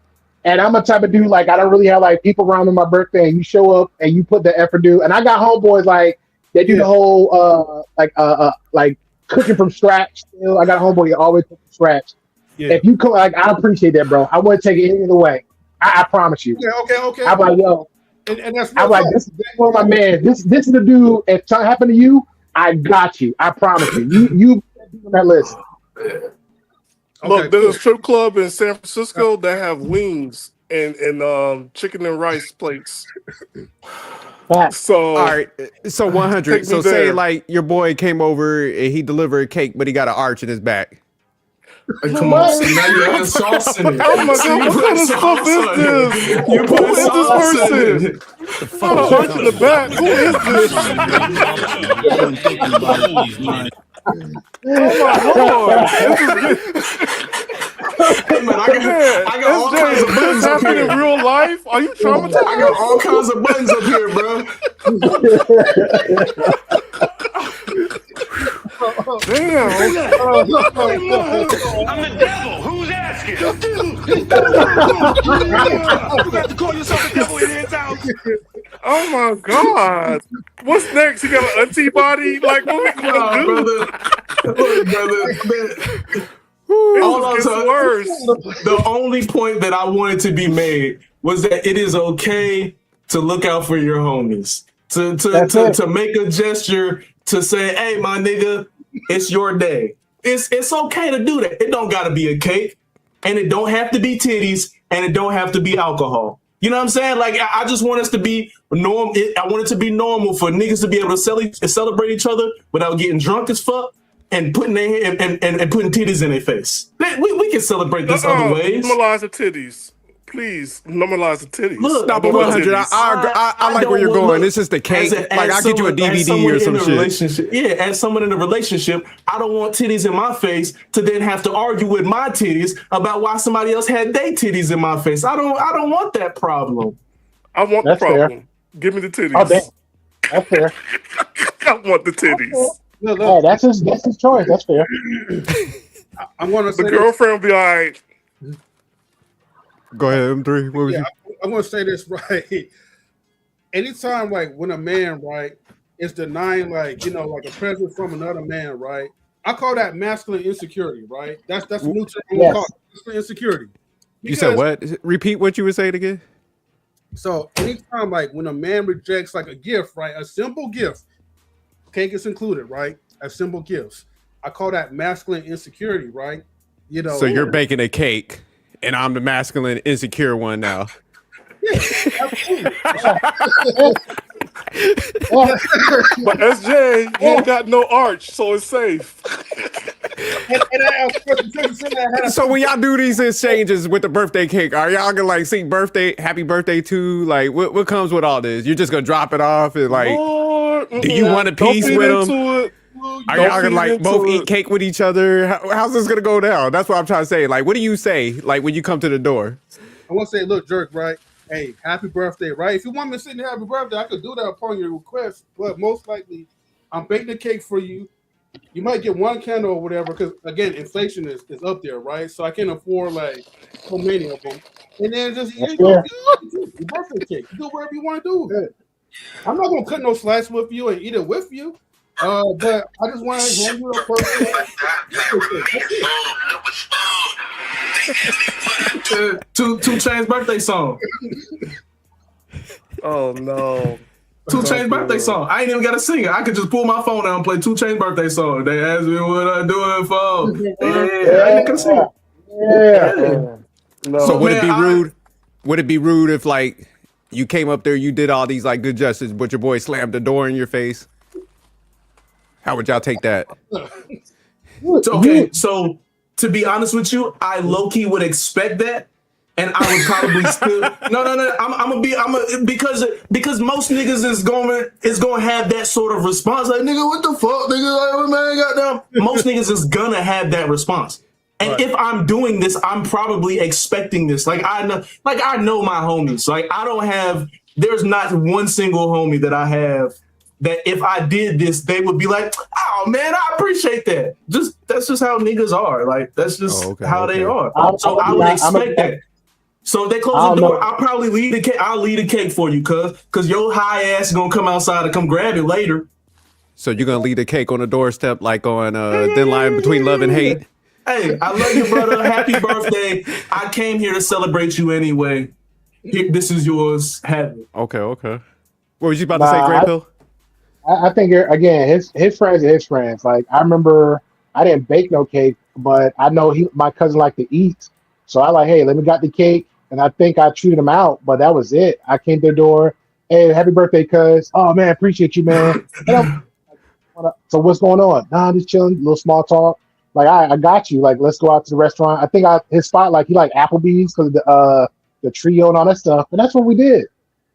and I'm a type of dude like I don't really have like people around on my birthday, and you show up and you put the effort do. And I got homeboys like they do the whole like cooking from scratch. Still, I got a homeboy that always cook from scratch. Yeah. If you come, like, I appreciate that, bro. I wouldn't take it any other way. I promise you. Yeah, okay. I'm like, yo. And that's I'm like, this is one of my man. This is the dude. If something happened to you, I got you. I promise you. You on that list. Look, there's a strip club in San Francisco that have wings and chicken and rice plates. So all right, so 100. So say like your boy came over and he delivered a cake, but he got an arch in his back. Come on, see, now you add sauce in it. Oh my god, what kind of stuff is this? You put this person? Not an arch in the back. Who is this? Oh my lord! Hey man, I got all kinds of buttons up here. In real life? Are you traumatized? I got all kinds of buttons up here, bro. Damn. I'm the devil. Who's asking? You got to call yourself the devil in his house. Oh my god. What's next? You got an auntie body? Like, what we gonna do? Brother. Worse. The only point that I wanted to be made was that it is okay to look out for your homies. To make a gesture to say, hey, my nigga, it's your day. It's okay to do that. It don't gotta be a cake, and it don't have to be titties, and it don't have to be alcohol. You know what I'm saying? Like, I just want us to be normal. I want it to be normal for niggas to be able to celebrate each other without getting drunk as fuck and putting their and putting titties in their face. We can celebrate this other ways. Normalize the titties. Please normalize the titties. Look, no, but 100. I like where you're going. It's just the cake. I'll get you a DVD or some shit. Yeah, as someone in a relationship, I don't want titties in my face to then have to argue with my titties about why somebody else had their titties in my face. I don't want that problem. I want the problem. Fair. Give me the titties. Oh, damn. That's fair. I want the titties. Look. Oh, that's his choice. That's fair. I'm gonna say the girlfriend will be all right. Go ahead, M3. What was you? I'm gonna say this right. Anytime, like when a man, right, is denying, like, you know, like a present from another man, right? I call that masculine insecurity, right? That's a new term I'm gonna call it, masculine insecurity. You said what? Repeat what you were saying again. So anytime, like when a man rejects like a gift, right, a simple gift, cake is included, right? As simple gifts, I call that masculine insecurity, right? You know. So you're baking a cake. And I'm the masculine, insecure one now. Yeah, absolutely. But SJ, you got no arch, so it's safe. So when y'all do these exchanges with the birthday cake, are y'all gonna like sing happy birthday to? Like, what comes with all this? You're just gonna drop it off and like, do you want a piece with them? Are y'all gonna like both eat cake with each other? How's this gonna go down? That's what I'm trying to say. Like, what do you say? Like when you come to the door? I want to say, look, jerk, right? Hey, happy birthday, right? If you want me to sing happy birthday, I could do that upon your request. But most likely, I'm baking the cake for you. You might get one candle or whatever, because again, inflation is up there, right? So I can't afford like so many of them. And then just your birthday cake. You do whatever you want to do with it. I'm not gonna cut no slice with you and eat it with you. But I just want to hand you a person. 2 Chainz birthday song. Oh no. 2 Chainz birthday song. I ain't even got to sing it. I could just pull my phone out and play 2 Chainz birthday song. They asked me what I do it for. Yeah, I ain't gonna sing it. Yeah. No. So would it man, be rude? Would it be rude if like you came up there, you did all these like good gestures, but your boy slammed the door in your face? How would y'all take that? Okay, so to be honest with you, I low-key would expect that. And I would probably still no. Because most niggas is gonna have that sort of response. Like, nigga, what the fuck, nigga? Like, man, goddamn. Most niggas is gonna have that response. And if I'm doing this, I'm probably expecting this. Like I know my homies. Like there's not one single homie that I have that if I did this, they would be like, oh man, I appreciate that. That's just how niggas are. Like that's just how they are. So I would expect that. So if they close the door, I'll probably leave the cake. I'll leave the cake for you, cause your high ass is gonna come outside and come grab it later. So you're gonna leave the cake on the doorstep like on Thin Line Between Love and Hate? Hey, I love you, brother. Happy birthday. I came here to celebrate you anyway. This is yours. Have it. Okay. What was you about to say, Grey Pill? I think again, his friends are his friends. Like I remember, I didn't bake no cake, but I know my cousin liked to eat, so I like, hey, let me got the cake, and I think I treated him out, but that was it. I came to the door, hey, happy birthday, cuz. Oh man, appreciate you, man. So what's going on? Nah, just chilling, little small talk. Like I got you. Like let's go out to the restaurant. I think his spot, like he liked Applebee's because of the trio and all that stuff, and that's what we did.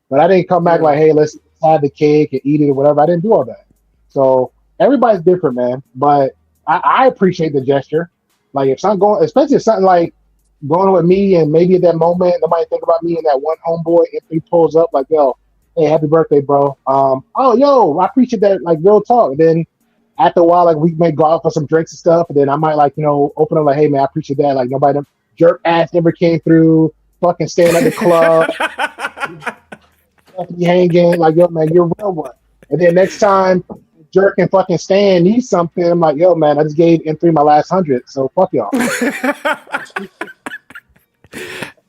But I didn't come back like, hey, let's have the cake and eat it or whatever. I didn't do all that. So everybody's different, man. But I appreciate the gesture. Like if something going, especially if something like going with me, and maybe at that moment nobody think about me and that one homeboy, if he pulls up like, yo, hey, happy birthday, bro. Oh, yo, I appreciate that, like real talk. And then after a while, like we may go out for some drinks and stuff, and then I might like, open up like, hey man, I appreciate that. Like nobody jerk ass never came through, fucking staying at the club. Hanging like, yo man, you're a real one. And then next time jerk and fucking Stan needs something, I'm like, yo man, I just gave M3 my last 100, so fuck y'all.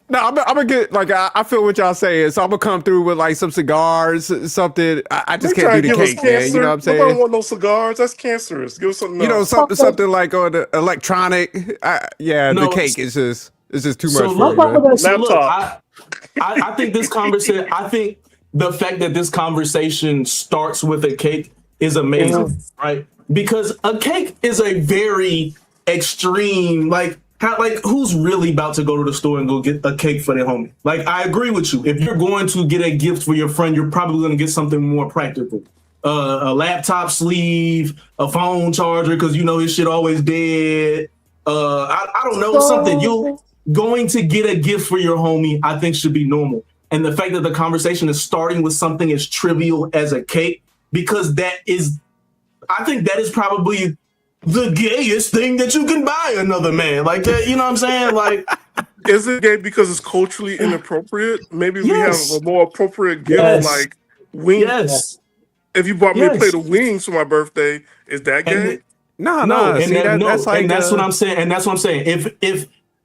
No, I'm gonna get like I feel what y'all saying, so I'm gonna come through with like some cigars, something. I just can't do the cake, man. You know what I'm saying? Nobody want no cigars. That's cancerous. Give us something else. Something like on the electronic. The cake is just too much for me. Man. So look, I think this conversation. I think the fact that this conversation starts with a cake is amazing, right? Because a cake is a very extreme, like who's really about to go to the store and go get a cake for their homie? Like, I agree with you. If you're going to get a gift for your friend, you're probably going to get something more practical. A laptop sleeve, a phone charger, because his shit always dead. I don't know, something. You're going to get a gift for your homie, I think should be normal. And the fact that the conversation is starting with something as trivial as a cake, because I think that is probably the gayest thing that you can buy another man. Like that, you know what I'm saying? Like, is it gay because it's culturally inappropriate? Maybe we have a more appropriate gift, like wings. Yes. If you bought me a plate of wings for my birthday, is that gay? No. That's like, and that's what I'm saying. And that's what I'm saying.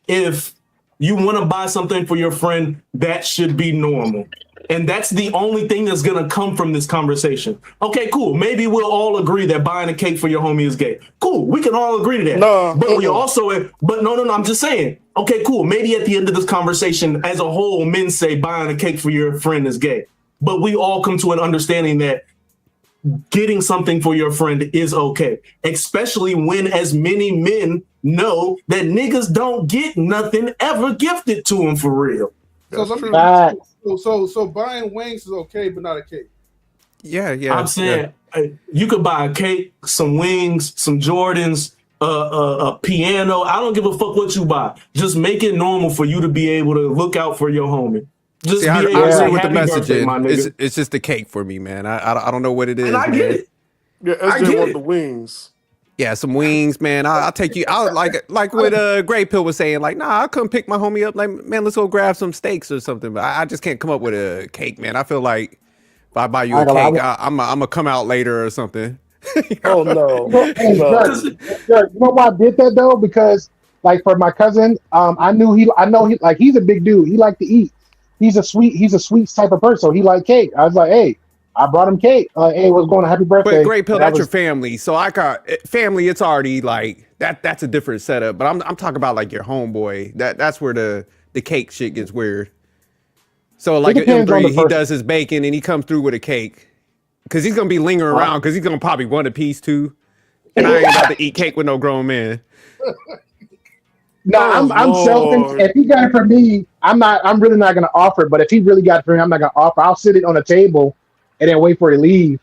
If you want to buy something for your friend, that should be normal. And that's the only thing that's going to come from this conversation. Okay, cool. Maybe we'll all agree that buying a cake for your homie is gay. Cool. We can all agree to that. No. But we also, but no, I'm just saying. Okay, cool. Maybe at the end of this conversation, as a whole, men say buying a cake for your friend is gay. But we all come to an understanding that getting something for your friend is okay. Especially when as many men know that niggas don't get nothing ever gifted to them for real. So buying wings is okay, but not a cake. Yeah. I'm saying you could buy a cake, some wings, some Jordans, a piano. I don't give a fuck what you buy. Just make it normal for you to be able to look out for your homie. Just I be able to say with the birthday, messaging. It's just the cake for me, man. I don't know what it is. And I get it. Yeah, SJ want the wings. Yeah, some wings, man. I'll take you. I'll like what Grey Pill was saying. Like, nah, I'll come pick my homie up. Like, man, let's go grab some steaks or something. But I just can't come up with a cake, man. I feel like if I buy you a cake, I'm gonna come out later or something. Oh no! You know why I did that though? Because like for my cousin, I know he like he's a big dude. He like to eat. He's a sweet type of person. So he like cake. I was like, hey, I brought him cake. Hey, what's going on? Happy birthday! But Great Pill, And that's your family. So I got family. It's already like that. That's a different setup. But I'm talking about like your homeboy. That's where the cake shit gets weird. So like an depends on the M3, he person. does his baking and he comes through with a cake because he's gonna be lingering around because he's gonna probably want a piece too. And I ain't about to eat cake with no grown man. No, I'm selfish. If he got it for me, I'm really not gonna offer it. But if he really got it for me, I'm not gonna offer. I'll sit it on the table and then wait for it to leave.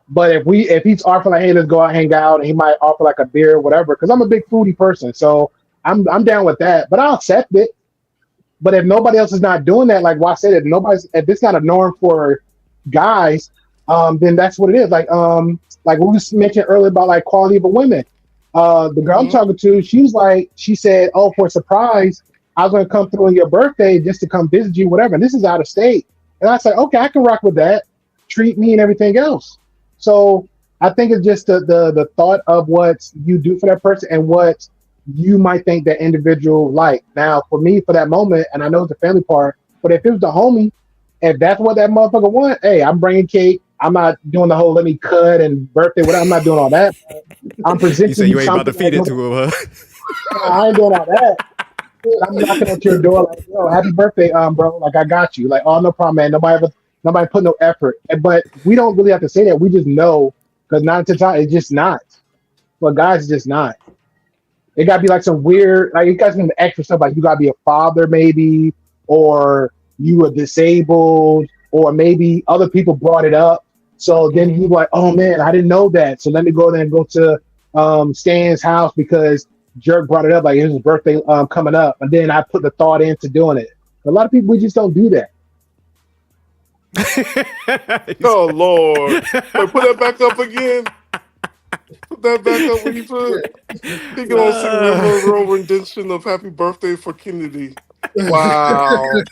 But if he's offering like, hey, let's go out, hang out, and he might offer like a beer or whatever, because I'm a big foodie person, so I'm down with that. But I'll accept it. But if nobody else is not doing that, like why said, if it's not a norm for guys, then that's what it is. Like we was mentioned earlier about like quality of a women. The girl I'm talking to, she said, oh, for a surprise, I was gonna come through on your birthday just to come visit you, whatever. And this is out of state. And I said, okay, I can rock with that. Treat me and everything else. So I think it's just the thought of what you do for that person and what you might think that individual like. Now, for me, for that moment, and I know it's the family part, but if it was the homie, if that's what that motherfucker want, hey, I'm bringing cake. I'm not doing the whole let me cut and birthday, whatever. I'm not doing all that. I'm presenting You say you ain't about to feed it to him, huh? I ain't doing all that. I'm knocking at your door like, yo, happy birthday, bro. Like, I got you. Like, oh, no problem, man. Nobody put no effort. But we don't really have to say that. We just know, because 9 to 10 times, it's just not. But guys, it's just not. It got to be like some weird, like, you got some extra stuff, like you got to be a father, maybe, or you are disabled, or maybe other people brought it up. So then you like, oh, man, I didn't know that. So let me go there and go to Stan's house because Jerk brought it up, like his birthday coming up. And then I put the thought into doing it. A lot of people, we just don't do that. Oh Lord! Wait, put that back up again. Put that back up when you put. He can all sing the real rendition of "Happy Birthday" for Kennedy. Wow!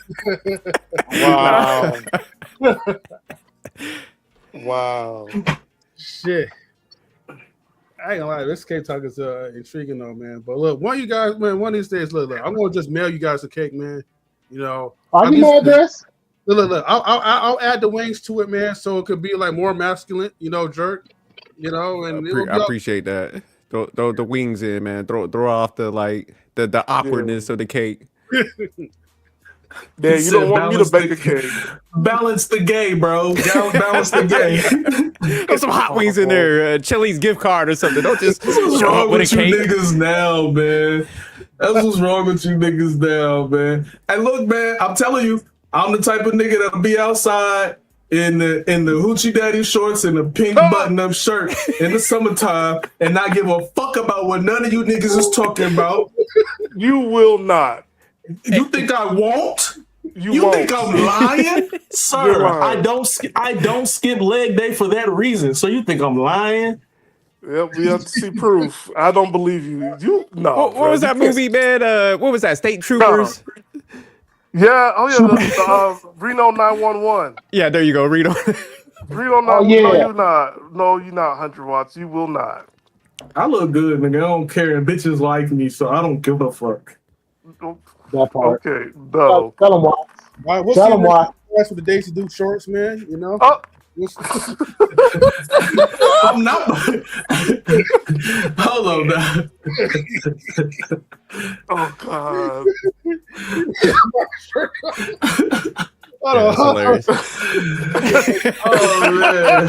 Wow! Wow! Shit. I ain't gonna lie, this cake talk is intriguing though, man. But look, one of you guys, man, one of these days, look, I'm gonna just mail you guys a cake, man. You know, I'll give my address. Look, I'll add the wings to it, man, so it could be like more masculine, you know, Jerk. You know, and I appreciate that. Throw the wings in, man. Throw off the like the awkwardness of the cake. Yeah, you don't want me to bake a cake. Balance the gay, bro. Balance the gay. Put some hot wings in there, Chili's gift card or something. Don't just What's show wrong up with a with you cake. niggas now, man? That's what's wrong with you niggas now, man. And look, man, I'm telling you, I'm the type of nigga that'll be outside in the hoochie daddy shorts and the pink button-up shirt in the summertime and not give a fuck about what none of you niggas is talking about. You will not. You think I won't? You won't. think I'm lying? Sir, lying. I don't skip leg day for that reason. So you think I'm lying? Yep, we have to see proof. I don't believe you. What was that movie, man? What was that? State Troopers? Yeah, the Reno 911. Yeah, there you go, Reno. Reno 911. yeah. No, you're not. No, you're not, 100 watts. You will not. I look good, nigga. I don't care. And bitches like me, so I don't give a fuck. That part. Okay, no. Tell them why. Why? What's Tell them why. That's for the days to do shorts, man. You know. Oh. I'm not. Hold on now. Oh God. That's hilarious. Oh man.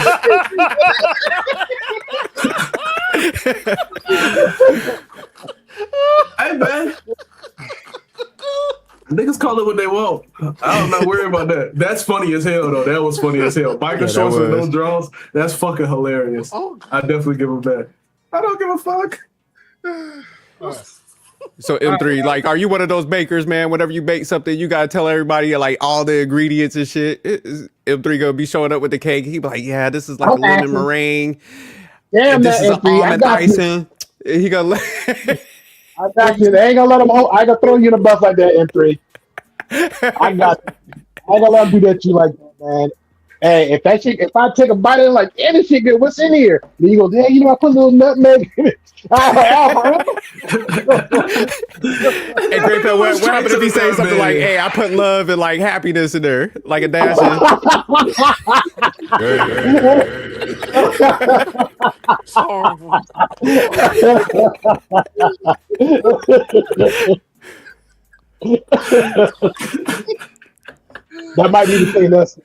Hey man. Niggas call it what they want. I'm not worried about that. That's funny as hell, though. That was funny as hell. Biker shorts with no draws. That's fucking hilarious. I definitely give them that. I don't give a fuck. So M3, like, are you one of those bakers, man? Whenever you bake something, you gotta tell everybody like all the ingredients and shit. M3 gonna be showing up with the cake. He be like, yeah, this is like a lemon meringue. Damn, and this is an M3. almond icing. He gonna. I got you. They ain't gonna let him. I ain't gonna throw you in the bus like that, M3. I got you. I ain't gonna let him do that to you like that, man. Hey, if I take a bite of it, like, yeah, this shit good. What's in here? Then you go, yeah, you know, I put a little nutmeg in it. I'm like, Hey, Great Pet, what happened if he say something like, "Hey, I put love and like happiness in there, like a dash in"? It's horrible. That might be between us.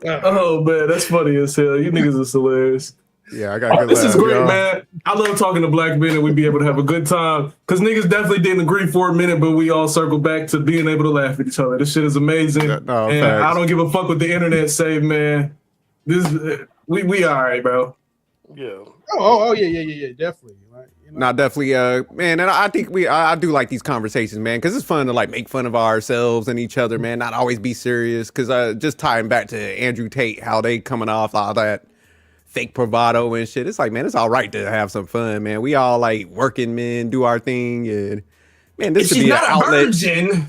Oh man, that's funny as hell. You niggas are hilarious. Yeah, I got good. This is great, y'all. man. I love talking to black men and we be able to have a good time. Cause niggas definitely didn't agree for a minute, but we all circle back to being able to laugh at each other. This shit is amazing. No, and facts. I don't give a fuck what the internet say, man. This we all right, bro. Yeah. Yeah, definitely. Right? You know? Not definitely, man. And I think I do like these conversations, man, because it's fun to like make fun of ourselves and each other, man. Not always be serious, because just tying back to Andrew Tate, how they coming off all that fake bravado and shit. It's like, man, it's all right to have some fun, man. We all like working men, do our thing, and man, this could be an outlet. Virgin.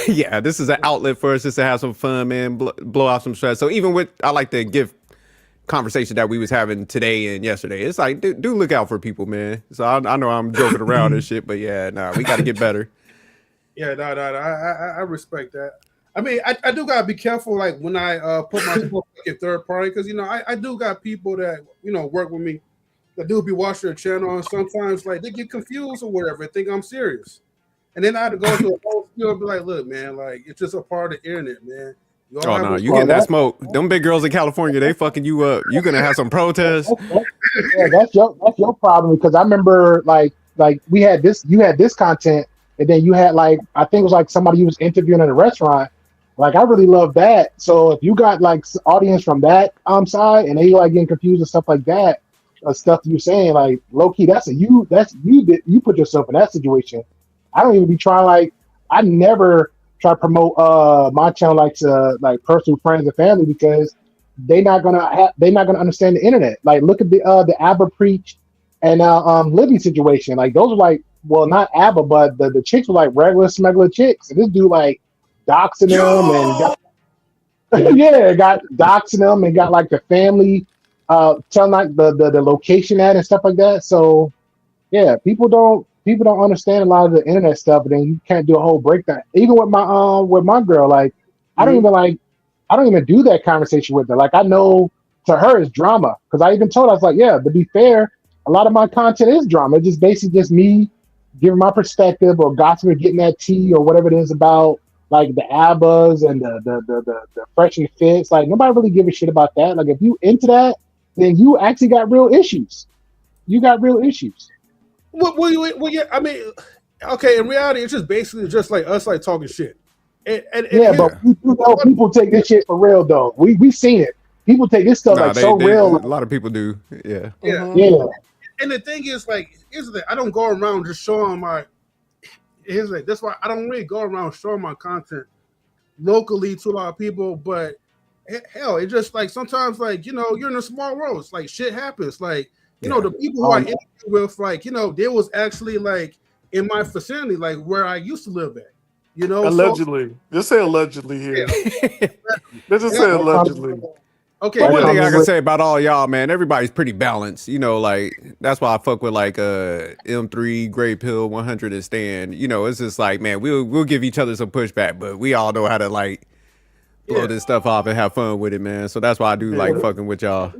Yeah, this is an outlet for us just to have some fun, man. Blow off some stress. So even with, I like to give conversation that we was having today and yesterday. It's like, do look out for people, man. So I know I'm joking around and shit, but yeah, we got to get better. Yeah, no, I respect that. I mean, I do gotta be careful, like when I put myself in third party, because you know I do got people that work with me that do be watching the channel, and sometimes like they get confused or whatever, and think I'm serious, and then I have to go to a whole field and be like, look, man, like it's just a part of the internet, man. Oh no, you getting that smoke? Them big girls in California, they fucking you up. You gonna have some protests? Yeah, that's your problem, because I remember like you had this content, and then you had like, I think it was like somebody you was interviewing at a restaurant. Like, I really love that. So if you got like audience from that side, and they like getting confused and stuff like that, stuff you're saying, like low key, you put yourself in that situation. I don't even be trying, like, I never try to promote my channel like to like personal friends and family, because they're not gonna understand the internet. Like, look at the ABBA Preach and Libby situation. Like, those are like, well, not ABBA, but the chicks were like regular smuggler chicks, and this dude like doxing them and got doxing them and got like the family telling like the location at and stuff like that. So yeah, people don't understand a lot of the internet stuff, and then you can't do a whole breakdown. Even with my girl, like I don't even do that conversation with her. Like, I know to her it's drama, because I even told her, I was like, yeah, to be fair, a lot of my content is drama. It's just basically just me giving my perspective or gossiping, getting that tea or whatever it is about like the ABBAs and the Fresh and Fits. Like, nobody really give a shit about that. Like, if you into that, then you actually got real issues. You got real issues. Well, yeah, I mean, okay, in reality, it's just basically just like us like talking shit. And yeah, but you know, people take this shit for real though. We seen it. People take this stuff real. A lot of people do. Yeah. Yeah. And the thing is, like, here's the thing. I don't go around just showing my. Here's the thing. That's why I don't really go around showing my content locally to a lot of people. But hell, it just like sometimes, like, you're in a small world. It's like shit happens. Like, the people who I interviewed with, like, they was actually like in my vicinity, like where I used to live at. Allegedly. Just say allegedly here. Let's just say allegedly. Okay. But one thing I can say about all y'all, man, everybody's pretty balanced. Like, that's why I fuck with like M3, Gray Pill, 100 and Stan. It's just like, man, we'll give each other some pushback, but we all know how to like blow this stuff off and have fun with it, man. So that's why I do like fucking with y'all.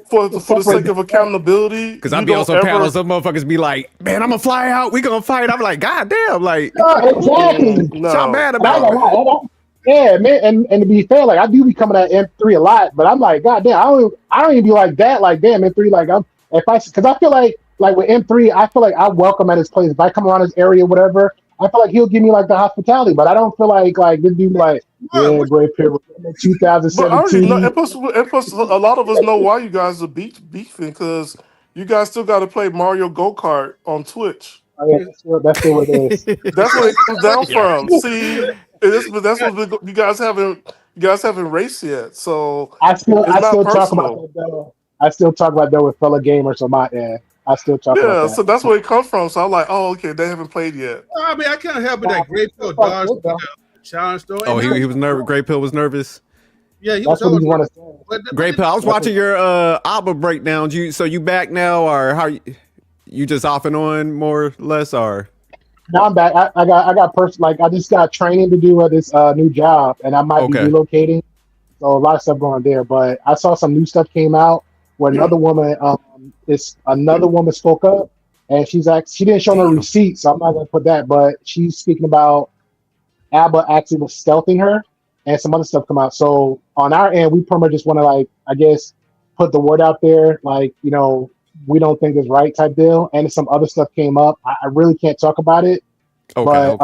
For the sake of accountability, because I be on some panels, some motherfuckers be like, "Man, I'm gonna fly out. We gonna fight." I'm like, "God damn!" Like, exactly. What y'all mad about? Yeah, man. And to be fair, like, I do be coming at M3 a lot, but I'm like, God damn, I don't even be like that. Like, damn, M3, like, because I feel like with M3, I feel like I welcome at his place. If I come around his area, whatever, I feel like he'll give me like the hospitality, but I don't feel like this dude like, yeah, Great Pill, 2017. And plus, a lot of us know why you guys are beefing, because you guys still got to play Mario Go-Kart on Twitch. Oh, yeah, that's still what it is. That's where it comes down from. See, that's what you guys haven't raced yet. So I still talk about that though. I still talk about that with fellow gamers on my end. I still talk about that. So that's where it comes from. So I'm like, oh, okay, they haven't played yet. I mean, I can't help it that Great Pill dodged challenge though. Oh, he was nervous. Great Pill was nervous. Yeah, he That's was. what you want to say. Great Pill. I was watching your ABBA breakdowns. You back now, or how you just off and on more or less, or? No, I'm back. I got I just got training to do at this new job, and I might be relocating. So a lot of stuff going there. But I saw some new stuff came out where another woman spoke up, and she didn't show no receipts, so I'm not gonna put that. But she's speaking about ABBA actually was stealthing her, and some other stuff come out. So on our end, we pretty much just want to I guess put the word out there, we don't think it's right type deal. And some other stuff came up. I really can't talk about it. But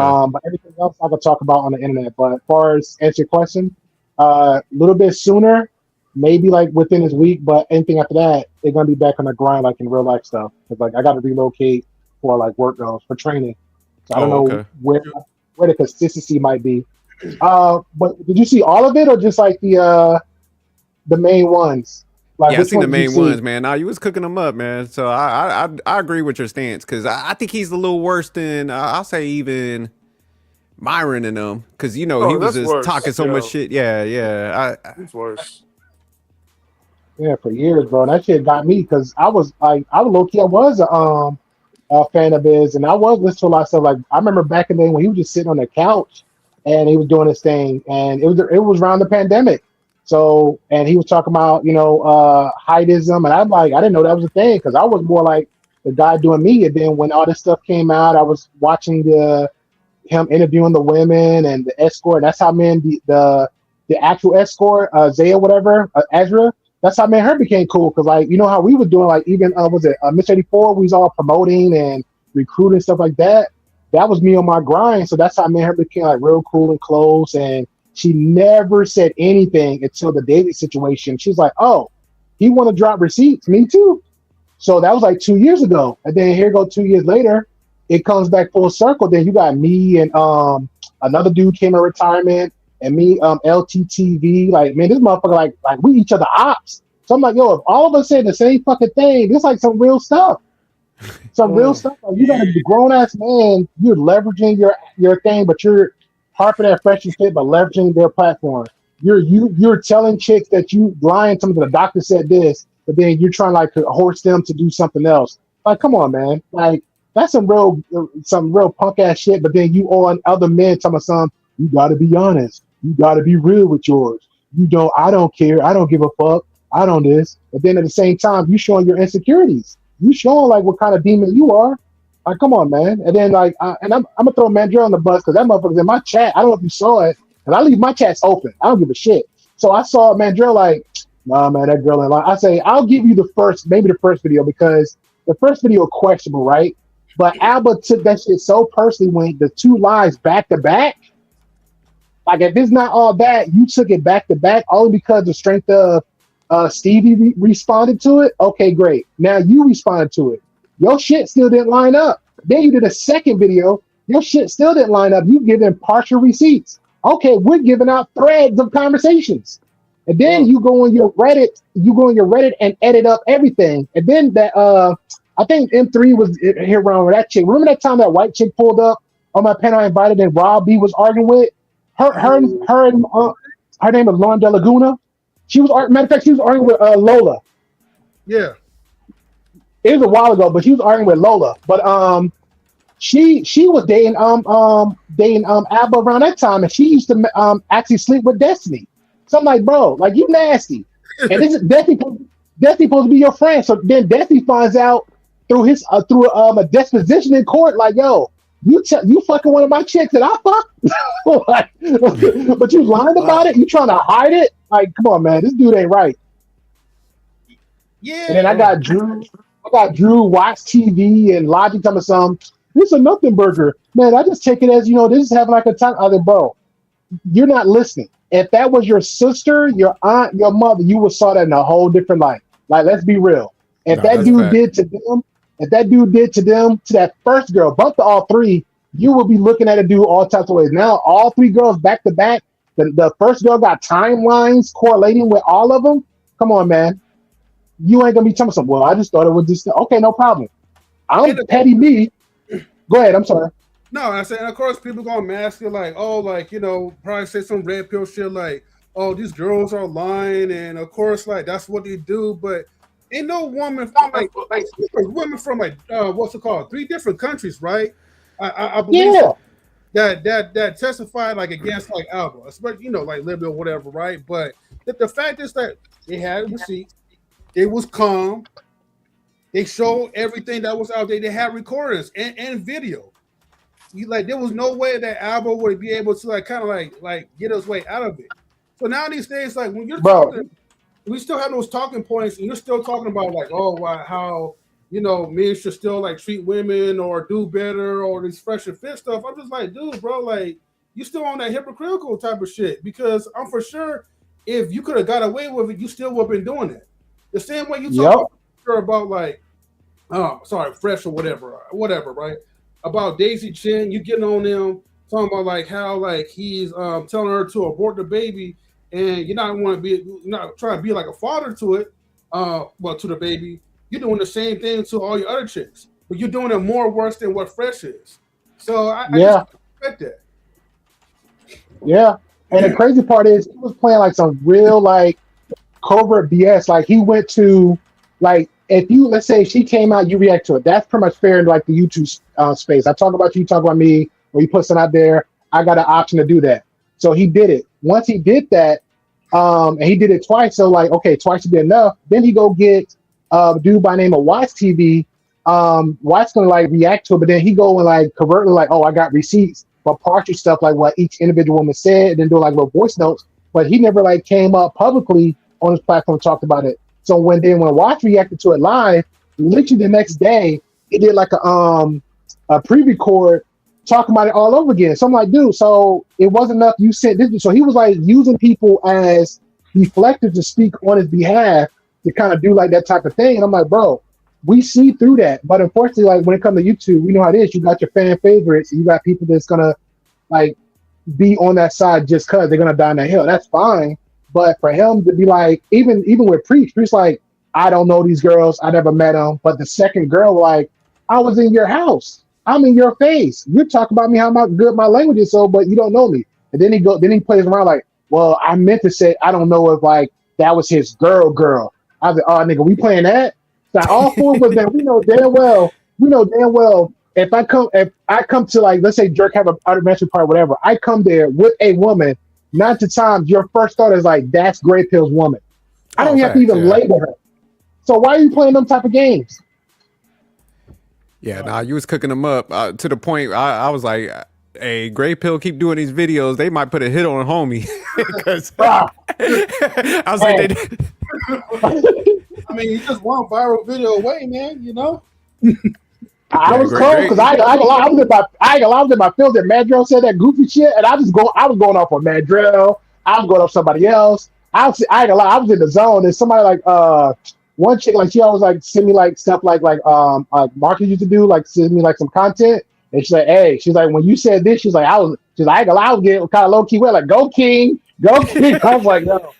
everything else I could talk about on the internet. But as far as answer your question, a little bit sooner, maybe within this week, but anything after that, they're gonna be back on the grind in real life stuff. Because I gotta relocate for work goes for training. So I don't know where the consistency might be. But did you see all of it or just the main ones? I seen the main ones, man. Nah, you was cooking them up, man. So I agree with your stance because I think he's a little worse than I'll say even Myron and them because he was just talking so much shit. Yeah. He's worse. Yeah, for years, bro. That shit got me because I was low key. I was a fan of his, and I was listening to a lot of stuff. I remember back in the day when he was just sitting on the couch and he was doing his thing, and it was around the pandemic. So, and he was talking about, heightism, and I'm I didn't know that was a thing because I was more like the guy doing me. And then when all this stuff came out, I was watching him interviewing the women and the escort. And that's how the actual escort, Zaya, whatever, Ezra. That's how her became cool because how we were doing even was it Miss 84? We was all promoting and recruiting stuff like that. That was me on my grind. So that's how her became real cool and close. And she never said anything until the David situation. She's like, "Oh, he want to drop receipts. Me too." So that was 2 years ago. And then here go 2 years later, it comes back full circle. Then you got me and another dude came in retirement and me, LTTV. Man, this motherfucker we each other ops. So I'm yo, if all of us say the same fucking thing, this some real stuff. Some real stuff. You got a grown ass man, you're leveraging your thing, but you're harping at fresh and fit, but leveraging their platform. You're telling chicks that you lying to them. The doctor said this, but then you're trying to horse them to do something else. Come on, man. That's some real punk ass shit. But then you on other men telling some, you got to be honest. You got to be real with yours. I don't care. I don't give a fuck. I don't this. But then at the same time, you showing your insecurities. You showing what kind of demon you are. Come on, man. And then and I'm gonna throw Mandrell on the bus because that motherfucker's in my chat. I don't know if you saw it, and I leave my chats open. I don't give a shit. So I saw Mandrell nah, man, that girl in line. I say I'll give you the first video because the first video questionable, right? But Alba took that shit so personally when the two lies back to back. If it's not all that, you took it back to back only because the strength of Stevie responded to it. Okay, great. Now you responded to it. Your shit still didn't line up. Then you did a second video. Your shit still didn't line up. You giving partial receipts. Okay, we're giving out threads of conversations. And then you go on your Reddit and edit up everything. And then that I think M3 was here around with that chick. Remember that time that white chick pulled up on my panel I invited and Rob B was arguing with? Her name is Lauren De Laguna. Matter of fact, she was arguing with Lola. Yeah. It was a while ago, but she was arguing with Lola. But she was dating Abba around that time, and she used to actually sleep with Destiny. So I'm like, bro, you nasty. And this is Destiny supposed to be your friend. So then Destiny finds out through a disposition in court, yo, you fucking one of my chicks that I fuck. But you lying about it. You trying to hide it. Come on, man, this dude ain't right. Yeah. And then I got Drew watch TV and Logic telling me something. This is a nothing burger. Man, I just take it as, this is having a time. Other bro, you're not listening. If that was your sister, your aunt, your mother, you would saw that in a whole different light. Let's be real. If that dude did to them, to that first girl, bump to all three, you will be looking at a dude all types of ways. Now, all three girls back to back, the first girl got timelines correlating with all of them. Come on, man. You ain't gonna be telling me something. Well, I just thought it was just okay, no problem. I'm petty me. Go ahead. I'm sorry. No, I said, and of course, people gonna mask it like, oh, like, probably say some red pill shit like, oh, these girls are lying, and of course, like, that's what they do. But ain't no woman like women from like what's it called? 3 different countries, right? I believe Yeah, that testified like against like Alba, especially like Libya or whatever, right? But the fact is that they had receipts, it was calm, they showed everything that was out there, they had recordings and video. Like there was no way that Alba would be able to like kind of like get his way out of it. So now these days, like when you're bro. talking, we still have those talking points, and you're still talking about like, oh, how men should still like treat women or do better or this fresh and fit stuff. I'm just like, dude, bro, like you still on that hypocritical type of shit because I'm for sure if you could have got away with it, you still would have been doing it. The same way you Yep. talk about like, sorry, fresh or whatever, right? About Daisy Chin, you getting on them talking about like how like he's telling her to abort the baby, and you're not trying to be like a father to it, well to the baby. You're doing the same thing to all your other chicks, but you're doing it more worse than what Fresh is. So I just Yeah, respect that. yeah. And the crazy part is he was playing like some real like covert BS. Like he went to like if you let's say she came out, you react to it. That's pretty much fair in like the YouTube space. I talk about you talk about me. When you put something out there, I got an option to do that. So he did it. Once he did that, and he did it twice. So like, okay, twice should be enough. Then he go get a dude by the name of Watts TV. Watts gonna like react to it, but then he go and like covertly like, oh, I got receipts for partial stuff like what each individual woman said, and then do like little voice notes. But he never like came up publicly on his platform and talked about it. So when Watts reacted to it live, literally the next day, he did like a pre-record talking about it all over again. So I'm like, dude, so it wasn't enough you sent this. So he was like using people as deflectors to speak on his behalf to kind of do like that type of thing. And I'm like, bro, we see through that. But unfortunately, like when it comes to YouTube, we know how it is. You got your fan favorites, and you got people that's gonna like be on that side just cause they're gonna die on that hill. That's fine. But for him to be like, even with Preach like, I don't know these girls, I never met them. But the second girl, like, I was in your house. I'm in your face. You talk about me how good my language is, so but you don't know me. And then he plays around like, well, I meant to say I don't know if like that was his girl. I was like, oh nigga, we playing that? So all 4 was that we know damn well if I come to like let's say Jerk have an elementary part, whatever, I come there with a woman, 9 times your first thought is like that's Gray Pill's woman. I don't have to even label her. So why are you playing them type of games? Yeah, you was cooking them up to the point I was like, hey, Gray Pill keep doing these videos. They might put a hit on homie. Because I was like, I mean, you just one viral video away, man. I was cold because I was in my field that Madrell said that goofy shit, and I was going off on Madrell. I was going off somebody else. I was in the zone, and somebody like one chick like she always like send me like stuff like Marcus used to do, like send me like some content, and she's like, hey, she's like when you said this, she's like I was getting kind of low key wet, like go King. I was like no.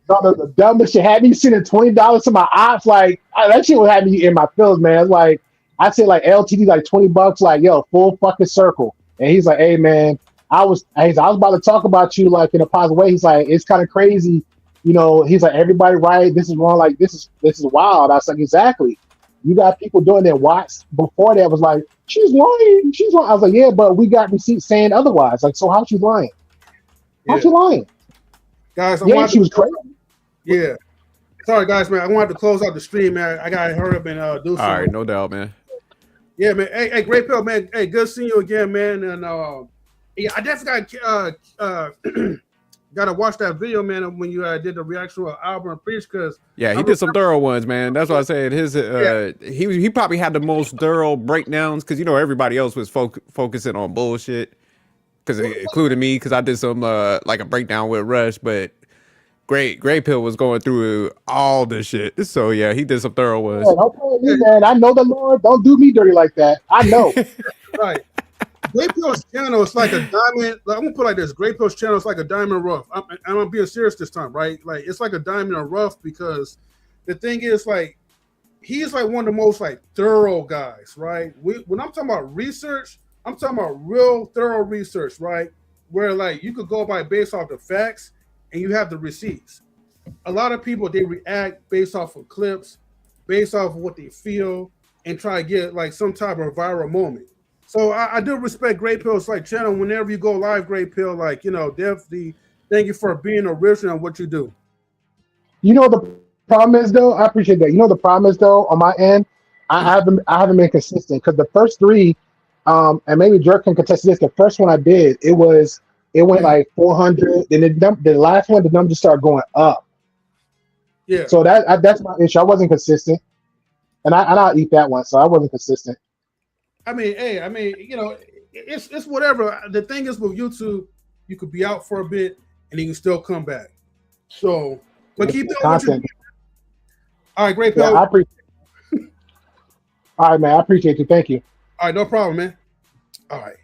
The dumbest shit had me sending $20 to my ops. Like that shit would have me in my feels, man. It's like I said, like LTD, like $20, like yo, full fucking circle. And he's like, hey man, I was about to talk about you like in a positive way. He's like, it's kind of crazy, He's like, everybody right, this is wrong, like this is wild. I was like, exactly. You got people doing that. Watts before that was like, she's lying. I was like, yeah, but we got receipts saying otherwise. Like, so how's she lying? How's she lying? Guys, she was crazy. Yeah. Sorry, guys, man. I wanted to close out the stream, man. I got to hurry up and do something. all right, no doubt, man. Yeah, man. Hey, Great Pill, man. Hey, good seeing you again, man. And yeah, I definitely got to watch that video, man, when you did the reaction to Albert and Preach, because he did some thorough ones, man. That's why I said his he probably had the most thorough breakdowns because everybody else was focusing on bullshit, because including me, because I did some like a breakdown with Rush, but Gray Pill was going through all the shit. So yeah, he did some thorough ones. Yeah, don't play me, man. I know the Lord. Don't do me dirty like that. I know. Right. Gray Pill's channel is like a diamond. Like, I'm gonna put it like this: Gray Pill's channel is like a diamond rough. I'm being serious this time, right? Like it's like a diamond in rough, because the thing is, like, he's like one of the most like thorough guys, right? When I'm talking about research, I'm talking about real thorough research, right? Where like you could go by based off the facts and you have the receipts. A lot of people they react based off of clips, based off of what they feel, and try to get like some type of viral moment. So I do respect Great Pill's like channel. Whenever you go live, Great Pill, like definitely thank you for being original in what you do. You know the problem is though, I appreciate that. You know the problem is though, on my end, I haven't been consistent because the first three, and maybe Jerk can contest this. The first one I did, it went like 400. Then the last one, the number just started going up. Yeah. So that's my issue. I wasn't consistent, and I'll eat that one. So I wasn't consistent. I mean, it's whatever. The thing is with YouTube, you could be out for a bit and you can still come back. So, but keep doing what you're doing. All right, Great Pill. Yeah, I appreciate it. All right, man. I appreciate you. Thank you. All right, no problem, man. All right,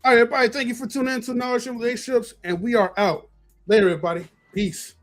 everybody. Thank you for tuning in to Knowledge and Relationships, and we are out. Later, everybody. Peace.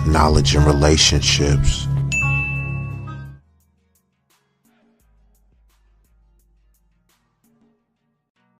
Knowledge and relationships.